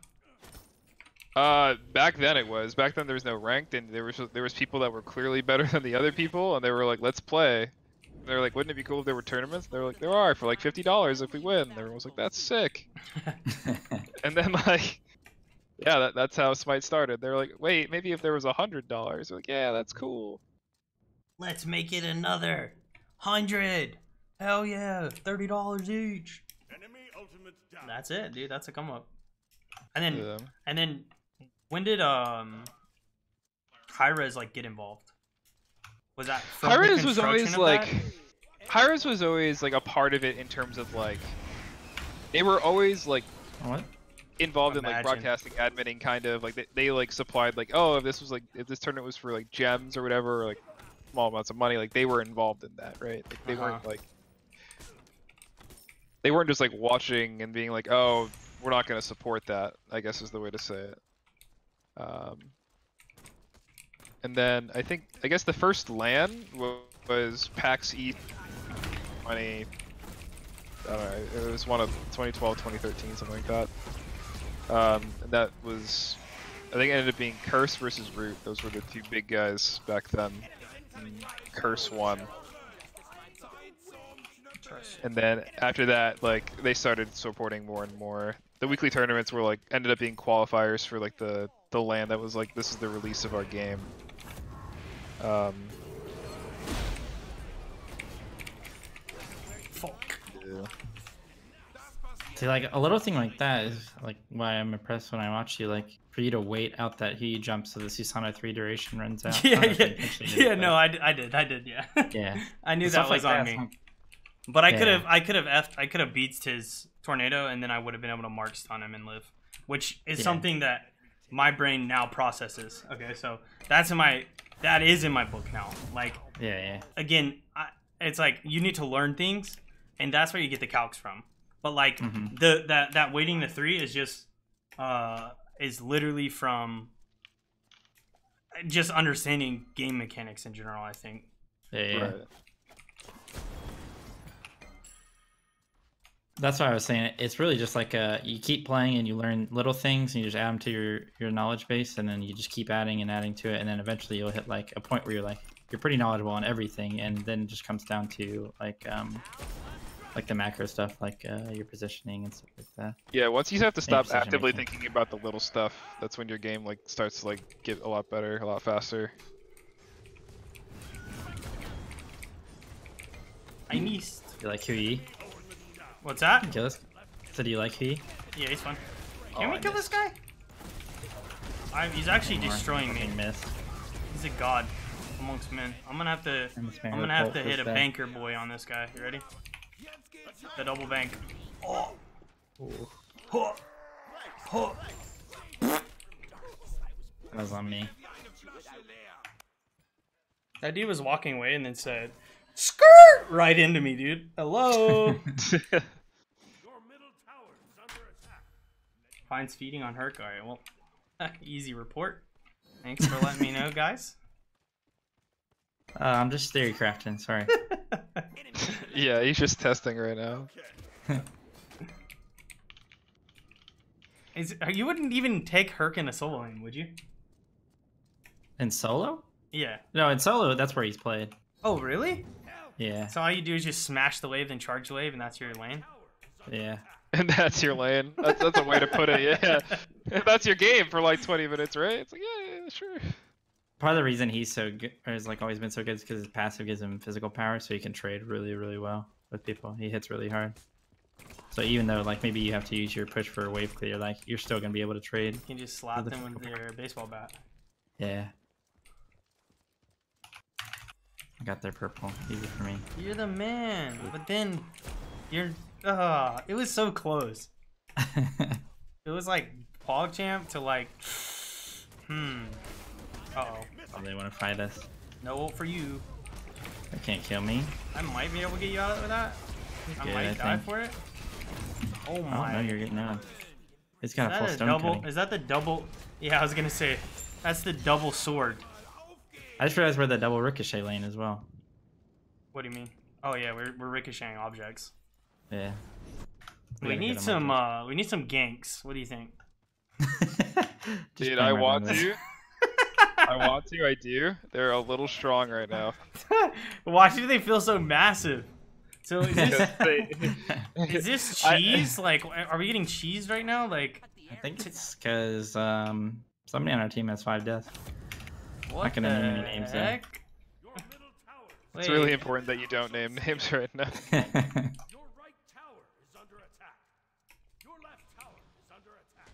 Back then it was. Back then there was no ranked, and there was people that were clearly better than the other people, and they were like, let's play. They're like, wouldn't it be cool if there were tournaments? They're like, there are for like $50 if we win. And everyone was like, that's sick. And then like, yeah, that's how Smite started. They're like, wait, maybe if there was $100. They're like, yeah, that's cool. Let's make it another 100. Hell yeah, $30 each. That's it, dude. That's a come up. And then when did Hi-Rez like get involved? Was that from Hi-Rez was always like Hi-Rez was always like a part of it in terms of like they were always like involved in like broadcasting, admitting kind of like they like supplied like, oh, if this tournament was for like gems or whatever, or like small amounts of money, like they were involved in that, right? Like they weren't like they weren't just like watching and being like, oh, we're not going to support that, I guess is the way to say it. And then I guess the first LAN was PAX E20. I don't know, it was one of 2012, 2013, something like that. And that was, I think it ended up being Curse versus Root. Those were the two big guys back then. And Curse won. And then after that, like, they started supporting more and more. The weekly tournaments were like, ended up being qualifiers for like the LAN that was like, this is the release of our game. Fuck. Yeah. See, like a little thing like that is like why I'm impressed when I watch you. Like for you to wait out that he jumps so the Susano 3 duration runs out. Yeah. No, I did. Yeah. Yeah. I knew that was on me. But I could have beated his tornado, and then I would have been able to mark stun him and live, which is something that my brain now processes. Okay, so that is in my book now. Like, again, it's like you need to learn things, and that's where you get the calcs from. But like that waiting the 3 is just is literally from just understanding game mechanics in general, I think. Yeah. Right. That's why I was saying it's really just like you keep playing and you learn little things and you just add them to your knowledge base, and then you just keep adding and adding to it, and then eventually you'll hit like a point where you're pretty knowledgeable on everything, and then it just comes down to like the macro stuff, like your positioning and stuff like that. Yeah, once you have to stop actively thinking about the little stuff, that's when your game like starts to like get a lot better, a lot faster. I missed. You like QE? What's that? Kill this? So do you like QE? Yeah, he's fun. Can we kill this guy? He's actually destroying me. Missed. He's a god amongst men. I'm gonna have to hit a banker boy on this guy. You ready? The double bank. Oh. That was on me. That dude was walking away and then said, "Skirt!" right into me, dude. Hello. Finds feeding on Hearth. Alright, well, easy report. Thanks for letting me know, guys. I'm just theory crafting, sorry. Yeah, he's just testing right now. You wouldn't even take Hearth in a solo lane, would you? In solo? Yeah. No, in solo, that's where he's played. Oh, really? Yeah. So all you do is just smash the wave, then charge the wave, and that's your lane? Yeah. And that's your lane. That's a way to put it, yeah. And that's your game for like 20 minutes, right? It's like, yeah, sure. Part of the reason he's so good, or has like always been so good, is because his passive gives him physical power, so he can trade really, really well with people. He hits really hard. So even though like maybe you have to use your push for a wave clear, like you're still gonna be able to trade. You can just slap them with your baseball bat. Yeah. I got their purple. Easy for me. You're the man, but then you're. It was so close. It was like PogChamp to like. Uh-oh. Oh, they want to fight us. No ult for you. They can't kill me. I might be able to get you out of that. I might die for it. Oh my. Oh no, you're getting out. It's got a full stone double. cutting. Is that the double? Yeah, I was gonna say, that's the double sword. I just realized we're the double ricochet lane as well. What do you mean? Oh yeah, we're ricocheting objects. Yeah. We need some ganks. What do you think? Dude, I want to. I do. They're a little strong right now. Why do they feel so massive? So is this cheese? Like, are we getting cheese right now? Like, I think it's because somebody on our team has 5 deaths. What not gonna name any names there. It's really important that you don't name names right now. Your right tower is under attack. Your left tower is under attack.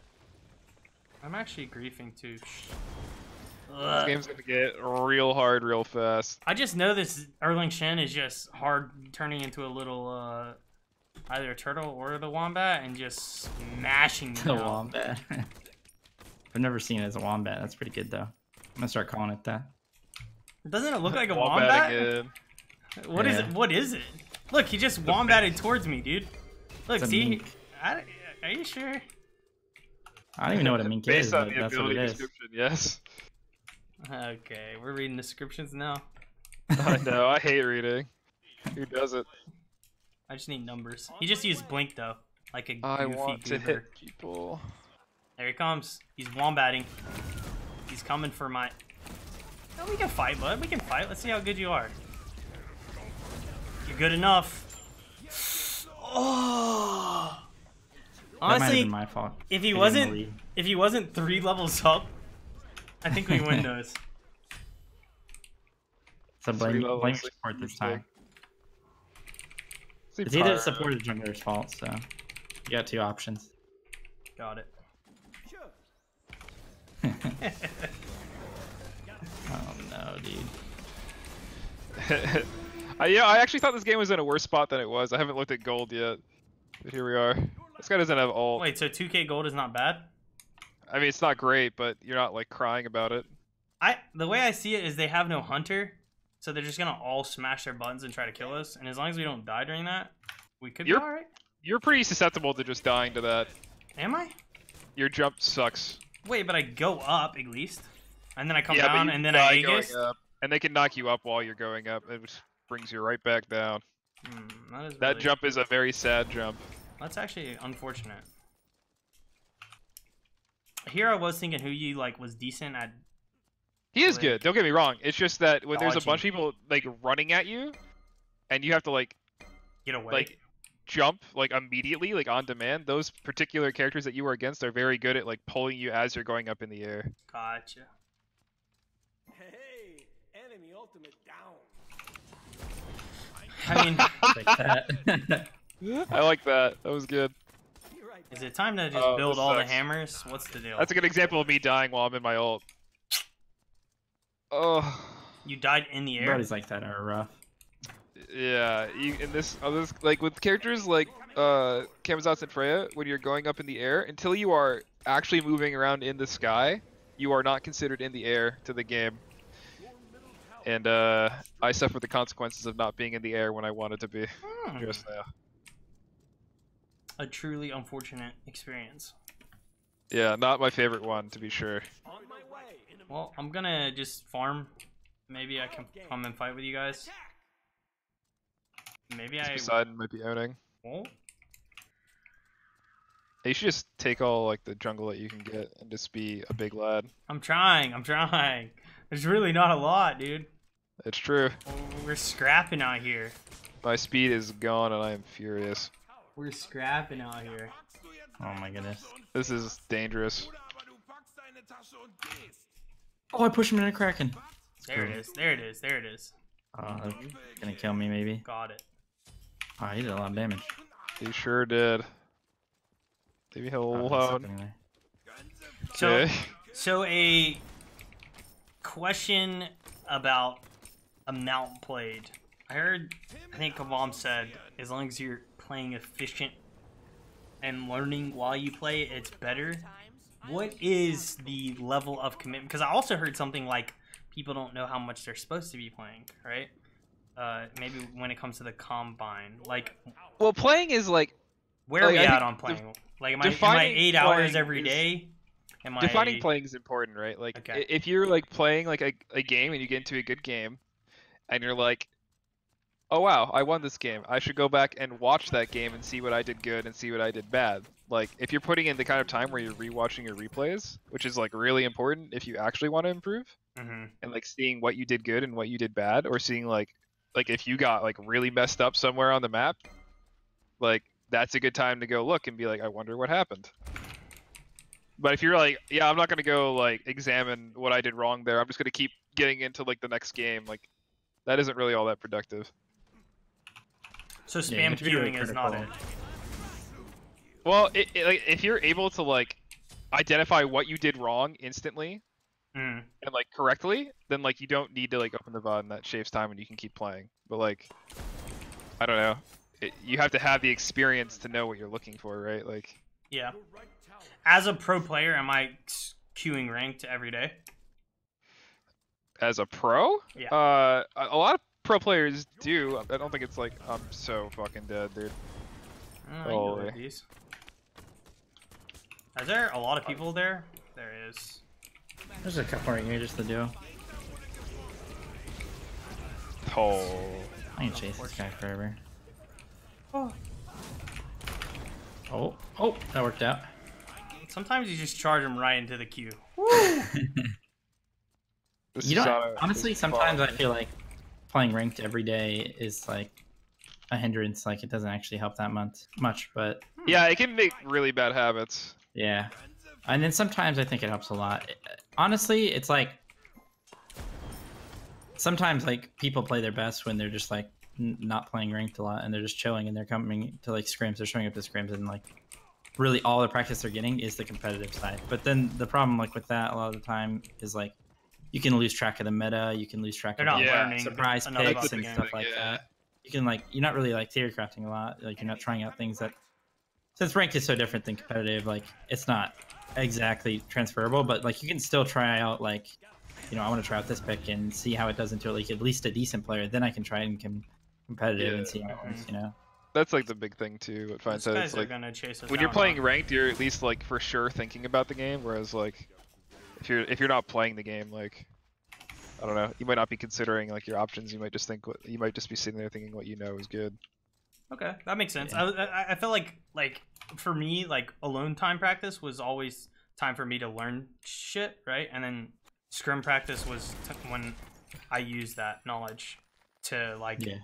I'm actually griefing too. This game's gonna get real hard real fast. I just know this Erling Shen is just hard turning into a little either a turtle or the wombat and just smashing me. The wombat. I've never seen it as a wombat. That's pretty good though. I'm gonna start calling it that. Doesn't it look like a wombat? Again. What is it? What is it? Look, he just wombatted towards me, dude. Look, It's a see, mink. are you sure? I don't even know what a mink is, Based on but the that's what it ability is. description, yes. Okay, we're reading descriptions now. I know, I hate reading. Who does it? I just need numbers. He just used blink though, like a I goofy want to goober. hit people. There he comes. He's wombatting. He's coming for my. Oh, we can fight, bud. We can fight. Let's see how good you are. You're good enough. Oh. That might have Honestly, been my fault. if I he gave him the wasn't, lead. if he wasn't 3 levels up, I think we win those. So blame Three levels, blame like, support this mistake. time. See, It's either Pyro. support or jungler's fault, so you got 2 options. Got it. Oh no, dude. Yeah, I actually thought this game was in a worse spot than it was. I haven't looked at gold yet. But here we are. This guy doesn't have ult. Wait, so 2k gold is not bad? I mean, it's not great, but you're not like crying about it. The way I see it is they have no hunter, so they're just gonna all smash their buttons and try to kill us. And as long as we don't die during that, we could be You're- alright. You're pretty susceptible to just dying to that. Am I? Your jump sucks. Wait, but I go up at least, and then I come Yeah, but down, you and then I die Aegis. going up, and they can knock you up while you're going up. It just brings you right back down. That is That really- jump is a very sad jump. That's actually unfortunate. Here I was thinking who you like was decent at. He is Like, good. Don't get me wrong. It's just that when there's a dodging. bunch of people like running at you, and you have to like Get away. jump like immediately, like on demand. Those particular characters that you are against are very good at like pulling you as you're going up in the air. Gotcha. Hey, enemy ultimate down. I mean, Like that. I like that. That was good. Be right is back. it time to just Oh, build this all the sucks. hammers? What's the deal? That's a good example of me dying while I'm in my ult. Oh. You died in the air. Brody's like that are rough. Yeah, you, in this like with characters like Camazotz and Freya, when you're going up in the air, until you are actually moving around in the sky, you are not considered in the air to the game. And I suffer the consequences of not being in the air when I wanted to be. Just now. A truly unfortunate experience. Yeah, not my favorite one to be sure. On my way. Well, I'm gonna just farm. Maybe I can come and fight with you guys. Maybe I Poseidon might be owning. won't. You should just take all like the jungle that you can get and just be a big lad. I'm trying. There's really not a lot, dude. It's true. We're scrapping out here. My speed is gone and I am furious. We're scrapping out here. Oh my goodness. This is dangerous. Oh, I pushed him in a Kraken. There it is. There it is. There it is. Oh, that's gonna kill me maybe. Got it. Oh, he did a lot of damage. He sure did. Leave me Oh, that's alone. something there. So, Okay. so a question about amount played. I think Cabom said, as long as you're playing efficient and learning while you play, it's better. What is the level of commitment? Because I also heard something like people don't know how much they're supposed to be playing, right? Maybe when it comes to the combine, like Well, playing is like where are Like, we I at think on playing? Like, am I defining 8 hours playing every is- day? Am I defining playing is important, right? Like Okay. if you're like playing like a game and you get into a good game, and you're like, oh wow, I won this game. I should go back and watch that game and see what I did good and see what I did bad. Like if you're putting in the kind of time where you're rewatching your replays, which is like really important if you actually want to improve, Mm-hmm. and like seeing what you did good and what you did bad, or seeing like if you got like really messed up somewhere on the map, like that's a good time to go look and be like, I wonder what happened. But if you're like, yeah, I'm not gonna go like examine what I did wrong there, I'm just gonna keep getting into like the next game, like that isn't really all that productive. So Yeah, you spam have to be really queuing is not it. critical. Well, like if you're able to like identify what you did wrong instantly Mm. and like correctly, then like you don't need to like open the VOD, and that shaves time and you can keep playing. But like, I don't know, you have to have the experience to know what you're looking for, right? Like, Yeah. As a pro player, am I queuing ranked every day? as a pro, Yeah. a lot of pro players do. I don't think it's like I'm so fucking dead, dude. I can go with these. Is there a lot of people there? There is. There's a couple right here, just the duo. Oh. I can chase this guy forever. Oh. Oh, that worked out. Sometimes you just charge them right into the queue. You know, honestly, sometimes I feel like playing ranked every day is like a hindrance. Like it doesn't actually help that much, but Yeah, it can make really bad habits. yeah. And then sometimes I think it helps a lot. Honestly, it's like sometimes like people play their best when they're just like not playing ranked a lot and they're just chilling and they're coming to like scrims. They're showing up to scrims and like really all the practice they're getting is the competitive side. But then the problem like with that a lot of the time is like you can lose track of the meta. You can lose track They're of not like, learning surprise enough picks about and the stuff game. like Yeah. that. You can like you're not really like theory crafting a lot. Like you're not trying out things that since ranked is so different than competitive. Like it's not exactly transferable, but like you can still try out like you know I want to try out this pick and see how it does until like at least a decent player. Then I can try and competitive and see how it works. You know. That's like the big thing too. What finds Those out guys is are like gonna chase us when you're down, playing huh? ranked, you're at least like for sure thinking about the game. Whereas like if you're not playing the game, like I don't know, you might not be considering like your options. You might just think you might just be sitting there thinking what you know is good. Okay, that makes sense. Yeah. I feel like for me, like alone time practice was always time for me to learn shit, right? And then scrim practice was when I used that knowledge to like Yeah.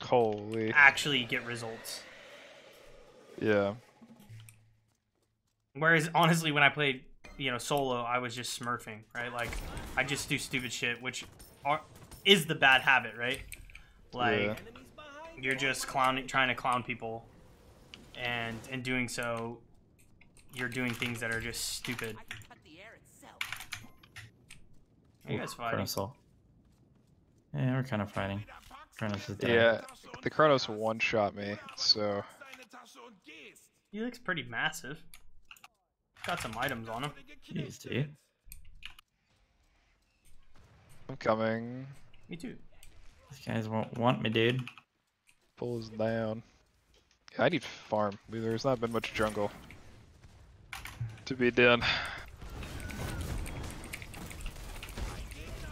Holy. actually get results. Yeah. Whereas honestly, when I played, you know, solo, I was just smurfing, right? Like I just do stupid shit, which is the bad habit, right? Like Yeah. you're just trying to clown people, and in doing so, you're doing things that are just stupid. Are you guys fighting? Chronosoul. Yeah, we're kind of fighting. Chronos is dead. Yeah. The Chronos one-shot me, so He looks pretty massive. Got some items on him. Jeez, dude. I'm coming. Me too. These guys won't want me, dude. Pulls down. Yeah, I need farm. There's not been much jungle to be done.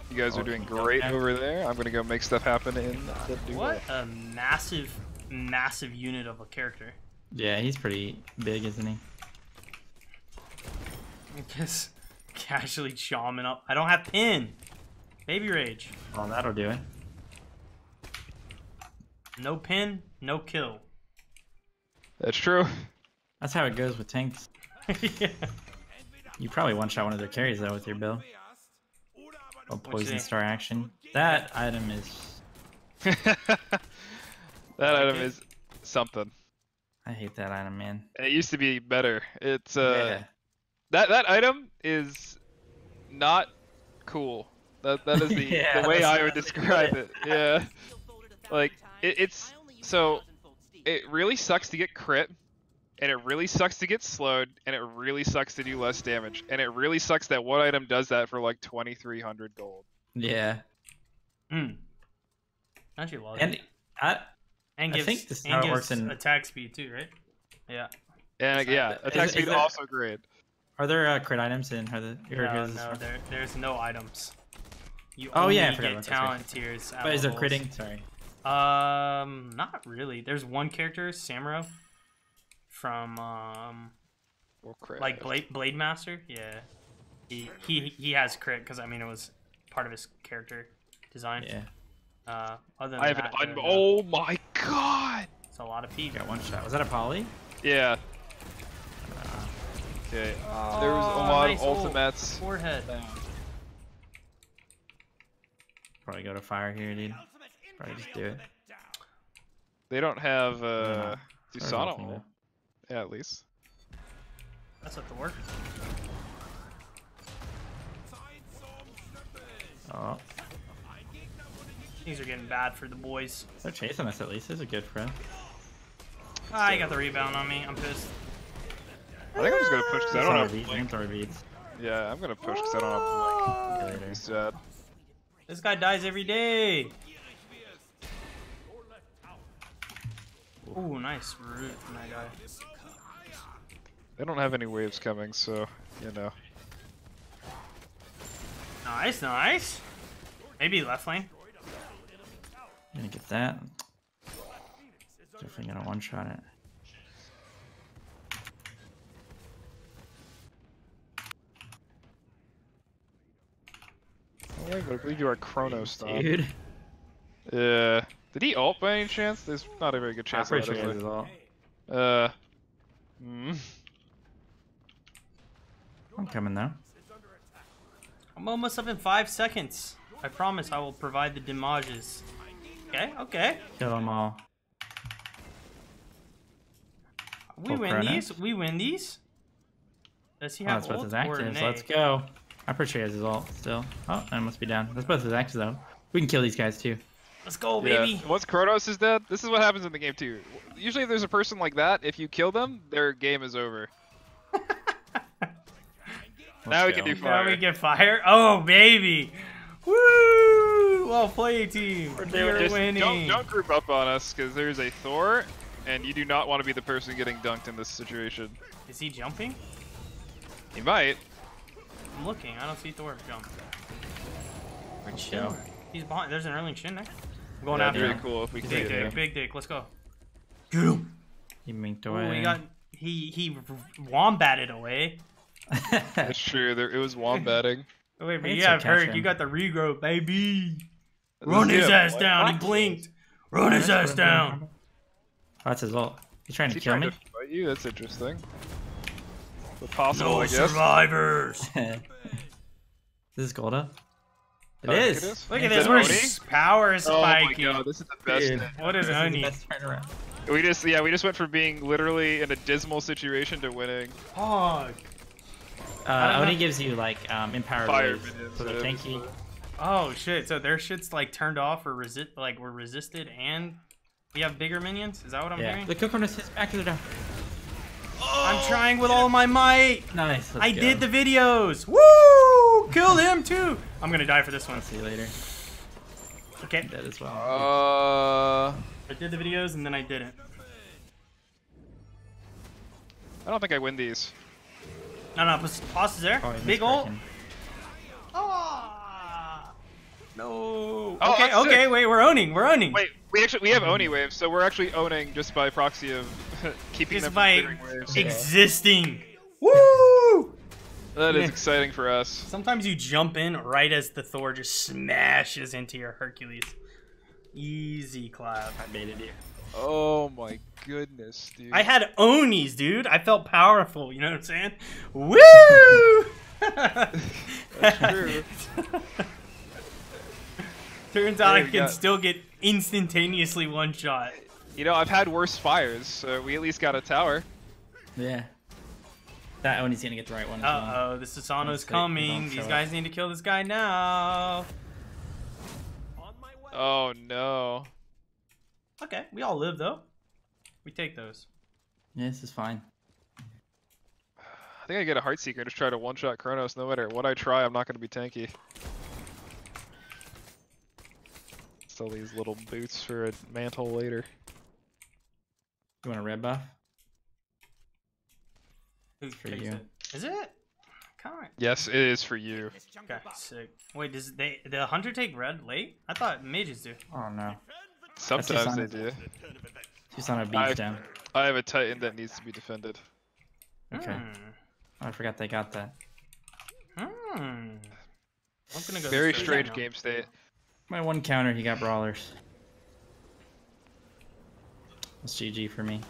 You guys are doing great over there. I'm gonna go make stuff happen in the duo. What a massive, massive unit of a character. Yeah, he's pretty big, isn't he? Just casually shaman up. I don't have pin. Baby rage. Well, that'll do it. No pin, no kill. That's true. That's how it goes with tanks. Yeah. You probably one-shot one of their carries, though, with your build. Oh, Poison Star action. That item is... That item is something. I hate that item, man. And it used to be better. It's Yeah. that item is not cool. That is the, Yeah, the way that's- I would describe it. Yeah. Like it's so it really sucks to get crit, and it really sucks to get slowed, and it really sucks to do less damage, and it really sucks that one item does that for like 2,300 gold. Yeah. Actually, love And it. I And gives, think this is and how it gives works in... attack speed too, right? Yeah. And yeah, attack is speed there- also great. Are there crit items in the No, there's no items. You Oh, only yeah, I forgot get about that, talent tiers. at But is there levels. critting? Sorry. Not really. There's one character, Samuro, from Or crit. like Blade Master. Yeah, he has crit because I mean it was part of his character design. Yeah. Other than I have that, an oh my god. it's a lot of P. Got one shot. Was that a poly? Yeah. Okay. There was a lot nice of ultimates. Forehead. Probably go to fire here, dude. Probably just do it. They don't have Sorry, Dusana nothing, ult. Yeah, at least. That's at the work. Oh, Things are getting bad for the boys. they're chasing us at least. This is good for us. I got the rebound on me. I'm pissed. I think I'm just gonna push because I don't have beads. blink. Throw beads. Yeah, I'm gonna push because I don't have blink. Later. He's dead. This guy dies every day. Ooh, nice root from that guy. They don't have any waves coming, so you know. Nice, nice. Maybe left lane. Gonna get that. Definitely gonna one-shot it. Oh, wait, but I believe you are Chronos, Dude. Yeah. Did he ult by any chance? There's not a very good chance of that, is as well. there? Hmm. I'm coming though. I'm almost up in 5 seconds. I promise I will provide the damages. Okay, okay. Kill them all. We Full win Chronos. these. We win these. Does he Oh, have that's both ult his or actives. nay? Let's go. I'm pretty sure he has his ult still. Oh, I must be down. That's both his actives though. We can kill these guys too. Let's go, Yeah. baby. Once Kronos is dead, this is what happens in the game too. Usually if there's a person like that, if you kill them, their game is over. Now we can do fire. Now we get fire. Oh, baby. Woo! Well played, team. We're Just winning. don't group up on us, because there's a Thor, and you do not want to be the person getting dunked in this situation. Is he jumping? He might. I'm looking. I don't see Thor jump. Where'd Shin? He's behind. There's an Erling Shin there. I'm going Yeah, after pretty him. cool if we can Big get it. dick, big dick. Let's go. Get him. He minked Oh, away. he got he wombated away. That's true. It was wombatting. Oh, wait, but Thanks you for have Hurt. catching. You got the regrowth, baby. Run his Yeah, ass what? down. He blinked. Run his ass down. Oh, that's his ult. He's trying Is to he kill trying me. to fight you? That's interesting. But possible, No I guess. survivors. Is this Golda? It I think is. Look at Is this. it We're Oni? power Oh my spiking. god, this is the best. Dude. thing. What is This is the Oni? best turnaround. We just went from being literally in a dismal situation to winning. Fuck. don't Oni know. gives you like empowered Fire waves, minions, so they're yeah. tanky. Oh shit. So their shit's like turned off or we're resisted and we have bigger minions? Is that what I'm Yeah. hearing? The Coconut hits back to the down. I'm trying with all my might. Nice. I did the videos. Woo! Killed him too. I'm gonna die for this one. I'll see you later. Okay. Dead as well. I did the videos and then I didn't. I don't think I win these. No, Boss is there. Oh, he Big missed ult. Kraken. Ah. No. Oh, Okay, I'm okay, sick. wait, we're owning. Wait, we have Oni waves, so we're actually owning just by proxy of keeping Just them by from clearing waves. existing. Woo! That is Yeah. exciting for us. Sometimes you jump in right as the Thor just smashes into your Hercules. Easy clap. I baited you. Oh my goodness, dude. I had Onis, dude. I felt powerful. You know what I'm saying? Woo! That's true. Turns out Hey, I we can got- still get instantaneously one shot. You know, I've had worse fires, so we at least got a tower. Yeah. That Oni's gonna get the right one as well. Uh oh, the Susano's Let's see, coming. don't These show guys need to kill this guy now. On my way. Oh no. Okay, we all live though. We take those. Yeah, this is fine. I think I get a Heartseeker and just try to one-shot Kronos. No matter what I try, I'm not going to be tanky. Sell these little boots for a mantle later. You want a red buff? Who for takes you. it? Is it? Come on. Yes, it is for you. Okay, sick. Wait, does the hunter take red late? I thought mages do. Oh no. Sometimes they That's do. She's on a beach I- down. I have a Titan that needs to be defended. Okay. Oh, I forgot they got that. I'm gonna go. Very this way. strange Yeah, no. game state. My one counter, he got brawlers. That's GG for me.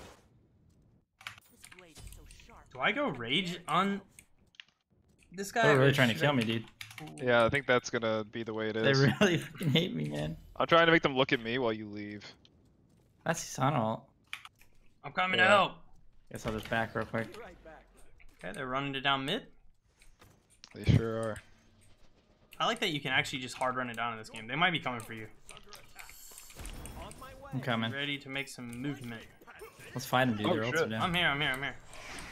Do I go rage on this guy? They're or really trying to should kill I- me, dude. Yeah, I think that's gonna be the way it They is. really fucking hate me, man. I'm trying to make them look at me while you leave. That's Susano ult. I'm coming Yeah. to help. Guess I'll just back real quick. Okay, they're running it down mid. They sure are. I like that you can actually just hard run it down in this game. They might be coming for you. I'm coming. Ready to make some movement. Let's fight him, dude. Oh, Their ults shit. are down. I'm here.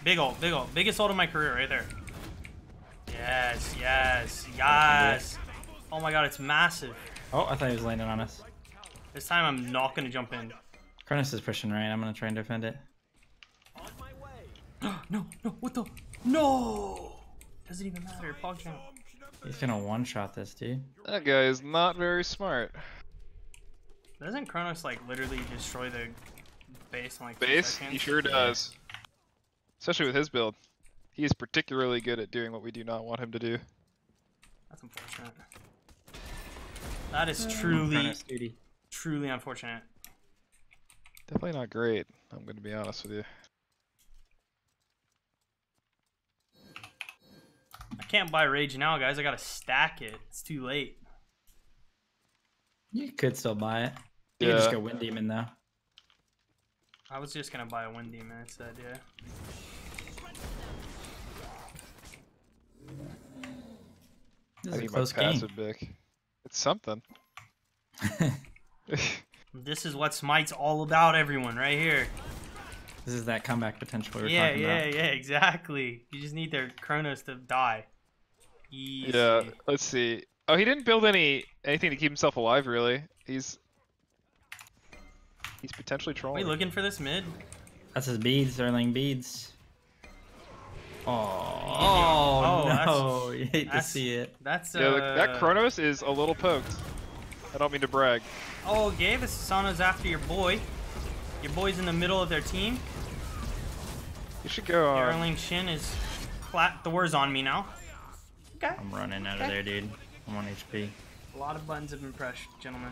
Big ult, big ult. Biggest ult of my career right there. Yes. Oh my god, it's massive. Oh, I thought he was landing on us. This time I'm not gonna jump in. Cronus is pushing right. I'm gonna try and defend it. On my way. No, no, what the? No! Doesn't even matter. PogChamp. He's gonna one-shot this, dude. That guy is not very smart. Doesn't Kronos like literally destroy the base in like 2 Base? seconds? He sure does. Especially with his build. He is particularly good at doing what we do not want him to do. That's unfortunate. That is truly, Cronus duty. truly unfortunate. Definitely not great, I'm going to be honest with you. I can't buy Rage now, guys. I gotta stack it. It's too late. You could still buy it. You can just Yeah. go Wind Demon though. I was just gonna buy a Wind Demon instead, yeah. This I is a need my close game. passive Bic. It's something. This is what Smite's all about, everyone, right here. This is that comeback potential we were Yeah, talking yeah, about. yeah, exactly. You just need their Kronos to die. Easy. Yeah, let's see. Oh, he didn't build anything to keep himself alive, really. He's potentially Are trolling. we looking for this mid? That's his beads, Erling beads. Oh, Oh, no! You hate to that's- see it. That's Yeah, that Kronos is a little poked. I don't mean to brag. Oh, Gabe, Sasano's after your boy. Your boy's in the middle of their team. You should go on. Erling Shin is the war's on me now. Okay. I'm running out of there, dude. I'm on HP. A lot of buttons have been pressed, gentlemen.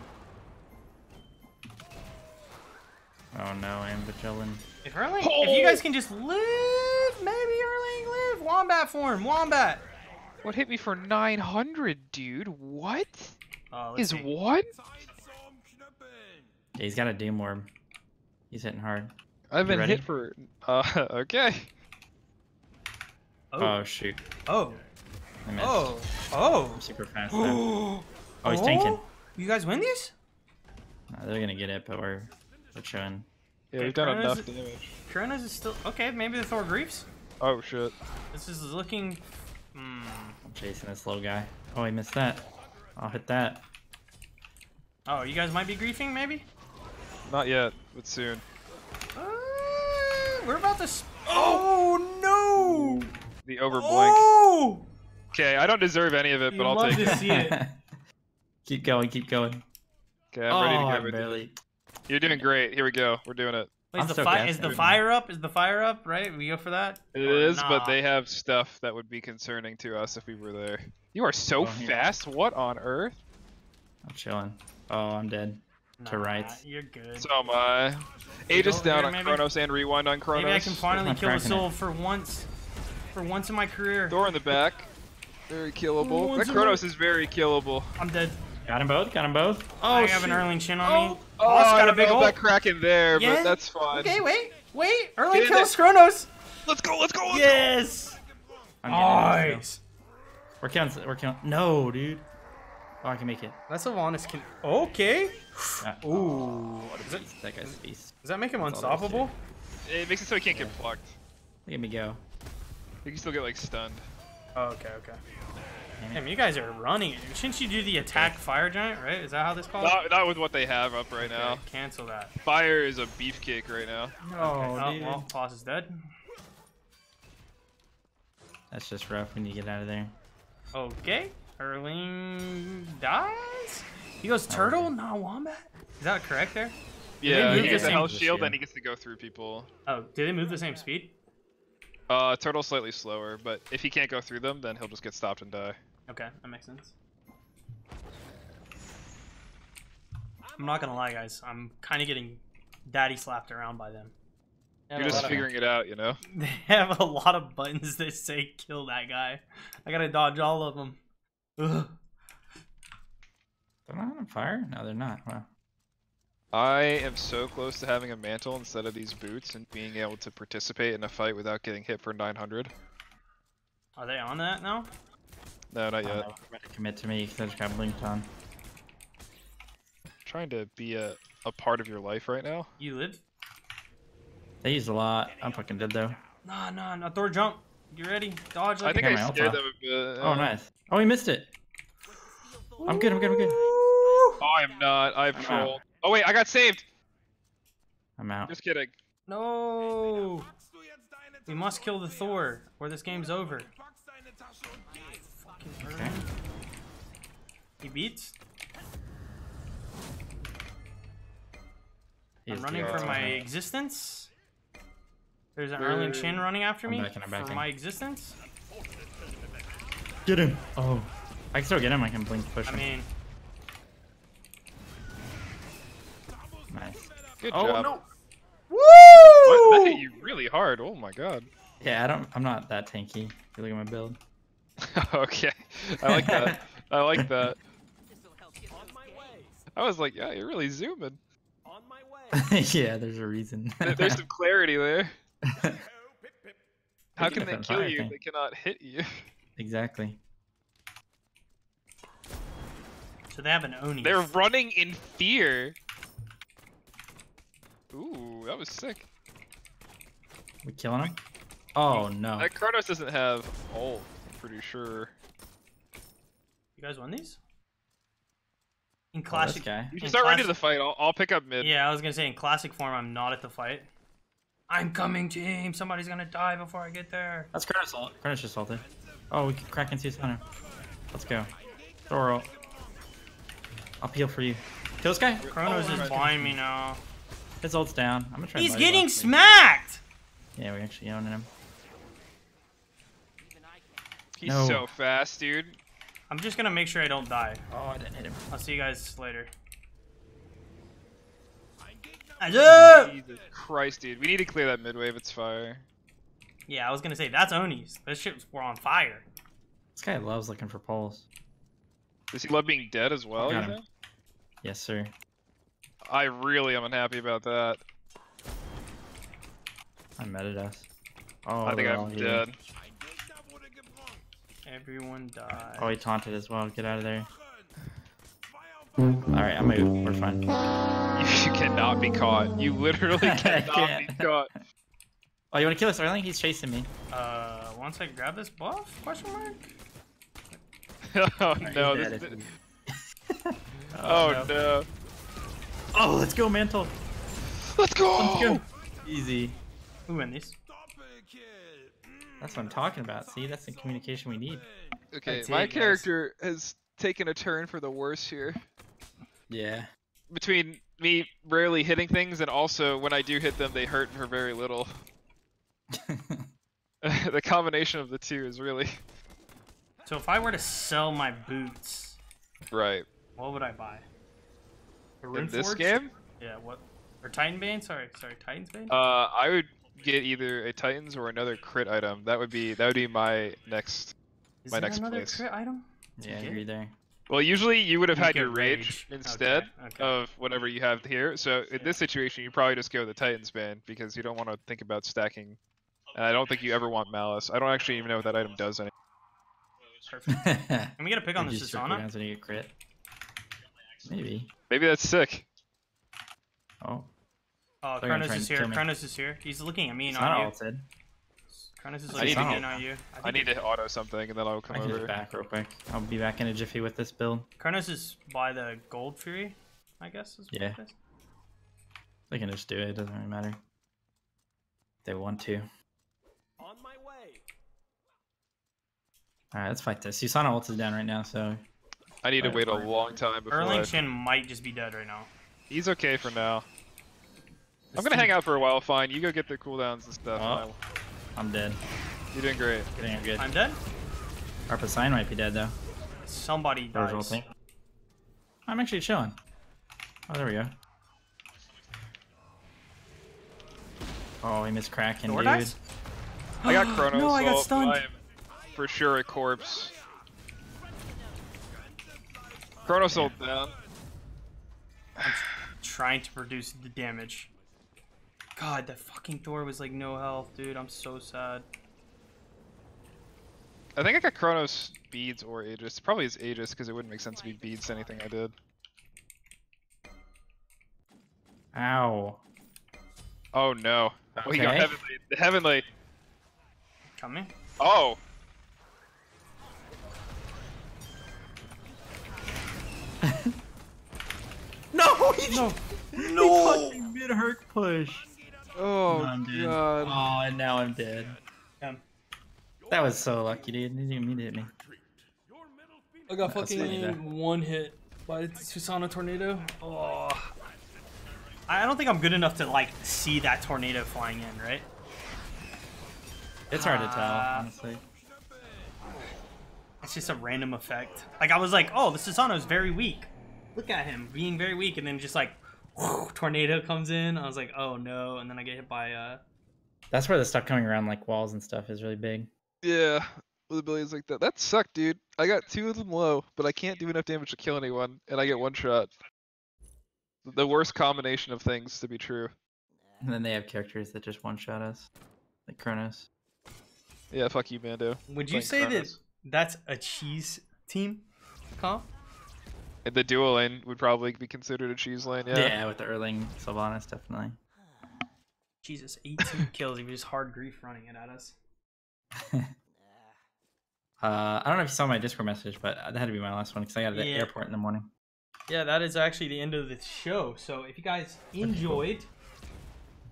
Oh no, I'm chilling. If you guys can just live, maybe Erling live. Wombat form, Wombat. What hit me for 900, dude? What? Let's Is see. what? Yeah, he's got a Doom Orb. He's hitting hard. I've You been ready? hit for. Okay. Oh shoot. Oh. I missed. Oh. I'm super fast though. Oh, he's tanking. You guys win these? No, they're gonna get it, but we're chilling. Yeah, Okay, we've done Kronos- enough damage. Kronos is still okay. Maybe the Thor Griefs. Oh shit. This is looking. I'm chasing this little guy. Oh, he missed that. I'll hit that. Oh, you guys might be griefing, maybe. Not yet, but soon. We're about to. Oh no! The overblink. Oh! Okay, I don't deserve any of it, but You I'll love take to it. see it. Keep going, keep going. Okay, I'm ready to Oh, go I'm with you. barely. You're doing great. Here we go. We're doing it. Wait, I'm is the so fire gassed is the right fire up? Is the fire up? Right? We go for that. It Or is, nah? but they have stuff that would be concerning to us if we were there. You are so Oh, here. fast. What on earth? I'm chilling. Oh, I'm dead. Nah, to right. You're good. So am I. Aegis over down here, on maybe? Kronos and rewind on Kronos. Maybe I can finally I'm kill a cracking soul it. for once. For once in my career. Thor in the back. Very killable. Once That in Kronos my- is very killable. I'm dead. Got them both, got them both. Oh, I have an Erling Shin on me. Oh, Boss I got a don't big know ult. about cracking there, Yeah. but that's fine. Okay, wait. Erling Get in kills Kronos. Let's go, let's go, let's Yes. I'm getting it, Nice. so. We're killing. No, dude. Oh, I can make it. That's a honest. Okay. Ooh. That guy's a beast. Does that make him That's all there is to unstoppable? go. It makes it so he can't get plucked. Look at me go. He can still get like stunned. Oh, okay. Damn it. Damn, you guys are running it. Shouldn't you do the attack fire giant, right? Is that how this called? Not with what they have up right now. Okay, cancel that. Fire is a beefcake right now. Oh, dude. well, Boss is dead. That's just rough when you get out of there. Okay. Erling dies? He goes turtle, not wombat? Is that correct there? Yeah, move he the gets a same- health shield Yeah. and he gets to go through people. Oh, did they move the same speed? Turtle's slightly slower, but if he can't go through them, then he'll just get stopped and die. Okay, that makes sense. I'm not gonna lie, guys. I'm kind of getting daddy slapped around by them. You're just figuring it out, you know? They have a lot of buttons that say kill that guy. I gotta dodge all of them. Ugh. They're not on fire? No, they're not. Wow. I am so close to having a mantle instead of these boots and being able to participate in a fight without getting hit for 900. Are they on that now? No, not I yet. don't know. They're about to commit to me because I just got blinked on. Trying to be a part of your life right now. You live? They used a lot. I'm fucking dead though. Nah. Thor jump. You ready? Dodge I like think got I my scared ulti. them a bit. Oh, nice. Oh, he missed it. I'm good. Oh, I'm not. I've I'm trolled. Oh wait, I got saved. I'm out. Just kidding. No! We must kill the Thor, or this game's over. Fucking Okay. He beats. He's I'm running good. for my existence. There's an Erling Shin running after me I'm backing. for my existence. Get him! Oh. I can still get him, I can blink push him. I mean, Nice. Good Oh job. no! What? That hit you really hard. Oh my god. Yeah, I'm not that tanky. If you look at my build. Okay. I like that. I like that. I was like, yeah, you're really zooming. Yeah, there's a reason. There's some clarity there. How Taking can it they from kill fire you if thing. they cannot hit you? Exactly. so they have an Oni. They're running in fear. Ooh, that was sick. We killing him? Oh no. That Kronos doesn't have ult, I'm pretty sure. You guys won these? In Oh, this classic. guy. You should in start ready to classic- the fight. I'll pick up mid. Yeah, I was gonna say in classic form, I'm not at the fight. I'm coming, team. Somebody's gonna die before I get there. That's Kronos ult. Kronos just ulted. Oh, we can crack into his hunter. Let's go. Throw ult. I'll peel for you. Kill this guy. Kronos is blind me now. His ult's down. I'm gonna try. and He's body getting block him. smacked. Yeah, we actually owning him. He's No. so fast, dude. I'm just gonna make sure I don't die. Oh, I didn't hit him. I'll see you guys later. Yeah, Jesus Christ, dude. We need to clear that mid wave. It's fire. I was gonna say that's Onis. Those ships were on fire. This guy loves looking for poles. Does he love being dead as well? Got You him. know? Yes, sir. I really am unhappy about that. I meted us. Oh, I think they're I'm all here. dead. Everyone died. Oh, he taunted as well. Get out of there. Alright, I'm moved. We're fine. You cannot be caught. You literally cannot be can't. caught. Oh, you wanna kill us, Erling? He's chasing me. Once I grab this buff? Question mark. Oh He's no. dead This, if we- oh no. Oh, let's go, Mantle. Let's go! Let's go. Easy. Who win these? That's what I'm talking about. See, that's the communication we need. Okay, That's my it, guys. character has taken a turn for the worse here. Yeah. Between me rarely hitting things and also when I do hit them, they hurt for very little. The combination of the two is really So if I were to sell my boots, right. what would I buy? A In Rune this Forge? game, Yeah. What? Or Titan Bane? Sorry, Titan's Bane. I would get either a Titans or another crit item. That would be my next. Is my there next another place. crit item? Yeah, you're there. Well, usually you would have You had get your rage rage. instead Okay. of whatever you have here. So in this situation, you probably just go the Titans band because you don't want to think about stacking. And I don't think you ever want Malice. I don't actually even know what that item does. Perfect. Can we get a pick on the Reduce your Susana? cooldowns when you get crit. Maybe. Maybe that's sick. Oh. Oh, They're gonna Kronos try is and here. kill me. Kronos is here. He's looking at me, It's not not you. ulted. Kronos is I need looking to- at me, not you. I need to auto something and then I'll come I can over. just back real quick. I'll be back in a jiffy with this build. Kronos is by the Gold Fury, I guess. Is what Yeah. it is. They can just do it. It doesn't really matter. They want to. On my way. Alright, let's fight this. Susana ult is down right now, so... I need to Right, wait a fine. long time before Erling I... Shin might just be dead right now. He's okay for now. This I'm gonna team- hang out for a while, fine. You go get the cooldowns and stuff. Oh. I'm dead. You're doing great. Getting a good. I'm dead? Arpa Sign might be dead, though. Somebody Those dies. ulting. I'm actually chilling. Oh, there we go. Oh, he missed Kraken, Thor dude. dies? I got Chronos No, I got ult, but stunned. I am for sure a corpse. Chronos ult down. Trying to produce the damage. God, that fucking Thor was like no health, dude. I'm so sad. I think I got Chronos beads or Aegis. Probably is Aegis because it wouldn't make sense to be beads to anything I did. Ow. Oh no. Oh, he got Okay. heavenly. The heavenly. Coming? Oh. No! He No. No! mid Herc push. Oh, No, I'm dead. God. Oh, and now I'm dead. Damn. That was so lucky, dude. Didn't even mean to hit me. I got That's funny, though. fucking one hit by the Susana tornado. Oh. I don't think I'm good enough to like see that tornado flying in, right? It's hard to tell, honestly. It's just a random effect. Like I was like, oh, the Susano is very weak. Look at him being very weak, and then just like tornado comes in. I was like, oh no, and then I get hit by That's where the stuff coming around like walls and stuff is really big. Yeah, with abilities like that. That sucked, dude. I got 2 of them low, but I can't do enough damage to kill anyone, and I get 1 shot. The worst combination of things to be true. And then they have characters that just one-shot us, like Kronos. Yeah, fuck you, Mando. Would you Playing say Kronos. that's a cheese team comp? And the dual lane would probably be considered a cheese lane, yeah. Yeah, with the Erling Sylvanas, definitely. Jesus, 18 kills. He was just hard grief running it at us. I don't know if you saw my Discord message, but that had to be my last one because I got to the Yeah. airport in the morning. Yeah, that is actually the end of the show. So if you guys enjoyed,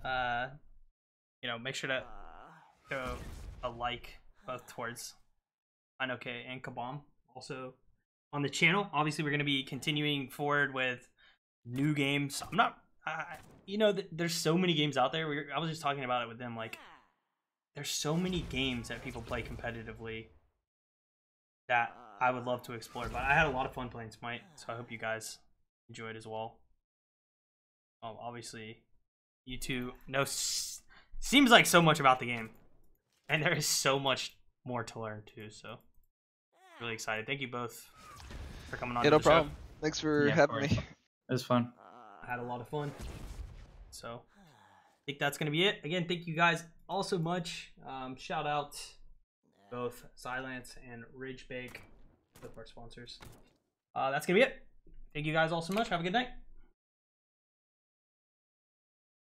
make sure to go a like both towards fineokay and Cabom. Also on the channel, obviously we're going to be continuing forward with new games. I'm not, there's so many games out there. I was just talking about it with them. Like, there's so many games that people play competitively that I would love to explore. But I had a lot of fun playing Smite, so I hope you guys enjoyed as well. Obviously, you two know seems like so much about the game, and there is so much more to learn too. So, really excited. Thank you both for coming on. Yeah, to no the show. problem. Thanks for having me. It was fun. I had a lot of fun. So, I think that's going to be it. Again, thank you guys all so much. Shout out both Cylance and Ridgebake, both our sponsors. That's going to be it. Thank you guys all so much. Have a good night.